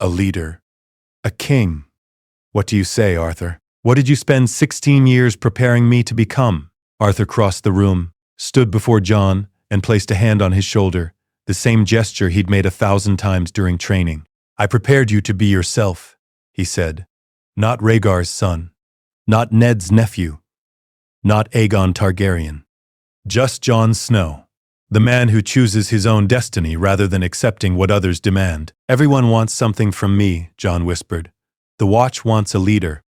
a leader, a king. What do you say, Arthur? What did you spend 16 years preparing me to become? Arthur crossed the room, stood before Jon, and placed a hand on his shoulder, the same gesture he'd made 1,000 times during training. I prepared you to be yourself, he said. Not Rhaegar's son, not Ned's nephew, not Aegon Targaryen. Just Jon Snow, the man who chooses his own destiny rather than accepting what others demand. Everyone wants something from me, Jon whispered. The Watch wants a leader.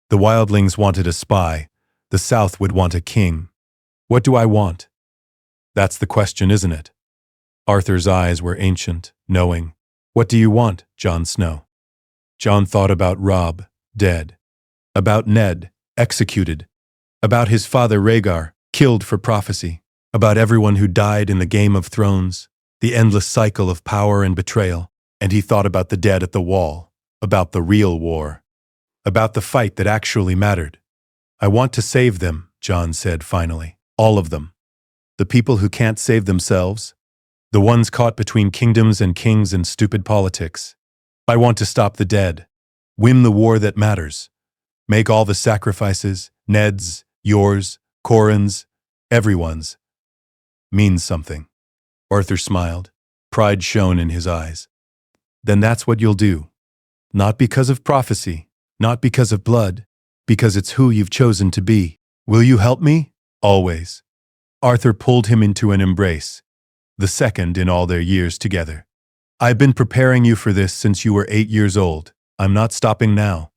The wildlings wanted a spy. The South would want a king. What do I want? That's the question, isn't it? Arthur's eyes were ancient, knowing. What do you want, Jon Snow? Jon thought about Robb, dead. About Ned, executed. About his father Rhaegar, killed for prophecy. About everyone who died in the Game of Thrones, the endless cycle of power and betrayal. And he thought about the dead at the wall, about the real war, about the fight that actually mattered. I want to save them, Jon said finally. All of them. The people who can't save themselves. The ones caught between kingdoms and kings and stupid politics. I want to stop the dead. Win the war that matters. Make all the sacrifices, Ned's, yours, Corran's, everyone's. Means something. Arthur smiled. Pride shone in his eyes. Then that's what you'll do. Not because of prophecy, not because of blood, because it's who you've chosen to be. Will you help me? Always. Arthur pulled him into an embrace, the second in all their years together. I've been preparing you for this since you were 8 years old. I'm not stopping now.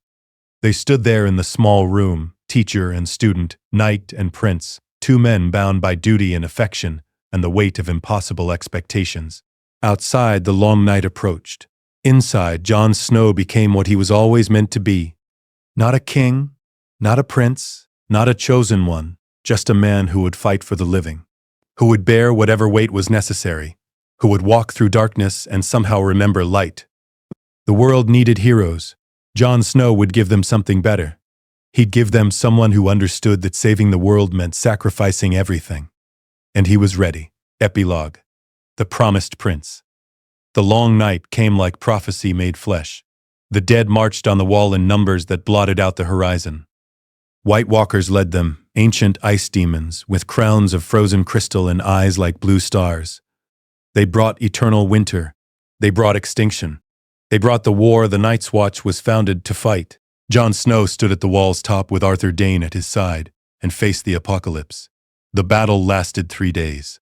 They stood there in the small room, teacher and student, knight and prince, two men bound by duty and affection and the weight of impossible expectations. Outside, the long night approached. Inside, Jon Snow became what he was always meant to be. Not a king, not a prince, not a chosen one, just a man who would fight for the living, who would bear whatever weight was necessary, who would walk through darkness and somehow remember light. The world needed heroes. Jon Snow would give them something better. He'd give them someone who understood that saving the world meant sacrificing everything. And he was ready. Epilogue. The Promised Prince. The long night came like prophecy made flesh. The dead marched on the wall in numbers that blotted out the horizon. White Walkers led them, ancient ice demons, with crowns of frozen crystal and eyes like blue stars. They brought eternal winter. They brought extinction. They brought the war the Night's Watch was founded to fight. Jon Snow stood at the wall's top with Arthur Dayne at his side and faced the apocalypse. The battle lasted 3 days.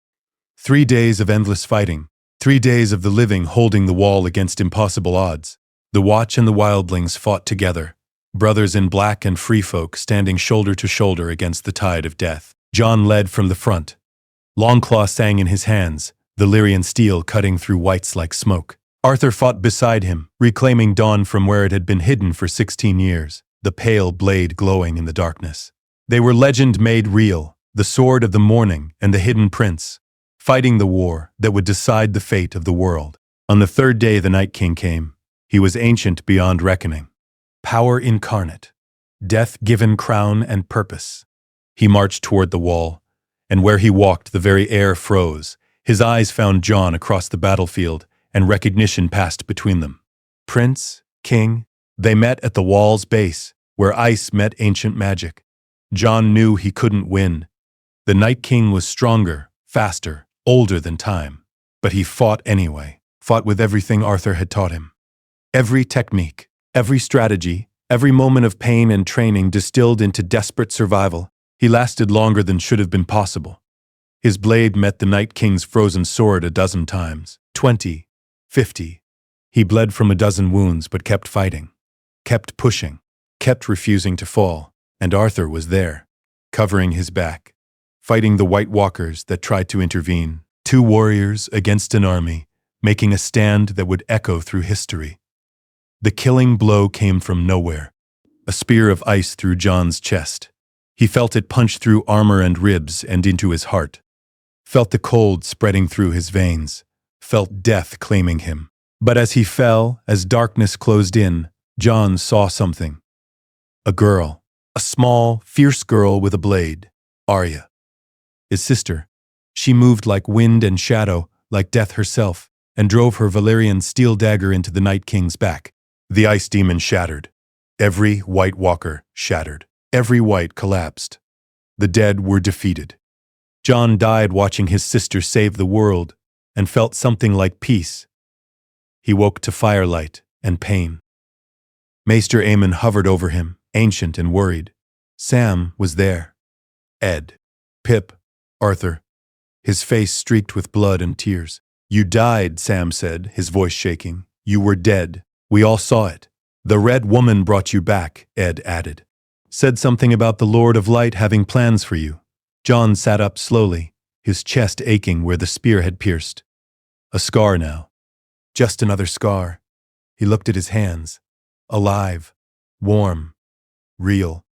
3 days of endless fighting. 3 days of the living holding the wall against impossible odds. The Watch and the wildlings fought together. brothers in black and free folk standing shoulder to shoulder against the tide of death. Jon led from the front. Longclaw sang in his hands, the Lyrian steel cutting through whites like smoke. Arthur fought beside him, reclaiming Dawn from where it had been hidden for 16 years, the pale blade glowing in the darkness. They were legend made real, the sword of the morning and the hidden prince, fighting the war that would decide the fate of the world. On the third day the Night King came. He was ancient beyond reckoning. Power incarnate, death-given crown and purpose. He marched toward the wall, and where he walked the very air froze. His eyes found Jon across the battlefield, and recognition passed between them. Prince, king, they met at the wall's base, where ice met ancient magic. Jon knew he couldn't win. The Night King was stronger, faster, older than time. But he fought anyway, fought with everything Arthur had taught him. Every technique, every strategy, every moment of pain and training distilled into desperate survival. He lasted longer than should have been possible. His blade met the Night King's frozen sword a dozen times, 20, 50. He bled from a dozen wounds but kept fighting, kept pushing, kept refusing to fall, and Arthur was there, covering his back, fighting the White Walkers that tried to intervene. 2 warriors against an army, making a stand that would echo through history. The killing blow came from nowhere, a spear of ice through Jon's chest. He felt it punch through armor and ribs and into his heart, felt the cold spreading through his veins, felt death claiming him. But as he fell, as darkness closed in, Jon saw something. A girl, a small, fierce girl with a blade, Arya. His sister. She moved like wind and shadow, like death herself, and drove her Valyrian steel dagger into the Night King's back. The ice demon shattered. Every White Walker shattered. Every white collapsed. The dead were defeated. Jon died watching his sister save the world, and felt something like peace. He woke to firelight and pain. Maester Aemon hovered over him, ancient and worried. Sam was there. Ed. Pip. Arthur. His face streaked with blood and tears. "You died," Sam said, his voice shaking. "You were dead. We all saw it. The Red Woman brought you back," Ed added. "Said something about the Lord of Light having plans for you." Jon sat up slowly, his chest aching where the spear had pierced. A scar now. Just another scar. He looked at his hands. Alive. Warm. Real.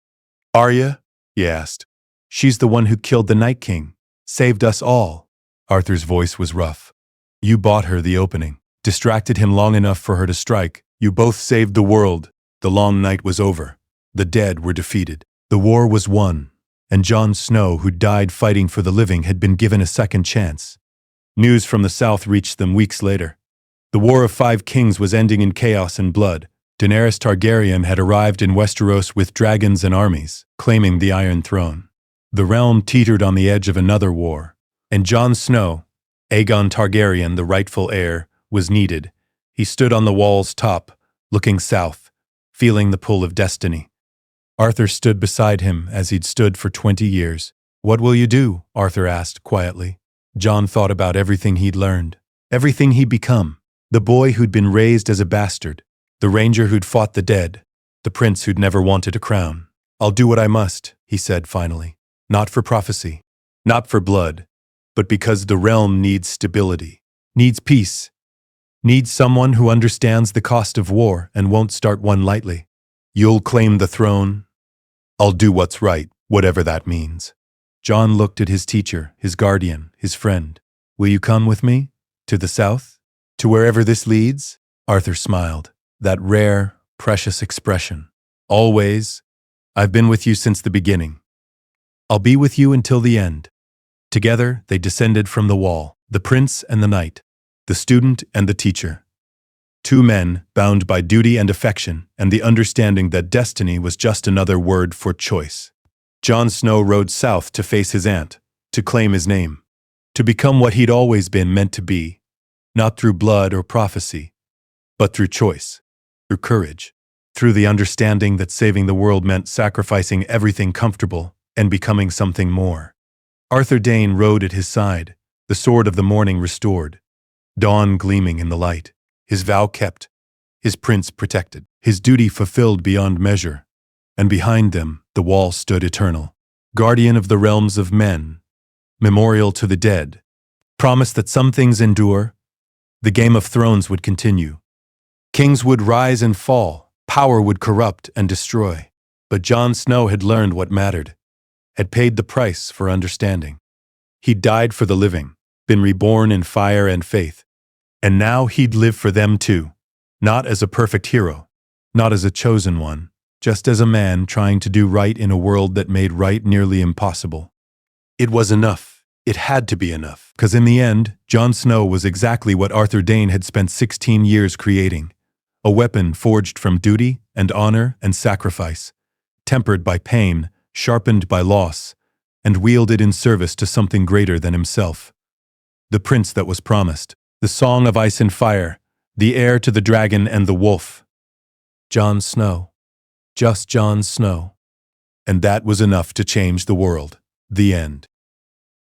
"Arya?" he asked. "She's the one who killed the Night King. Saved us all." Arthur's voice was rough. "You bought her the opening. Distracted him long enough for her to strike. You both saved the world. The long night was over. The dead were defeated. The war was won. And Jon Snow, who died fighting for the living, had been given a second chance." News from the south reached them weeks later. The War of 5 Kings was ending in chaos and blood. Daenerys Targaryen had arrived in Westeros with dragons and armies, claiming the Iron Throne. The realm teetered on the edge of another war, and Jon Snow, Aegon Targaryen, the rightful heir, was needed. He stood on the wall's top, looking south, feeling the pull of destiny. Arthur stood beside him as he'd stood for 20 years. "What will you do?" Arthur asked quietly. Jon thought about everything he'd learned, everything he'd become. The boy who'd been raised as a bastard, the ranger who'd fought the dead, the prince who'd never wanted a crown. "I'll do what I must," he said finally. "Not for prophecy, not for blood, but because the realm needs stability, needs peace, needs someone who understands the cost of war and won't start one lightly. You'll claim the throne. I'll do what's right, whatever that means." Jon looked at his teacher, his guardian, his friend. "Will you come with me? To the south? To wherever this leads?" Arthur smiled, that rare, precious expression. "Always. I've been with you since the beginning. I'll be with you until the end." Together, they descended from the wall, the prince and the knight, the student and the teacher. 2 men bound by duty and affection and the understanding that destiny was just another word for choice. Jon Snow rode south to face his aunt, to claim his name, to become what he'd always been meant to be, not through blood or prophecy, but through choice, through courage, through the understanding that saving the world meant sacrificing everything comfortable and becoming something more. Arthur Dayne rode at his side, the sword of the morning restored, dawn gleaming in the light, his vow kept, his prince protected, his duty fulfilled beyond measure. and behind them the wall stood eternal, guardian of the realms of men, memorial to the dead, promise that some things endure. The Game of Thrones would continue. Kings would rise and fall, power would corrupt and destroy. But Jon Snow had learned what mattered, had paid the price for understanding. He'd died for the living, been reborn in fire and faith, and now he'd live for them too, not as a perfect hero, not as a chosen one, just as a man trying to do right in a world that made right nearly impossible. It was enough. It had to be enough, because in the end, Jon Snow was exactly what Arthur Dayne had spent 16 years creating, a weapon forged from duty and honor and sacrifice, tempered by pain, sharpened by loss, and wielded in service to something greater than himself. The prince that was promised, the song of ice and fire, the heir to the dragon and the wolf. Jon Snow. Just Jon Snow. And that was enough to change the world. The end.